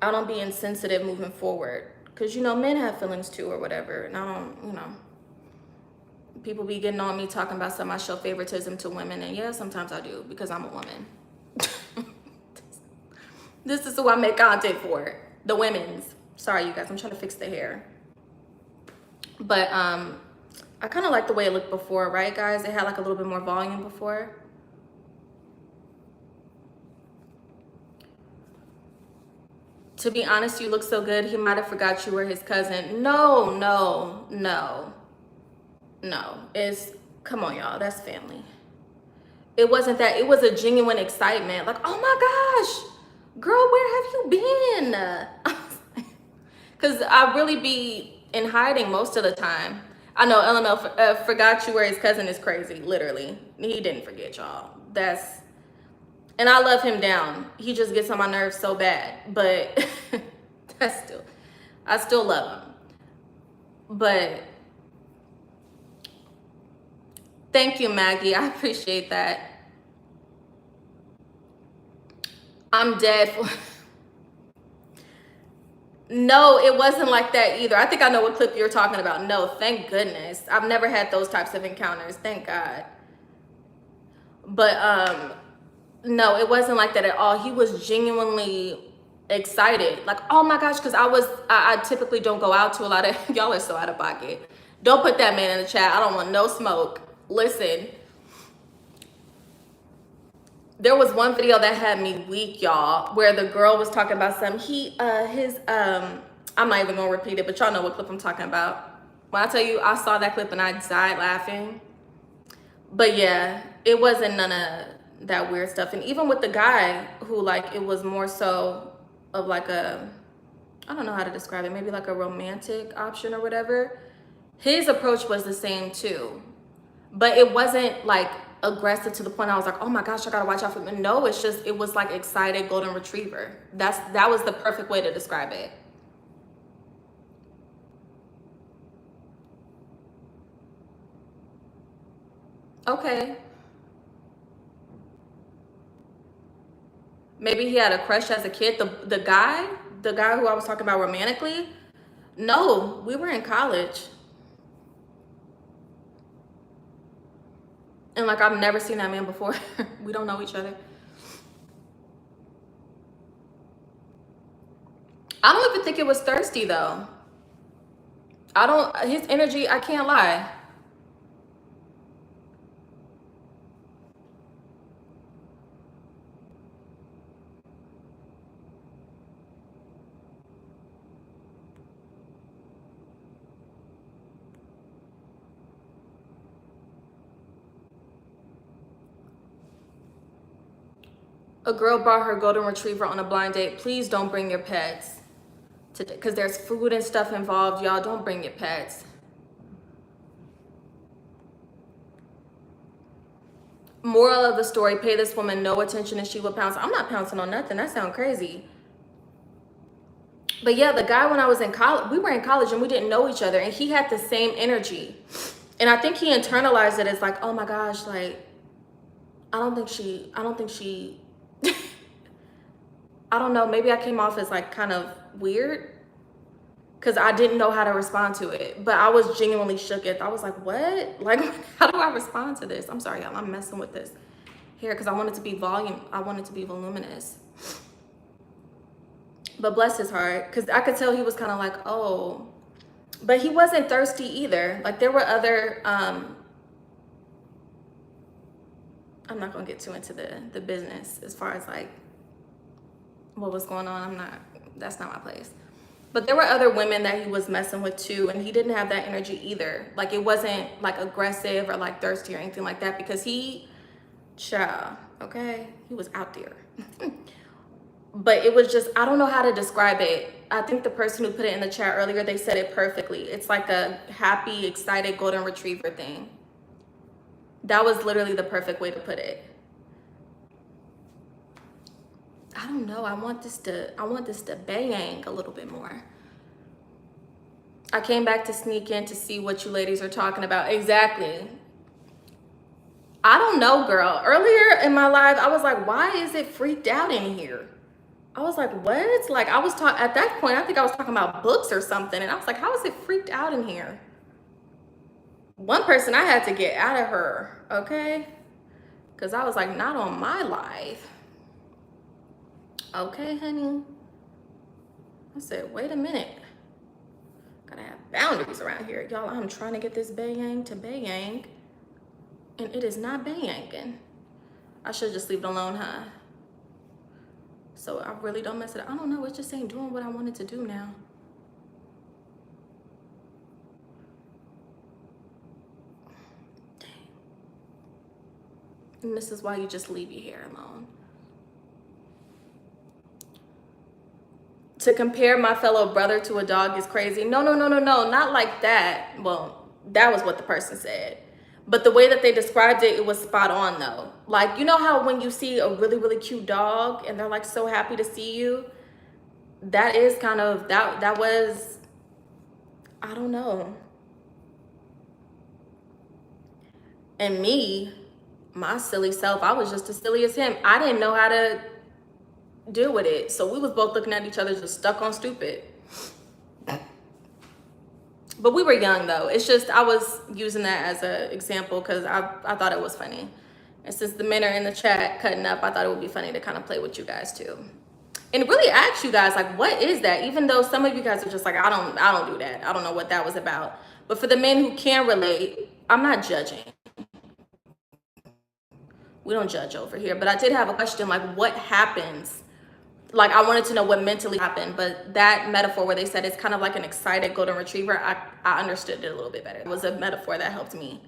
I don't be insensitive moving forward. Because, you know, men have feelings too or whatever. And I don't, you know, people be getting on me talking about some I show favoritism to women. And yeah, sometimes I do because I'm a woman. This is who I make content for. The women's. Sorry, you guys. I'm trying to fix the hair. But I kind of like the way it looked before, right, guys? It had like a little bit more volume before. To be honest, you look so good. He might have forgot you were his cousin. No. Come on, y'all. That's family. It wasn't that. It was a genuine excitement. Like, oh my gosh, girl, where have you been? Because I really be in hiding most of the time. I know LML forgot you were his cousin is crazy. Literally. He didn't forget, y'all. And I love him down. He just gets on my nerves so bad. But I still love him. But thank you, Maggie. I appreciate that. I'm dead for... No, it wasn't like that either. I think I know what clip you're talking about. No, thank goodness. I've never had those types of encounters. Thank God. But no, it wasn't like that at all. He was genuinely excited. Like, oh my gosh, because I typically don't go out to a lot of, y'all are so out of pocket. Don't put that man in the chat. I don't want no smoke. Listen, there was one video that had me weak, y'all, where the girl was talking about something. I'm not even gonna repeat it, but y'all know what clip I'm talking about. When I tell you I saw that clip and I died laughing. But yeah, it wasn't none of that weird stuff. And even with the guy who, like, it was more so of like a, I don't know how to describe it, maybe like a romantic option or whatever. His approach was the same too. But it wasn't like aggressive to the point I was like, oh my gosh, I gotta watch out for him. No, it's just, it was like excited golden retriever. That was the perfect way to describe it. Okay. Maybe he had a crush as a kid. The guy who I was talking about romantically, no, we were in college. And like, I've never seen that man before. We don't know each other. I don't even think it was thirsty though. His energy, I can't lie. A girl brought her golden retriever on a blind date. Please don't bring your pets. Because there's food and stuff involved. Y'all, don't bring your pets. Moral of the story, pay this woman no attention and she will pounce. I'm not pouncing on nothing. That sounds crazy. But yeah, the guy, when I was in college, we were in college and we didn't know each other, and he had the same energy. And I think he internalized it as like, oh my gosh, like, I don't think she I don't know, maybe I came off as like kind of weird because I didn't know how to respond to it. But I was genuinely shook. I was like, what? Like, how do I respond to this? I'm sorry, y'all, I'm messing with this here because I want it to be voluminous. But bless his heart, because I could tell he was kind of like, oh. But he wasn't thirsty either. Like, there were other, I'm not going to get too into the business as far as like what was going on. That's not my place. But there were other women that he was messing with too, and he didn't have that energy either. Like, it wasn't like aggressive or like thirsty or anything like that, because child, okay, he was out there. But it was just, I don't know how to describe it. I think the person who put it in the chat earlier, they said it perfectly. It's like a happy, excited golden retriever thing. That was literally the perfect way to put it. I don't know. I want this to bang a little bit more. I came back to sneak in to see what you ladies are talking about. Exactly. I don't know, girl. Earlier in my life, I was like, why is it freaked out in here? I was like, what? Like, I was talking, at that point, I think I was talking about books or something. And I was like, how is it freaked out in here? One person I had to get out of her, okay? Because I was like, not on my life. Okay, honey. I said, wait a minute. Gotta have boundaries around here. Y'all, I'm trying to get this bayang to bayang. And it is not bayanging. I should just leave it alone, huh? So I really don't mess it up. I don't know. It just ain't doing what I wanted to do now. Dang. And this is why you just leave your hair alone. To compare my fellow brother to a dog is crazy. No, not like that. Well, that was what the person said. But the way that they described it, it was spot on though. Like, you know how when you see a really, really cute dog and they're like so happy to see you? That is kind of, that was, I don't know. And me, my silly self, I was just as silly as him. I didn't know how to deal with it. So we was both looking at each other just stuck on stupid. But we were young though. It's just, I was using that as an example because I thought it was funny. And since the men are in the chat cutting up, I thought it would be funny to kind of play with you guys too. And really ask you guys, like, what is that? Even though some of you guys are just like, I don't do that. I don't know what that was about. But for the men who can relate, I'm not judging. We don't judge over here. But I did have a question, like, what happens? Like, I wanted to know what mentally happened, but that metaphor where they said it's kind of like an excited golden retriever, I understood it a little bit better. It was a metaphor that helped me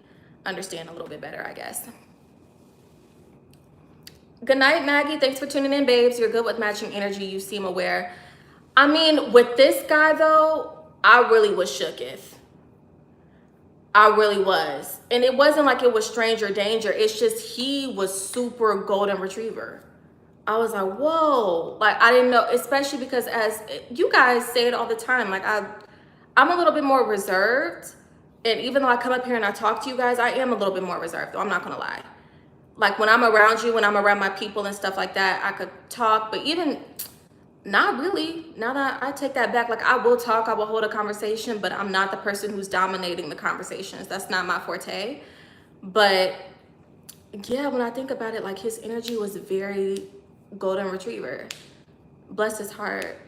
understand a little bit better, I guess. Good night, Maggie. Thanks for tuning in, babes. You're good with matching energy. You seem aware. I mean, with this guy, though, I really was shooketh. I really was. And it wasn't like it was stranger danger. It's just he was super golden retriever. I was like, whoa, like I didn't know, especially because as you guys say it all the time, like I'm a little bit more reserved. And even though I come up here and I talk to you guys, I am a little bit more reserved, though. I'm not gonna lie. Like when I'm around you, when I'm around my people and stuff like that, I could talk, but even not really. Now that I take that back, like I will talk, I will hold a conversation, but I'm not the person who's dominating the conversations. That's not my forte. But yeah, when I think about it, like his energy was very golden retriever. Bless his heart.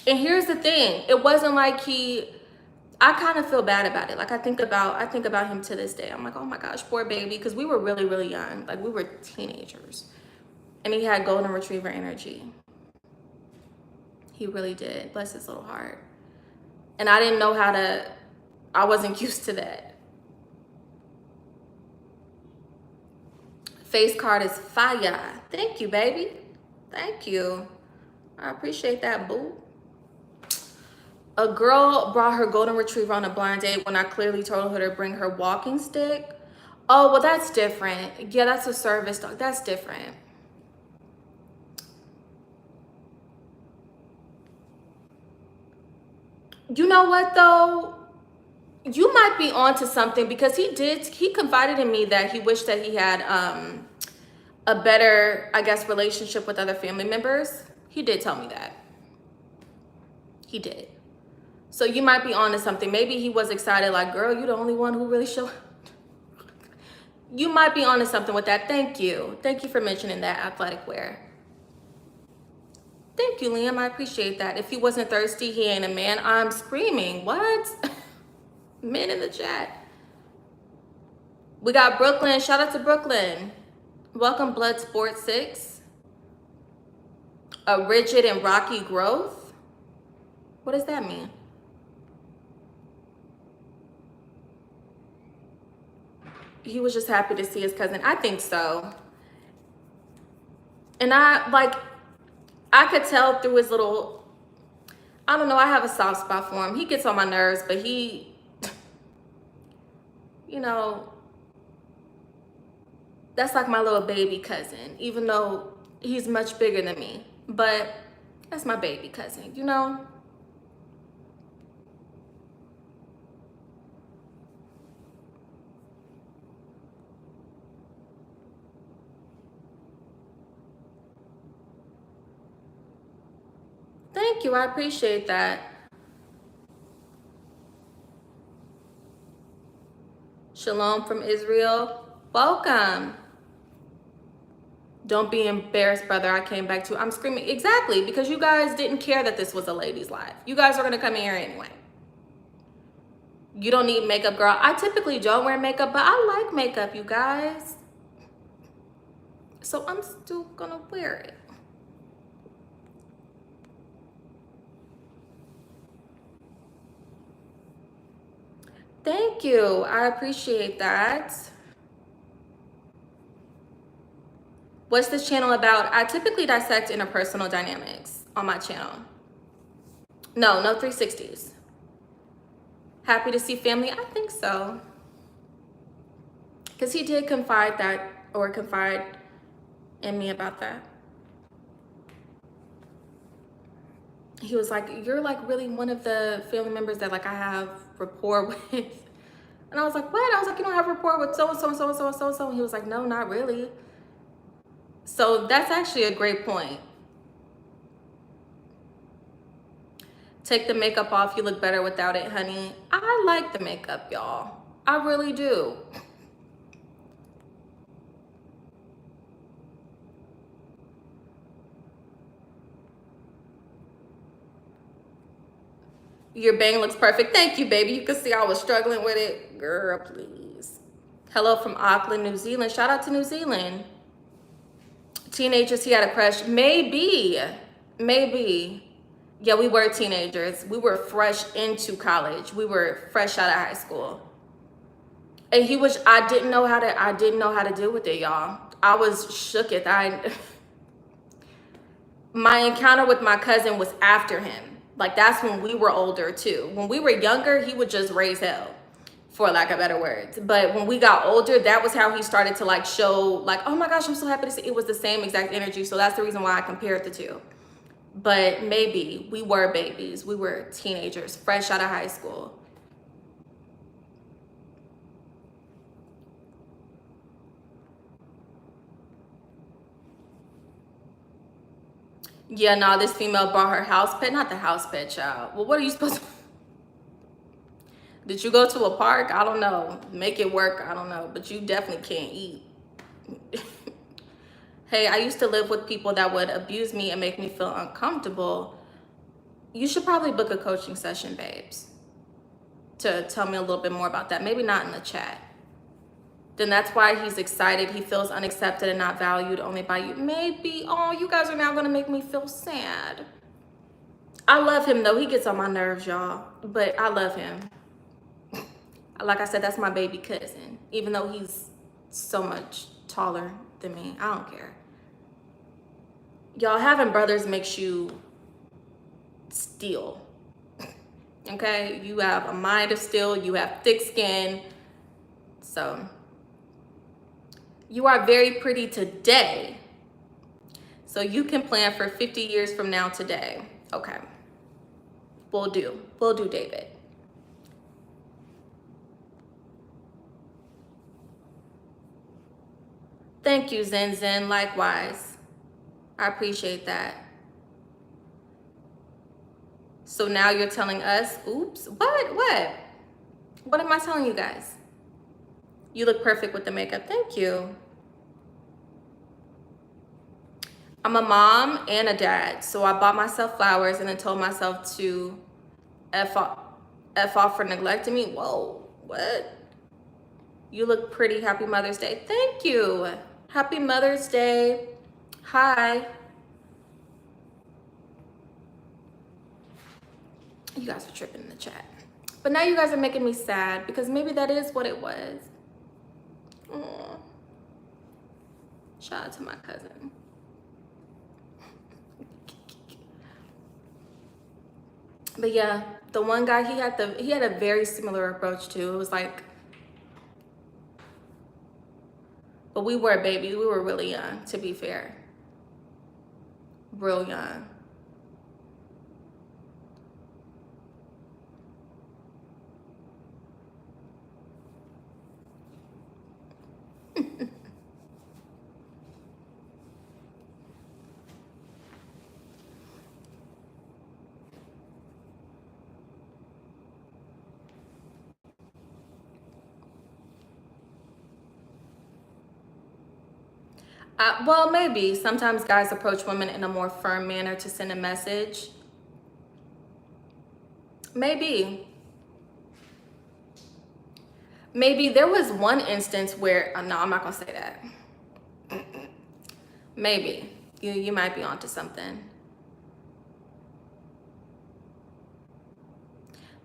And here's the thing, it wasn't like I kind of feel bad about it. Like I think about him to this day. I'm like, oh my gosh, poor baby, because we were really, really young. Like we were teenagers. And he had golden retriever energy. He really did. Bless his little heart. And I didn't know I wasn't used to that. Face card is fire. Thank you, baby. Thank you. I appreciate that, boo. A girl brought her golden retriever on a blind date when I clearly told her to bring her walking stick. Oh, well, that's different. Yeah, that's a service dog. That's different. You know what, though? You might be onto something because he confided in me that he wished that he had a better, I guess, relationship with other family members. He did tell me that. He did. So you might be onto something. Maybe he was excited, like, girl, you're the only one who really showed. You might be onto something with that. Thank you. Thank you for mentioning that athletic wear. Thank you, Liam. I appreciate that. If he wasn't thirsty, he ain't a man. I'm screaming. What? Men in the chat. We got Brooklyn. Shout out to Brooklyn. Welcome, Blood Sport 6. A rigid and rocky growth. What does that mean? He was just happy to see his cousin. I think so. And I could tell through his little, I don't know, I have a soft spot for him. He gets on my nerves, but he, you know, that's like my little baby cousin, even though he's much bigger than me. But that's my baby cousin, you know? Thank you, I appreciate that. Shalom from Israel. Welcome. Don't be embarrassed, brother. I came back to, I'm screaming. Exactly, because you guys didn't care that this was a ladies' live. You guys are going to come here anyway. You don't need makeup, girl. I typically don't wear makeup, but I like makeup, you guys. So I'm still going to wear it. Thank you. I appreciate that. What's this channel about? I typically dissect interpersonal dynamics on my channel. No 360s. Happy to see family? I think so. Because he did confide in me about that. He was like, you're like really one of the family members that like I have rapport with. And I was like, what? I was like, you don't have rapport with so-and-so and so-and-so and so-and-so. And he was like, no, not really. So that's actually a great point. Take the makeup off. You look better without it, honey. I like the makeup, y'all. I really do. Your bang looks perfect. Thank you, baby. You can see I was struggling with it. Girl, please. Hello from Auckland, New Zealand. Shout out to New Zealand. Teenagers, he had a crush. Maybe. Yeah, we were teenagers. We were fresh into college. We were fresh out of high school. And I didn't know how to deal with it, y'all. I was shook at that. My encounter with my cousin was after him. Like, that's when we were older too. When we were younger, he would just raise hell, for lack of better words. But when we got older, that was how he started to like show like, oh my gosh, I'm so happy to see. It was the same exact energy. So that's the reason why I compared the two. But maybe we were babies. We were teenagers, fresh out of high school. Yeah, no, this female brought her house pet, not the house pet, child. Well, what are you supposed to? Did you go to a park? I don't know. Make it work. I don't know. But you definitely can't eat. Hey, I used to live with people that would abuse me and make me feel uncomfortable. You should probably book a coaching session, babes, to tell me a little bit more about that. Maybe not in the chat. Then that's why he's excited. He feels unaccepted and not valued only by you. Maybe. Oh, you guys are now going to make me feel sad. I love him, though. He gets on my nerves, y'all. But I love him. Like I said, that's my baby cousin. Even though he's so much taller than me. I don't care. Y'all, having brothers makes you steel. Okay? You have a mind of steel. You have thick skin. So, you are very pretty today. So you can plan for 50 years from now today. Okay. We'll do, David. Thank you, Zen Zen. Likewise. I appreciate that. So now you're telling us, oops, what? What am I telling you guys? You look perfect with the makeup. Thank you. I'm a mom and a dad, so I bought myself flowers and then told myself to F off for neglecting me. Whoa, what? You look pretty. Happy Mother's Day. Thank you. Happy Mother's Day. Hi. You guys are tripping in the chat. But now you guys are making me sad because maybe that is what it was. Aww. Shout out to my cousin. But yeah, the one guy, he had a very similar approach too. It was like, but we were babies. We were really young, to be fair. Real young. Well, maybe. Sometimes guys approach women in a more firm manner to send a message. Maybe. Maybe there was one instance where, no, I'm not going to say that. Maybe. You might be onto something.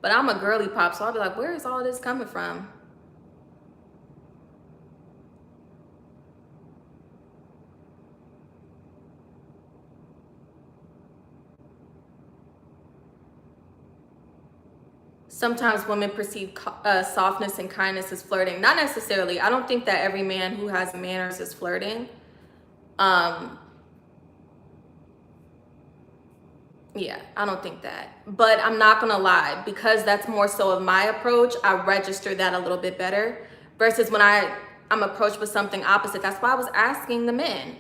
But I'm a girly pop, so I'll be like, where is all this coming from? Sometimes women perceive softness and kindness as flirting. Not necessarily. I don't think that every man who has manners is flirting. Yeah, I don't think that. But I'm not going to lie. Because that's more so of my approach, I register that a little bit better. Versus when I'm approached with something opposite. That's why I was asking the men.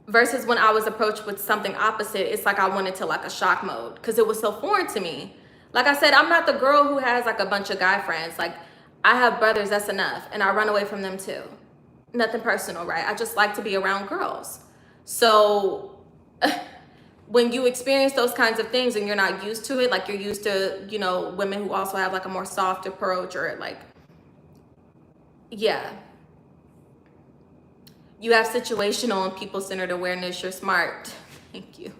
Versus when I was approached with something opposite, it's like I went into like a shock mode because it was so foreign to me. Like I said, I'm not the girl who has like a bunch of guy friends. Like, I have brothers, that's enough. And I run away from them too. Nothing personal, right? I just like to be around girls. So when you experience those kinds of things and you're not used to it, like you're used to, you know, women who also have like a more soft approach or like, yeah. You have situational and people-centered awareness. You're smart. Thank you.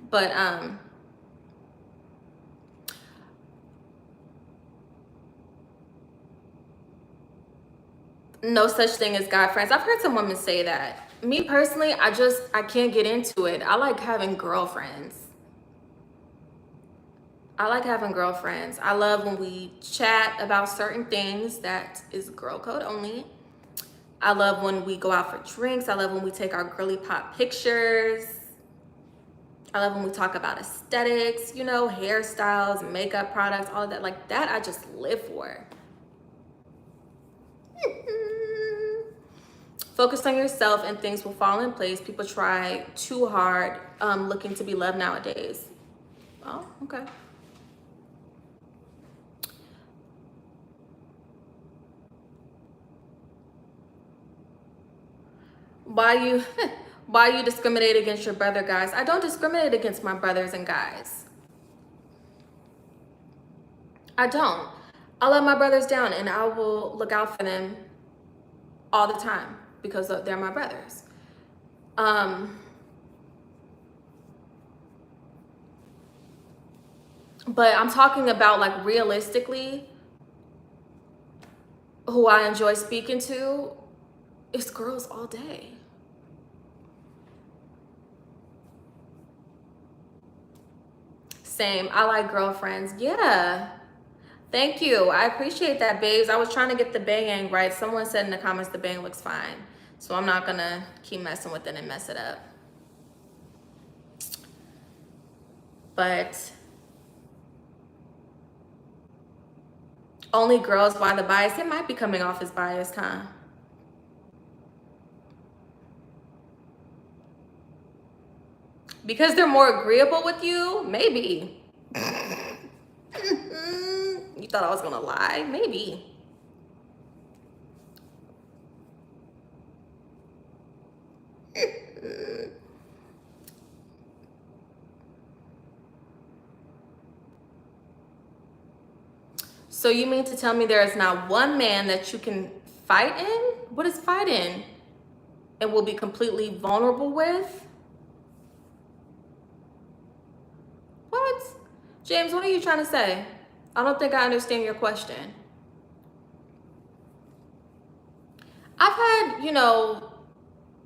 But no such thing as guy friends. I've heard some women say that. Me personally, I can't get into it. I like having girlfriends. I like having girlfriends. I love when we chat about certain things. That is girl code only. I love when we go out for drinks. I love when we take our girly pop pictures. I love when we talk about aesthetics, you know, hairstyles, makeup products, all of that. Like that, I just live for. Focus on yourself and things will fall in place. People try too hard looking to be loved nowadays. Oh, okay. Why you discriminate against your brother, guys? I don't discriminate against my brothers and guys. I don't. I love my brothers down and I will look out for them all the time because they're my brothers. But I'm talking about like realistically, who I enjoy speaking to, it's girls all day. Same. I like girlfriends. Yeah. Thank you. I appreciate that, babes. I was trying to get the bang right. Someone said in the comments the bang looks fine. So I'm not going to keep messing with it and mess it up. But only girls, why the bias? It might be coming off as biased, huh? Because they're more agreeable with you? Maybe. You thought I was gonna lie? Maybe. So you mean to tell me there is not one man that you can fight in? What is fight in? And will be completely vulnerable with? What? James, what are you trying to say? I don't think I understand your question. I've had, you know,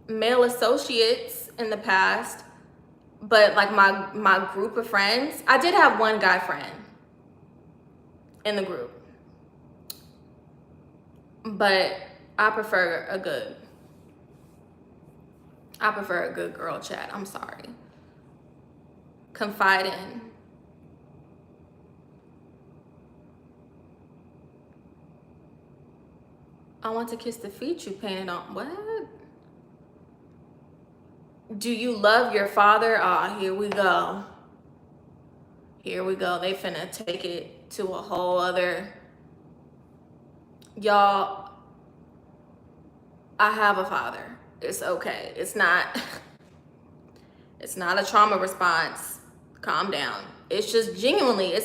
male associates in the past, but like my group of friends, I did have one guy friend in the group. But I prefer a good girl chat. I'm sorry. Confide in. I want to kiss the feet you painted on. What? Do you love your father? Ah, here we go. Here we go. They finna take it to a whole other. Y'all, I have a father. It's okay. It's not a trauma response. Calm down. It's just genuinely,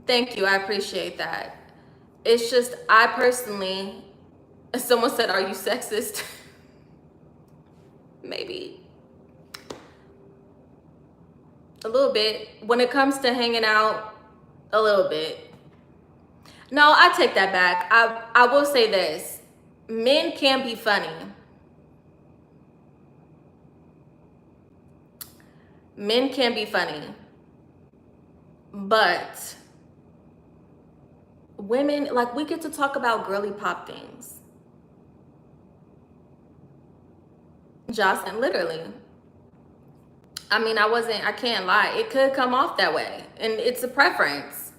thank you. I appreciate that. It's just, I personally, someone said, are you sexist? Maybe. A little bit. When it comes to hanging out, a little bit. No, I take that back. I will say this. Men can be funny. Men can be funny. But women, like, we get to talk about girly pop things. Jocelyn, literally. I mean, I can't lie. It could come off that way. And it's a preference.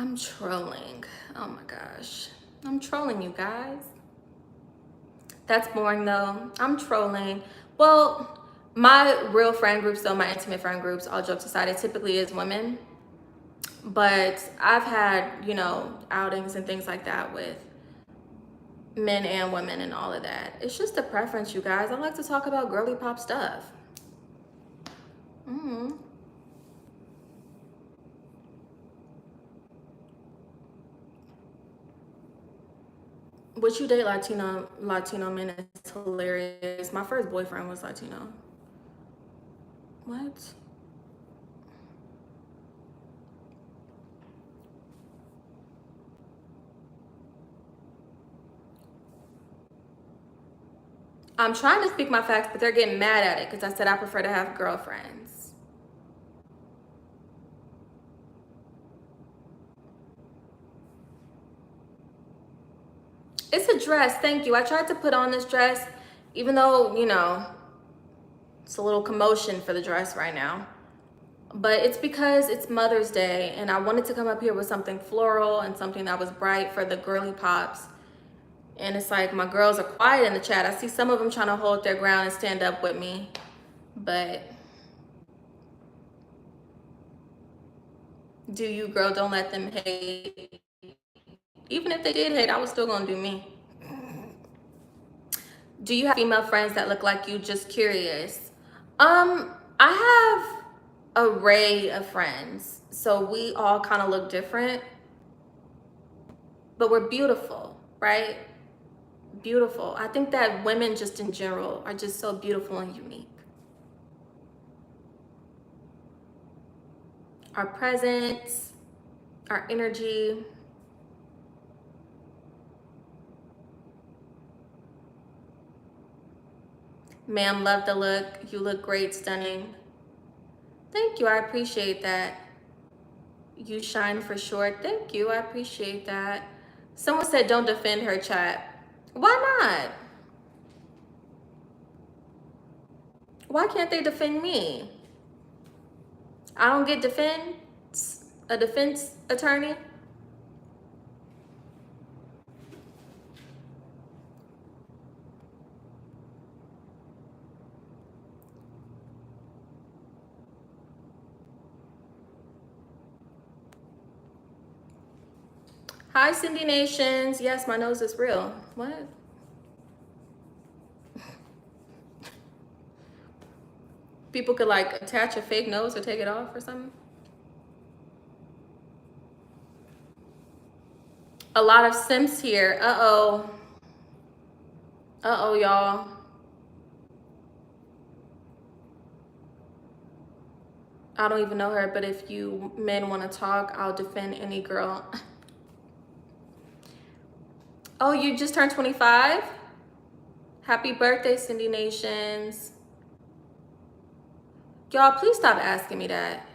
I'm trolling. Oh my gosh. I'm trolling you guys. That's boring though. I'm trolling. Well, my real friend groups though, my intimate friend groups, all jokes aside, it typically is women. But I've had, you know, outings and things like that with men and women and all of that. It's just a preference, you guys. I like to talk about girly pop stuff. Mm-hmm. Would you date Latino men? Is hilarious. My first boyfriend was Latino. What? I'm trying to speak my facts, but they're getting mad at it because I said I prefer to have girlfriends. It's a dress. Thank you. I tried to put on this dress, even though, you know, it's a little commotion for the dress right now. But it's because it's Mother's Day and I wanted to come up here with something floral and something that was bright for the girly pops. And it's like my girls are quiet in the chat. I see some of them trying to hold their ground and stand up with me. But do you, girl, don't let them hate. Even if they did hate, I was still gonna do me. Do you have female friends that look like you? Just curious. I have an array of friends. So we all kind of look different. But we're beautiful, right? Beautiful. I think that women just in general are just so beautiful and unique. Our presence, our energy. Ma'am, love the look. You look great, stunning. Thank you, I appreciate that. You shine for sure. Thank you, I appreciate that. Someone said don't defend her, chat. Why not? Why can't they defend me? I don't get a defense attorney? Hi, Cindy Nations. Yes, my nose is real. What? People could like attach a fake nose or take it off or something. A lot of simps here. Uh-oh. Uh-oh, y'all. I don't even know her, but if you men want to talk, I'll defend any girl. Oh, you just turned 25? Happy birthday, Cindy Nations. Y'all, please stop asking me that.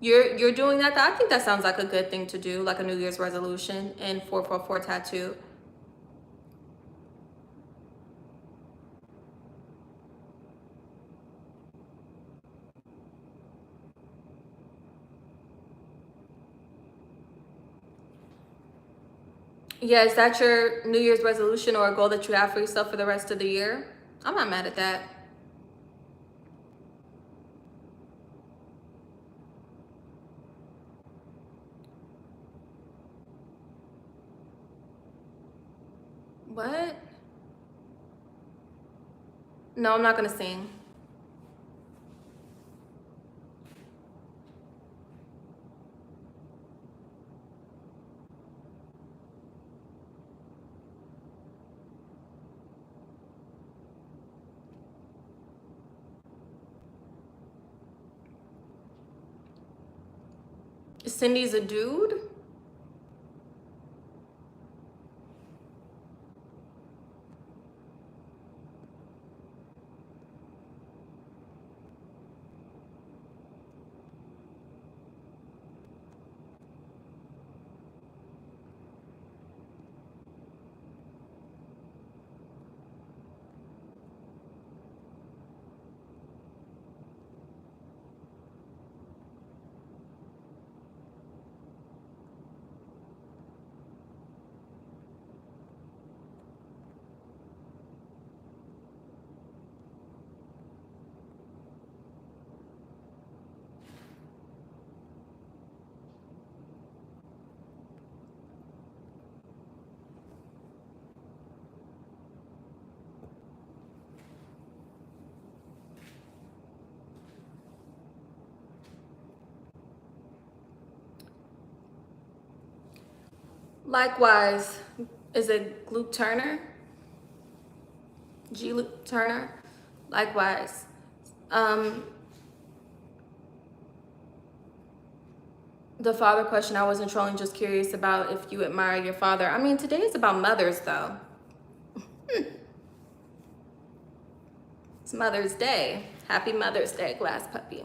You're doing that? I think that sounds like a good thing to do, like a New Year's resolution and 444 tattoo. Yeah, is that your New Year's resolution or a goal that you have for yourself for the rest of the year? I'm not mad at that. What? No, I'm not gonna sing. Cindy's a dude? Likewise, is it Luke Turner? G. Luke Turner? Likewise. The father question, I wasn't trolling, just curious about if you admire your father. I mean, today is about mothers, though. It's Mother's Day. Happy Mother's Day, Glass Puppy.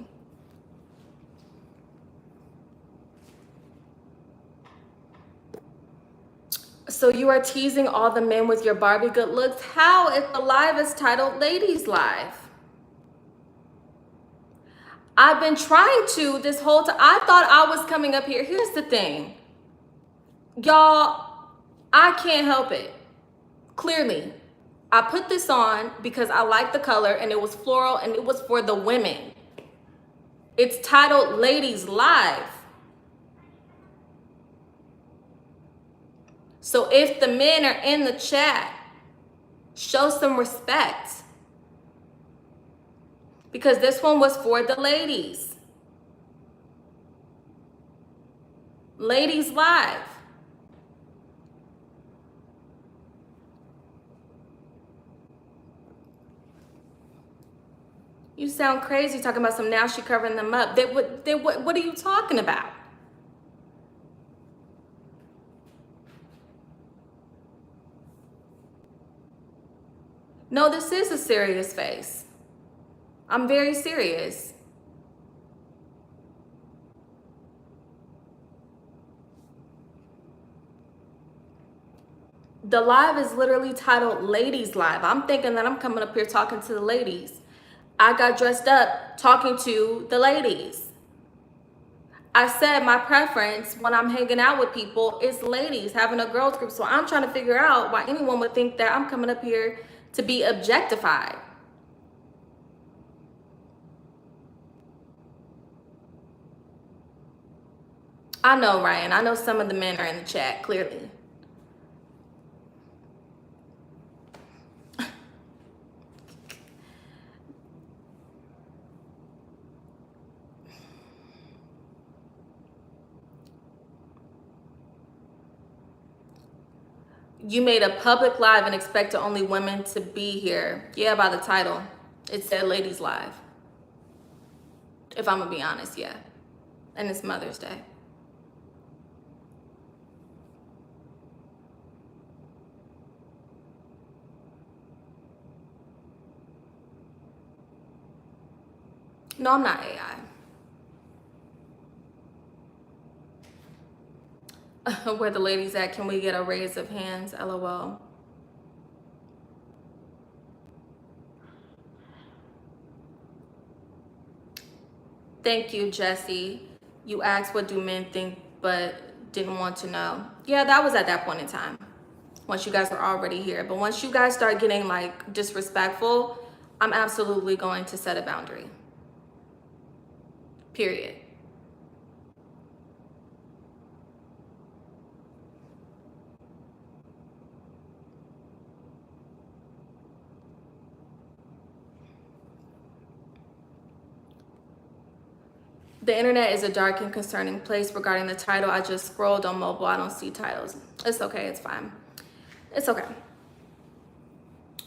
So you are teasing all the men with your Barbie good looks? How if the live is titled Ladies Live? I've been trying to this whole time. I thought I was coming up here. Here's the thing. Y'all, I can't help it. Clearly, I put this on because I like the color and it was floral and it was for the women. It's titled Ladies Live. So if the men are in the chat, show some respect. Because this one was for the ladies. Ladies Live. You sound crazy talking about some now she covering them up. What are you talking about? No, this is a serious face. I'm very serious. The live is literally titled Ladies Live. I'm thinking that I'm coming up here talking to the ladies. I got dressed up talking to the ladies. I said my preference when I'm hanging out with people is ladies, having a girls group. So I'm trying to figure out why anyone would think that I'm coming up here to be objectified. I know, Ryan. I know some of the men are in the chat, clearly. You made a public live and expect only women to be here. Yeah, by the title. It said Ladies Live. If I'm gonna be honest, yeah. And it's Mother's Day. No, I'm not AI. Where the ladies at? Can we get a raise of hands? LOL. Thank you, Jesse. You asked what do men think, but didn't want to know. Yeah, that was at that point in time. Once you guys were already here. But once you guys start getting like disrespectful, I'm absolutely going to set a boundary. Period. The internet is a dark and concerning place regarding the title. I just scrolled on mobile. I don't see titles. It's okay. It's fine. It's okay.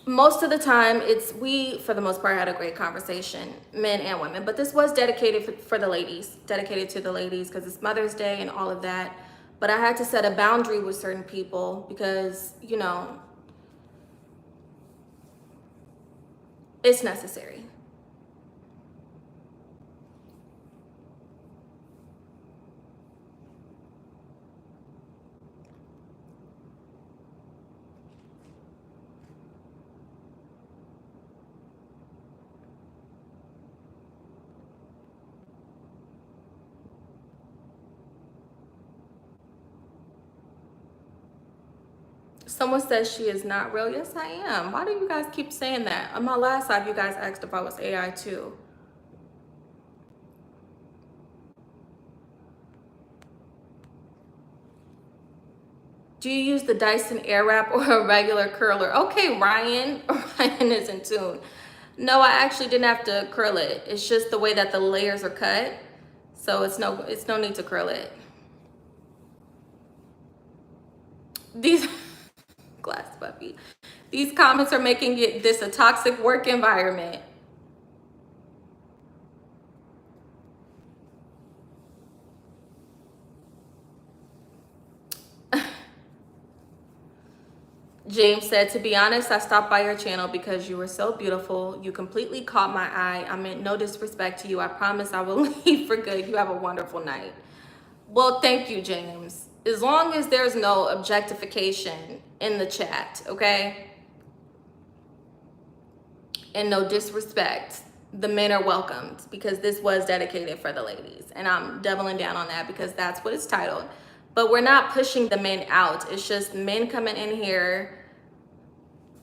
Most of the time, we, for the most part, had a great conversation, men and women. But this was dedicated for the ladies, dedicated to the ladies because it's Mother's Day and all of that. But I had to set a boundary with certain people because, you know, it's necessary. Someone says she is not real. Yes, I am. Why do you guys keep saying that? On my last live, you guys asked if I was AI too. Do you use the Dyson Airwrap or a regular curler? Okay, Ryan. Ryan is in tune. No, I actually didn't have to curl it. It's just the way that the layers are cut. So it's no need to curl it. These glass puppy. These comments are making this a toxic work environment. James said, to be honest, I stopped by your channel because you were so beautiful. You completely caught my eye. I meant no disrespect to you. I promise I will leave for good. You have a wonderful night. Well, thank you, James. As long as there's no objectification in the chat, okay? And no disrespect, the men are welcomed, because this was dedicated for the ladies. And I'm doubling down on that because that's what it's titled. But we're not pushing the men out. It's just men coming in here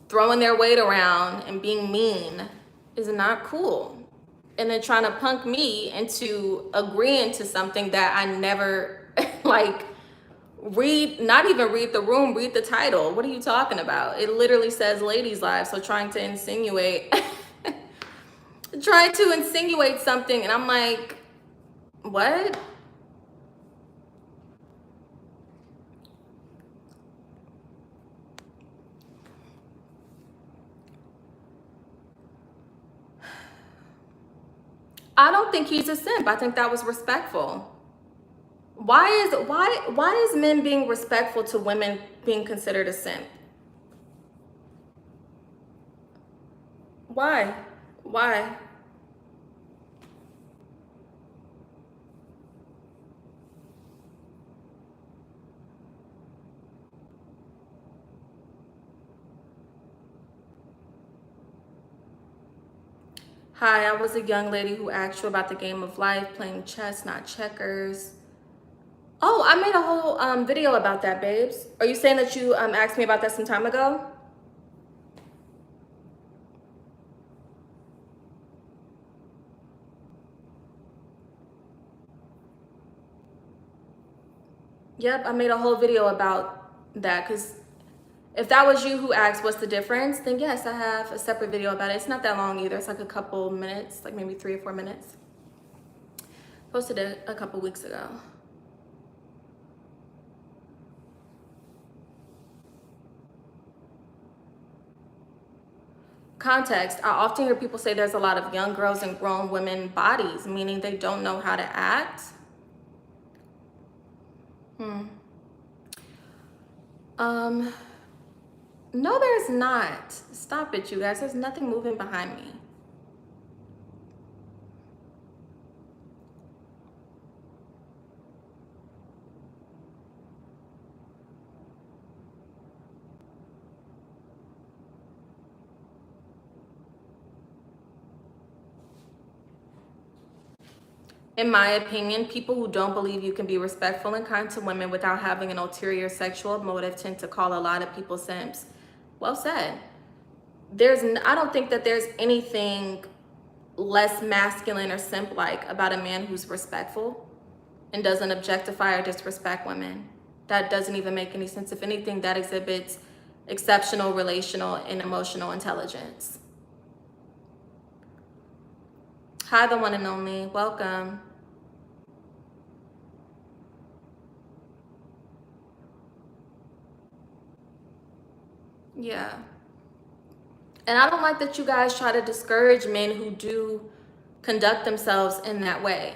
throwing their weight around and being mean is not cool. And then trying to punk me into agreeing to something that I never like read, not even read the room, read the title. What are you talking about? It literally says ladies' lives. So trying to insinuate something, and I'm like, what? I don't think he's a simp. I think that was respectful. Why is men being respectful to women being considered a simp? Why? Hi, I was a young lady who asked you about the game of life, playing chess, not checkers. Oh, I made a whole video about that, babes. Are you saying that you asked me about that some time ago? Yep, I made a whole video about that, because if that was you who asked what's the difference, then yes, I have a separate video about it. It's not that long either. It's like a couple minutes, like maybe 3 or 4 minutes. Posted it a couple weeks ago. Context, I often hear people say there's a lot of young girls in grown women bodies, meaning they don't know how to act. No, there's not. Stop it, you guys. There's nothing moving behind me. In my opinion, people who don't believe you can be respectful and kind to women without having an ulterior sexual motive tend to call a lot of people simps. Well said. I don't think that there's anything less masculine or simp-like about a man who's respectful and doesn't objectify or disrespect women. That doesn't even make any sense. If anything, that exhibits exceptional relational and emotional intelligence. Hi, the one and only. Welcome. Yeah. And I don't like that you guys try to discourage men who do conduct themselves in that way,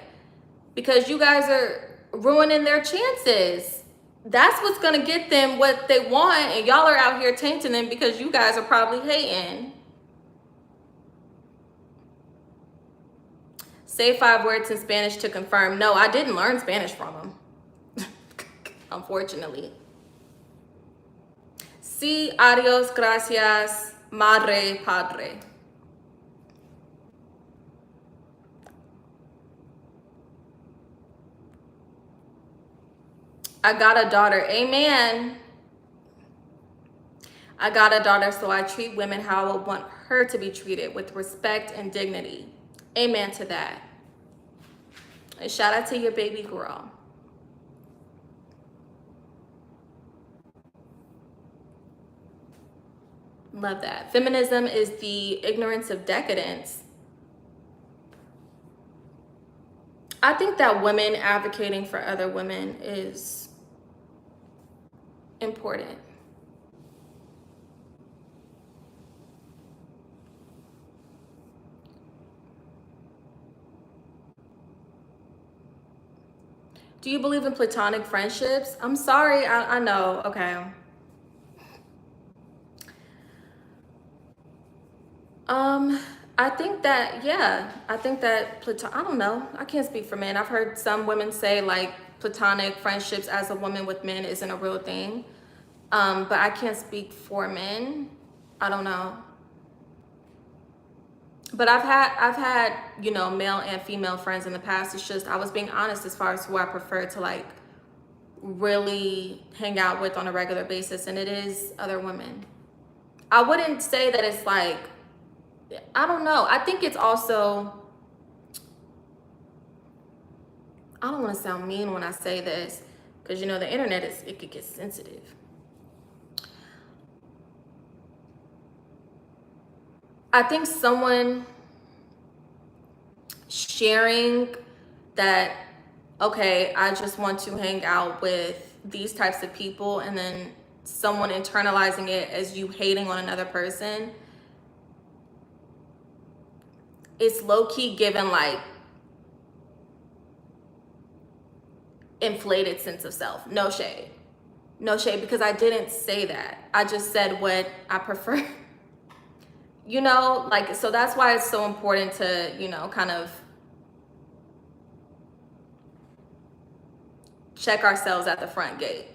because you guys are ruining their chances. That's what's going to get them what they want, and y'all are out here tainting them because you guys are probably hating. Say 5 words in Spanish to confirm. No, I didn't learn Spanish from them. Unfortunately. Sí, adios, gracias, madre, padre. I got a daughter. Amen. I got a daughter, so I treat women how I would want her to be treated, with respect and dignity. Amen to that. And shout out to your baby girl. Love that. Feminism is the ignorance of decadence. I think that women advocating for other women is important. Do you believe in platonic friendships? I'm sorry, I know, okay. I think that, yeah, I think that I don't know. I can't speak for men. I've heard some women say like platonic friendships as a woman with men isn't a real thing. But I can't speak for men. I don't know. But I've had, male and female friends in the past. It's just I was being honest as far as who I prefer to like really hang out with on a regular basis, and it is other women. I wouldn't say that it's like, I don't know. I think it's also, I don't want to sound mean when I say this, because the internet it could get sensitive. I think someone sharing that, okay, I just want to hang out with these types of people, and then someone internalizing it as you hating on another person, it's low-key given like inflated sense of self. No shade. No shade, because I didn't say that. I just said what I prefer. Like, so that's why it's so important to, kind of check ourselves at the front gate,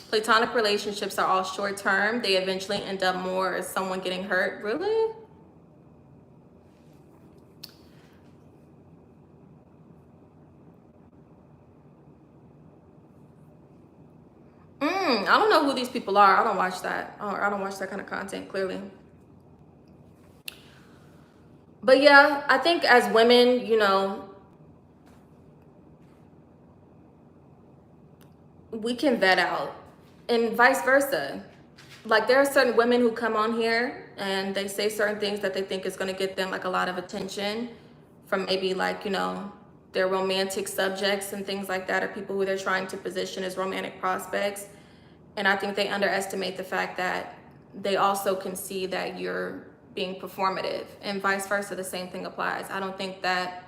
Platonic relationships are all short term. They eventually end up more as someone getting hurt. Really? I don't know who these people are. I don't watch that. I don't watch that kind of content, clearly. But yeah, I think as women, we can vet out, and vice versa. Like, there are certain women who come on here and they say certain things that they think is going to get them like a lot of attention from maybe like, their romantic subjects and things like that, or people who they're trying to position as romantic prospects. And I think they underestimate the fact that they also can see that you're being performative, and vice versa. The same thing applies. I don't think that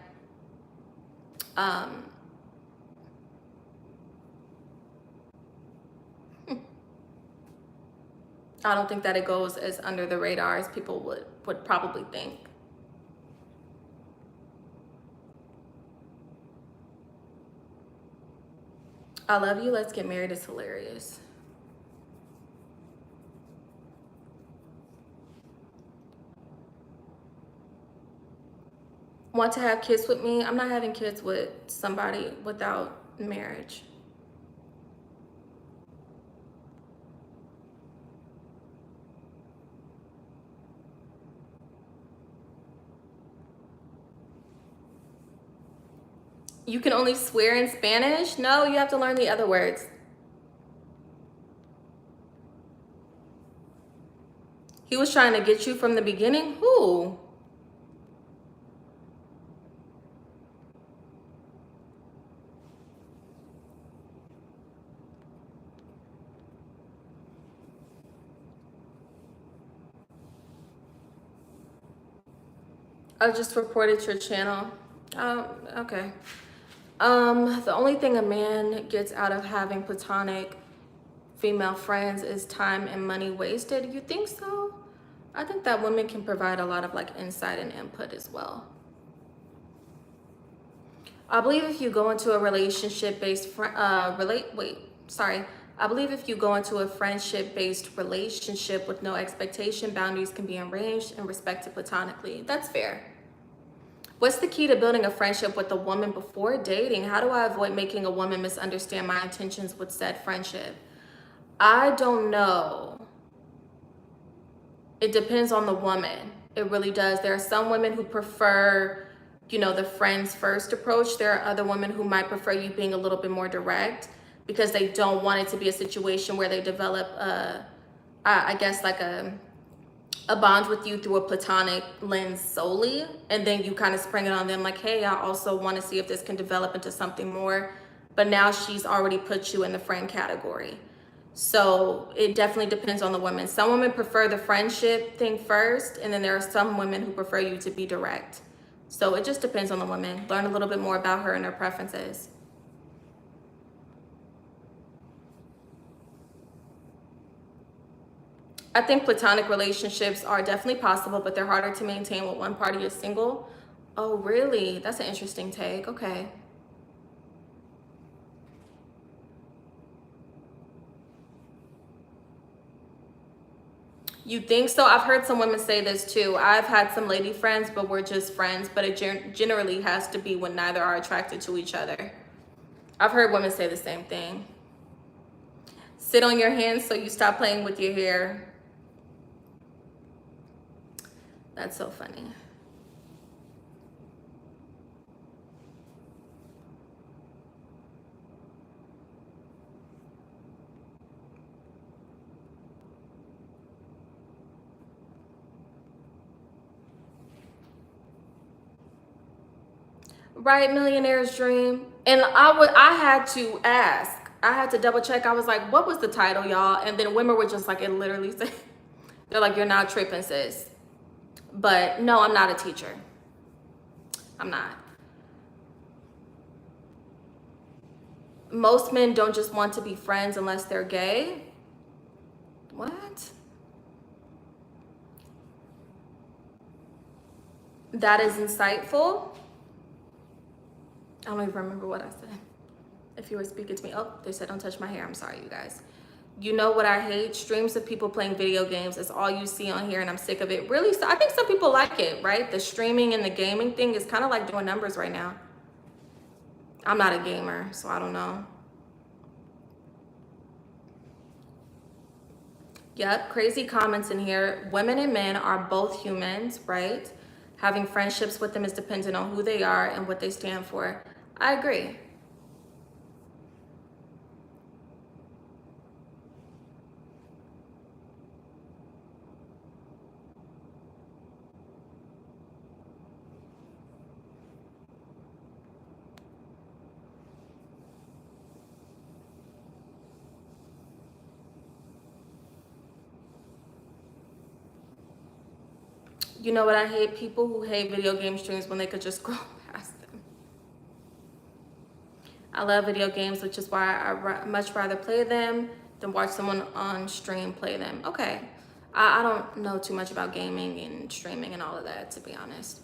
I don't think that it goes as under the radar as people would probably think. I love you. Let's get married is hilarious. Want to have kids with me? I'm not having kids with somebody without marriage. You can only swear in Spanish? No, you have to learn the other words. He was trying to get you from the beginning? Who? I just reported your channel. Okay. The only thing a man gets out of having platonic female friends is time and money wasted. You think so? I think that women can provide a lot of like insight and input as well. I believe if you go into a relationship-based I believe if you go into a friendship-based relationship with no expectation, boundaries can be arranged and respected platonically. That's fair. What's the key to building a friendship with a woman before dating? How do I avoid making a woman misunderstand my intentions with said friendship? I don't know. It depends on the woman. It really does. There are some women who prefer, the friends first approach. There are other women who might prefer you being a little bit more direct, because they don't want it to be a situation where they develop I guess like a a bond with you through a platonic lens solely, and then you kind of spring it on them like, hey, I also want to see if this can develop into something more. But now she's already put you in the friend category. So it definitely depends on the woman. Some women prefer the friendship thing first, and then there are some women who prefer you to be direct. So it just depends on the woman. Learn a little bit more about her and her preferences. I think platonic relationships are definitely possible, but they're harder to maintain when one party is single. Oh, really? That's an interesting take. Okay. You think so? I've heard some women say this too. I've had some lady friends, but we're just friends, but it generally has to be when neither are attracted to each other. I've heard women say the same thing. Sit on your hands so you stop playing with your hair. That's so funny. Right, millionaire's dream. And I had to ask. I had to double check. I was like, what was the title, y'all? And then women were just like, it literally said, they're like, you're not tripping, sis. But no, I'm not a teacher. I'm not. Most men don't just want to be friends unless they're gay. What? That is insightful. I don't even remember what I said. If you were speaking to me, oh, they said don't touch my hair. I'm sorry, you guys. You know what I hate? Streams of people playing video games. That's all you see on here, and I'm sick of it. Really? So I think some people like it, right? The streaming and the gaming thing is kind of like doing numbers right now. I'm not a gamer, so I don't know. Yep, crazy comments in here. Women and men are both humans, right? Having friendships with them is dependent on who they are and what they stand for. I agree. You know what I hate? People who hate video game streams when they could just scroll past them. I love video games, which is why I much rather play them than watch someone on stream play them. Okay. I don't know too much about gaming and streaming and all of that, to be honest.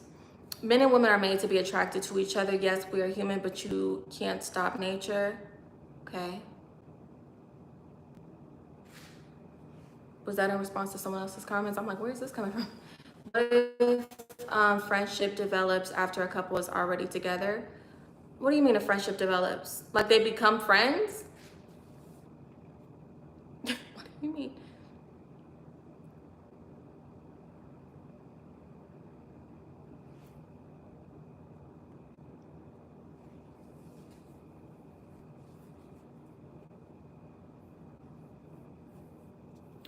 Men and women are made to be attracted to each other. Yes, we are human, but you can't stop nature. Okay. Was that in response to someone else's comments? I'm like, where is this coming from? What if friendship develops after a couple is already together? What do you mean a friendship develops? Like they become friends? What do you mean?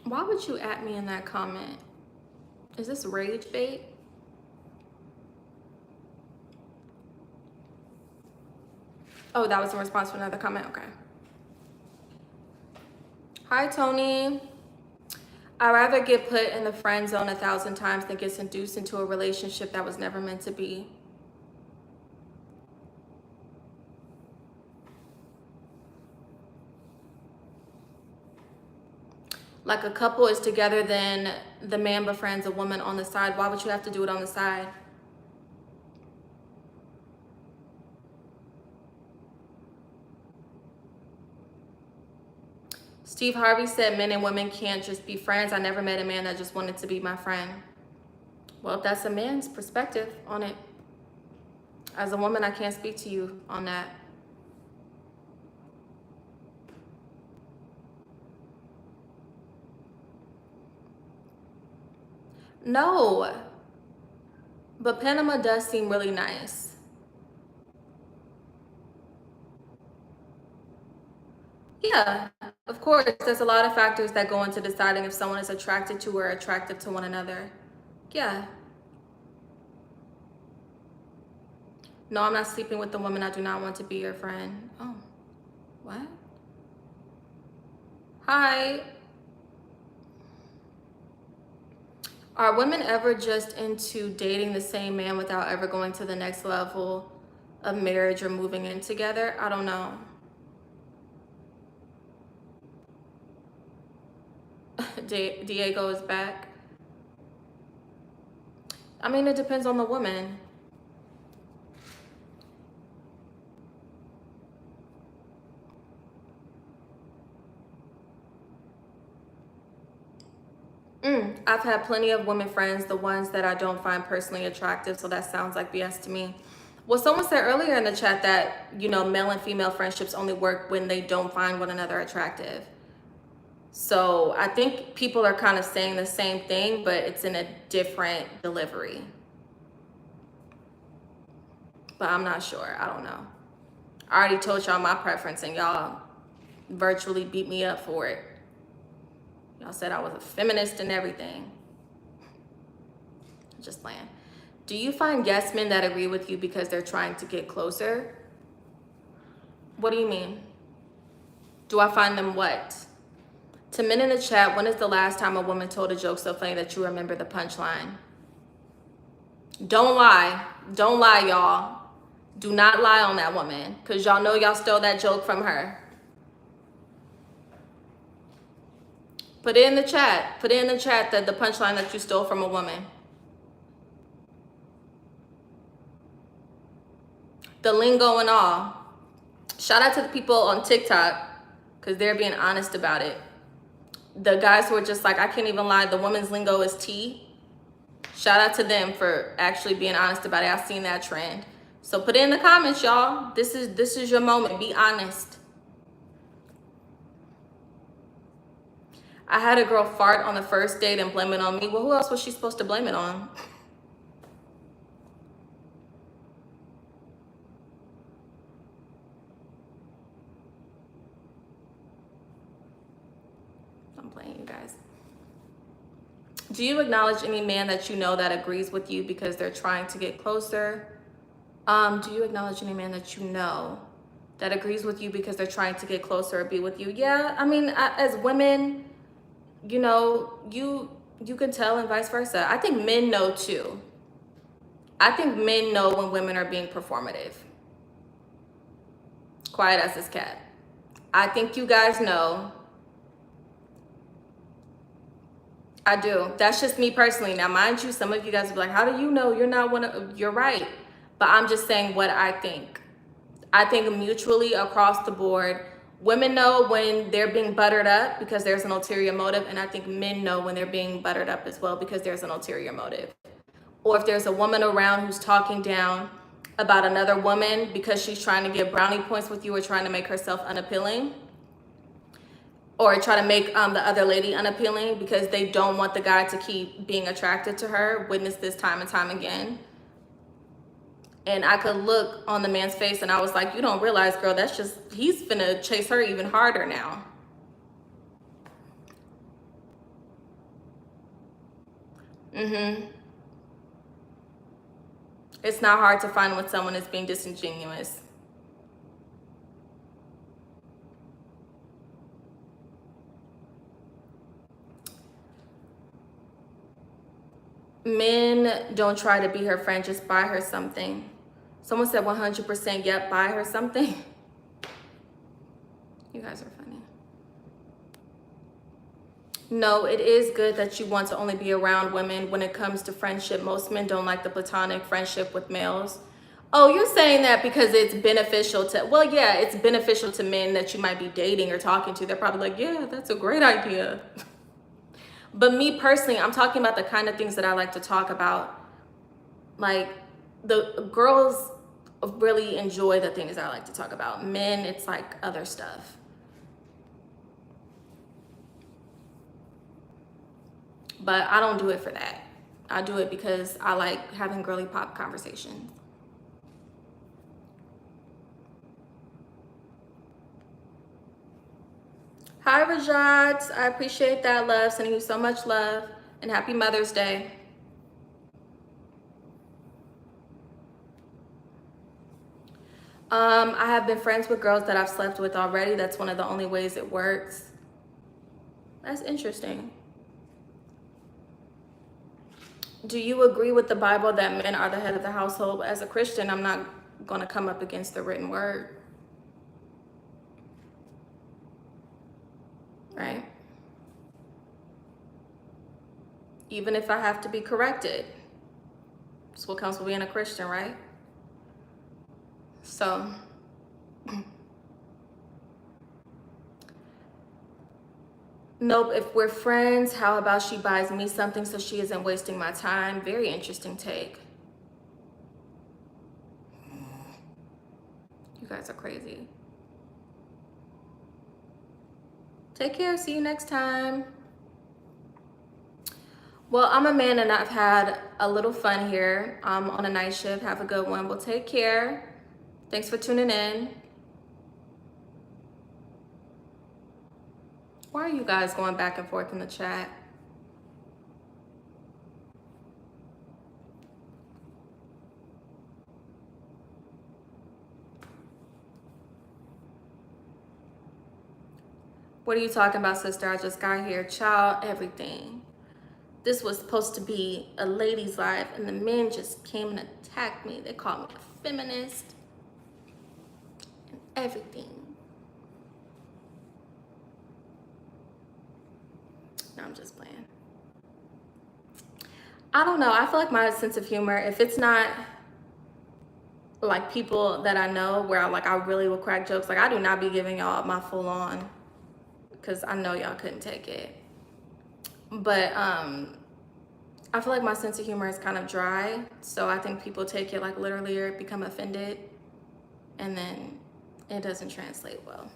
Why would you at me in that comment? Is this rage bait? Oh, that was in response to another comment? Okay. Hi, Tony. I'd rather get put in the friend zone 1,000 times than get seduced into a relationship that was never meant to be. Like a couple is together, then the man befriends a woman on the side. Why would you have to do it on the side? Steve Harvey said men and women can't just be friends. I never met a man that just wanted to be my friend. Well, if that's a man's perspective on it. As a woman, I can't speak to you on that. No, but Panama does seem really nice. Yeah, Of course, there's a lot of factors that go into deciding if someone is attracted to or attractive to one another. Yeah. No, I'm not sleeping with the woman. I do not want to be your friend. Oh, what? Hi. Are women ever just into dating the same man without ever going to the next level of marriage or moving in together? I don't know. Diego is back. I mean, it depends on the woman. I've had plenty of women friends, the ones that I don't find personally attractive, so that sounds like BS to me. Well, someone said earlier in the chat that, male and female friendships only work when they don't find one another attractive. So I think people are kind of saying the same thing, but it's in a different delivery. But I'm not sure. I don't know. I already told y'all my preference and y'all virtually beat me up for it. Y'all said I was a feminist and everything. Just playing. Do you find yes men that agree with you because they're trying to get closer? What do you mean? Do I find them what? To men in the chat, when is the last time a woman told a joke so funny that you remember the punchline? Don't lie. Don't lie, y'all. Do not lie on that woman, because y'all know y'all stole that joke from her. Put it in the chat. Put it in the chat that the punchline that you stole from a woman. The lingo and all. Shout out to the people on TikTok, because they're being honest about it. The guys who are just like, I can't even lie, the woman's lingo is tea. Shout out to them for actually being honest about it. I've seen that trend. So put it in the comments, y'all. This is your moment. Be honest. I had a girl fart on the first date and blame it on me. Well, who else was she supposed to blame it on? I'm playing, you guys. Do you acknowledge any man that you know that agrees with you because they're trying to get closer? Do you acknowledge any man that you know that agrees with you because they're trying to get closer or be with you? Yeah, I mean, as women, you can tell and vice versa. I think men know too. I think men know when women are being performative. Quiet as this cat. I think you guys know. I do. That's just me personally. Now, mind you, some of you guys will be like, how do you know? You're not one of, you're right. But I'm just saying what I think. I think mutually across the board, women know when they're being buttered up because there's an ulterior motive. And I think men know when they're being buttered up as well because there's an ulterior motive. Or if there's a woman around who's talking down about another woman because she's trying to get brownie points with you or trying to make herself unappealing, or try to make the other lady unappealing because they don't want the guy to keep being attracted to her. Witness this time and time again. And I could look on the man's face and I was like, you don't realize, girl, that's just, he's finna chase her even harder now. It's not hard to find when someone is being disingenuous. Men don't try to be her friend, just buy her something. Someone said 100%, yep, buy her something. You guys are funny. No, it is good that you want to only be around women. When it comes to friendship, most men don't like the platonic friendship with males. Oh, you're saying that because it's beneficial to, well, yeah, it's beneficial to men that you might be dating or talking to. They're probably like, yeah, that's a great idea. But me personally, I'm talking about the kind of things that I like to talk about. Like, the girls really enjoy the things I like to talk about. Men, it's like other stuff. But I don't do it for that. I do it because I like having girly pop conversations. Hi, Rajat. I appreciate that, love. Sending you so much love and happy Mother's Day. I have been friends with girls that I've slept with already. That's one of the only ways it works. That's interesting. Do you agree with the Bible that men are the head of the household? As a Christian, I'm not going to come up against the written word. Right? Even if I have to be corrected. That's what comes with being a Christian, right? So, nope, if we're friends, how about she buys me something so she isn't wasting my time? Very interesting take. You guys are crazy. Take care. See you next time. Well, I'm a man and I've had a little fun here on a night shift. Have a good one. Well, take care. Thanks for tuning in. Why are you guys going back and forth in the chat? What are you talking about, sister? I just got here. Child, everything. This was supposed to be a ladies' live, and the men just came and attacked me. They called me a feminist and everything. No, I'm just playing. I don't know. I feel like my sense of humor, if it's not like people that I know where I really will crack jokes, like I do not be giving y'all my full on because I know y'all couldn't take it. But I feel like my sense of humor is kind of dry, so I think people take it like literally or become offended, and then it doesn't translate well.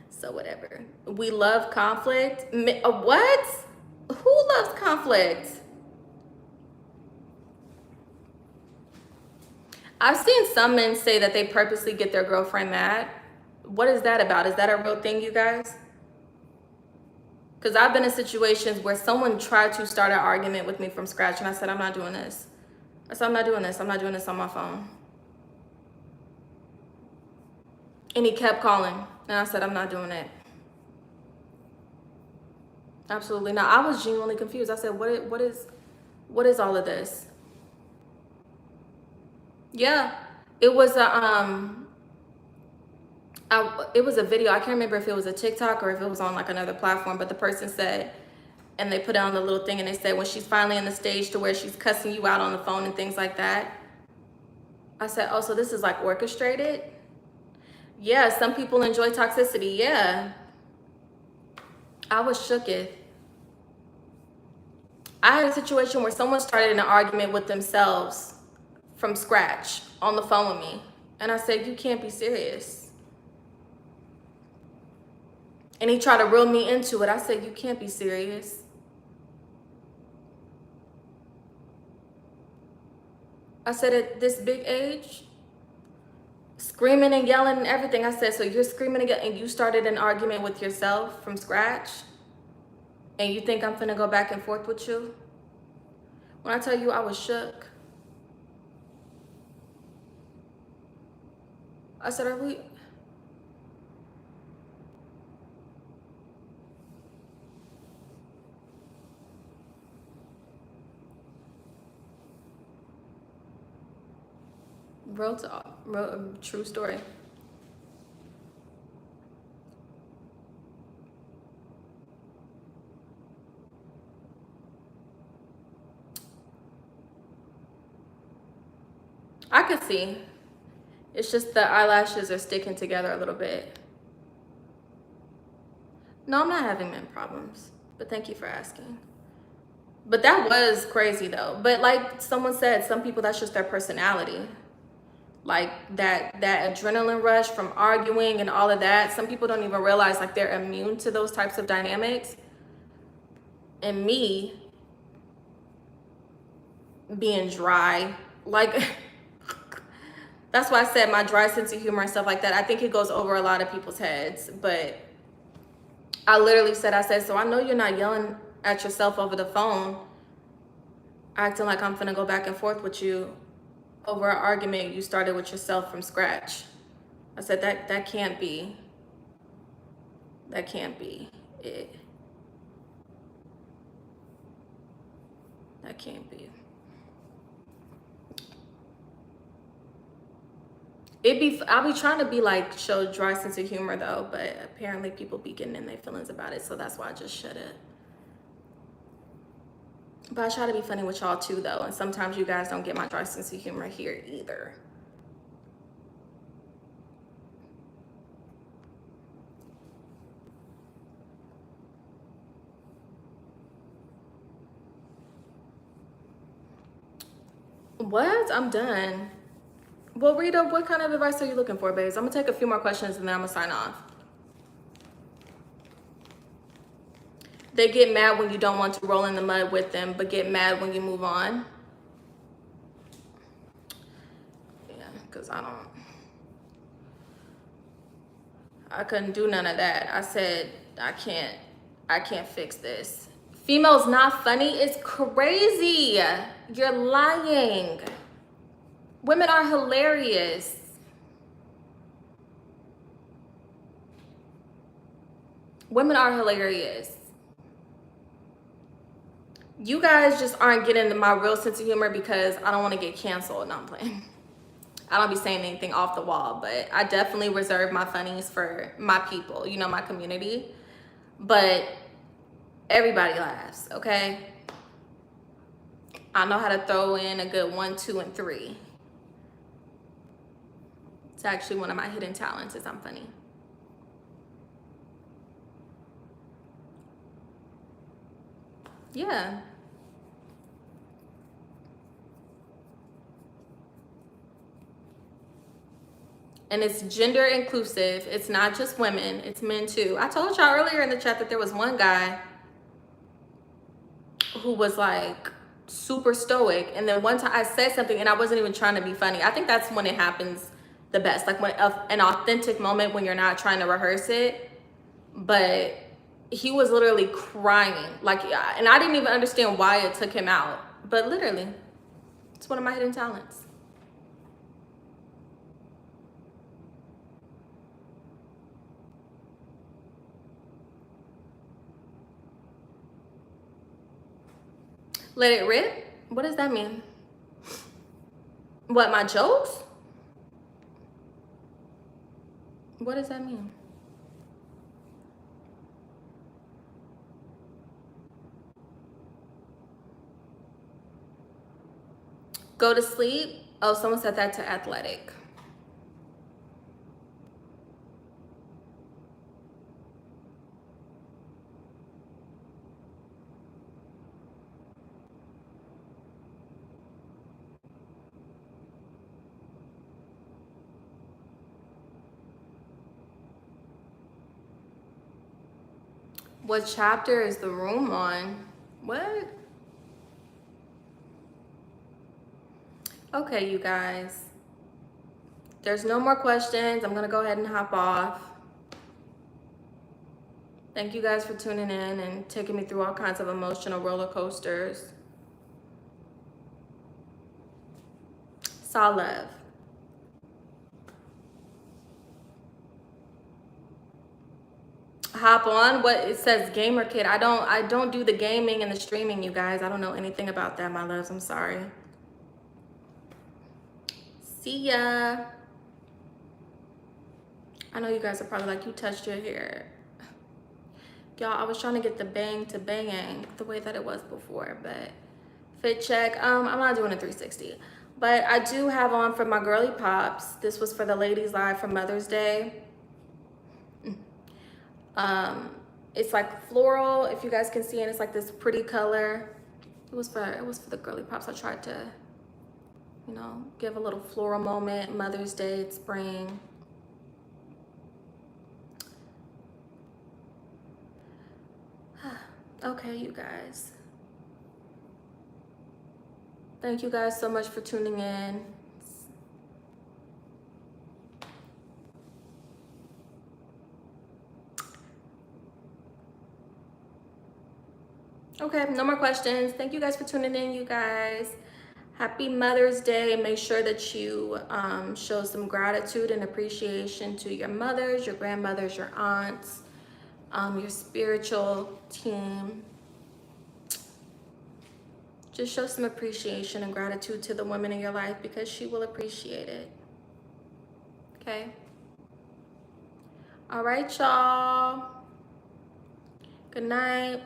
So whatever. We love conflict. What? Who loves conflict? I've seen some men say that they purposely get their girlfriend mad. What is that about? Is that a real thing, you guys? Because I've been in situations where someone tried to start an argument with me from scratch, and I said, I'm not doing this. I said, I'm not doing this. I'm not doing this on my phone. And he kept calling, and I said, I'm not doing it. Absolutely not. I was genuinely confused. I said, what is all of this? Yeah, it was it was a video. I can't remember if it was a TikTok or if it was on like another platform, but the person said, and they put it on the little thing, and they said when she's finally in the stage to where she's cussing you out on the phone and things like that. I said, oh, so this is like orchestrated? Yeah, some people enjoy toxicity. Yeah. I was shooketh. I had a situation where someone started an argument with themselves from scratch on the phone with me. And I said, you can't be serious. And he tried to reel me into it. I said, you can't be serious. I said, at this big age, screaming and yelling and everything. I said, so you're screaming and you started an argument with yourself from scratch? And you think I'm finna go back and forth with you? When I tell you I was shook. I said, are we... Real talk, true story. I could see. It's just the eyelashes are sticking together a little bit. No, I'm not having men problems, but thank you for asking. But that was crazy though. But like someone said, some people, that's just their personality. Like that adrenaline rush from arguing and all of that. Some people don't even realize like they're immune to those types of dynamics. And me being dry, like That's why I said my dry sense of humor and stuff like that. I think it goes over a lot of people's heads, but I literally said, so I know you're not yelling at yourself over the phone, acting like I'm finna go back and forth with you over an argument you started with yourself from scratch. I said that can't be. That can't be it. That can't be. I'll be trying to be like, show dry sense of humor though, but apparently people be getting in their feelings about it, so that's why I just shut it. But I try to be funny with y'all too though, and sometimes you guys don't get my dry sense of humor here either. What? I'm done. Well, Rita, what kind of advice are you looking for, babes? I'm gonna take a few more questions and then I'm gonna sign off. They get mad when you don't want to roll in the mud with them, but get mad when you move on. Yeah, because I couldn't do none of that. I said, I can't fix this. Females not funny is crazy. You're lying. Women are hilarious. Women are hilarious. You guys just aren't getting my real sense of humor because I don't want to get canceled. No, I'm playing. I don't be saying anything off the wall, but I definitely reserve my funnies for my people, you know, my community. But everybody laughs, okay? I know how to throw in a good 1, 2, and 3. It's actually one of my hidden talents is I'm funny. Yeah. And it's gender inclusive. It's not just women, it's men too. I told y'all earlier in the chat that there was one guy who was like super stoic, and then one time I said something and I wasn't even trying to be funny. I think that's when it happens the best, like when an authentic moment when you're not trying to rehearse it. But he was literally crying, like, and I didn't even understand why it took him out, but literally it's one of my hidden talents. Let it rip? What does that mean? What, my jokes? What does that mean? Go to sleep? Oh, someone said that to athletic. What chapter is the room on? What? Okay, you guys. There's no more questions. I'm gonna go ahead and hop off. Thank you guys for tuning in and taking me through all kinds of emotional roller coasters. Saw love. Hop on. What it says, gamer kid. I don't do the gaming and the streaming, you guys. I don't know anything about that, my loves. I'm sorry. See ya. I know you guys are probably like, you touched your hair. Y'all, I was trying to get the bang to bang the way that it was before, but fit check. I'm not doing a 360, but I do have on for my girly pops. This was for the ladies live for Mother's Day. It's like floral, if you guys can see it. It's like this pretty color. It was for the girly pops. I tried to, you know, give a little floral moment. Mother's Day, it's spring. Okay, you guys. Thank you guys so much for tuning in. Okay, no more questions. Thank you guys for tuning in, you guys. Happy Mother's Day. Make sure that you show some gratitude and appreciation to your mothers, your grandmothers, your aunts, your spiritual team. Just show some appreciation and gratitude to the woman in your life because she will appreciate it. Okay? All right, y'all. Good night.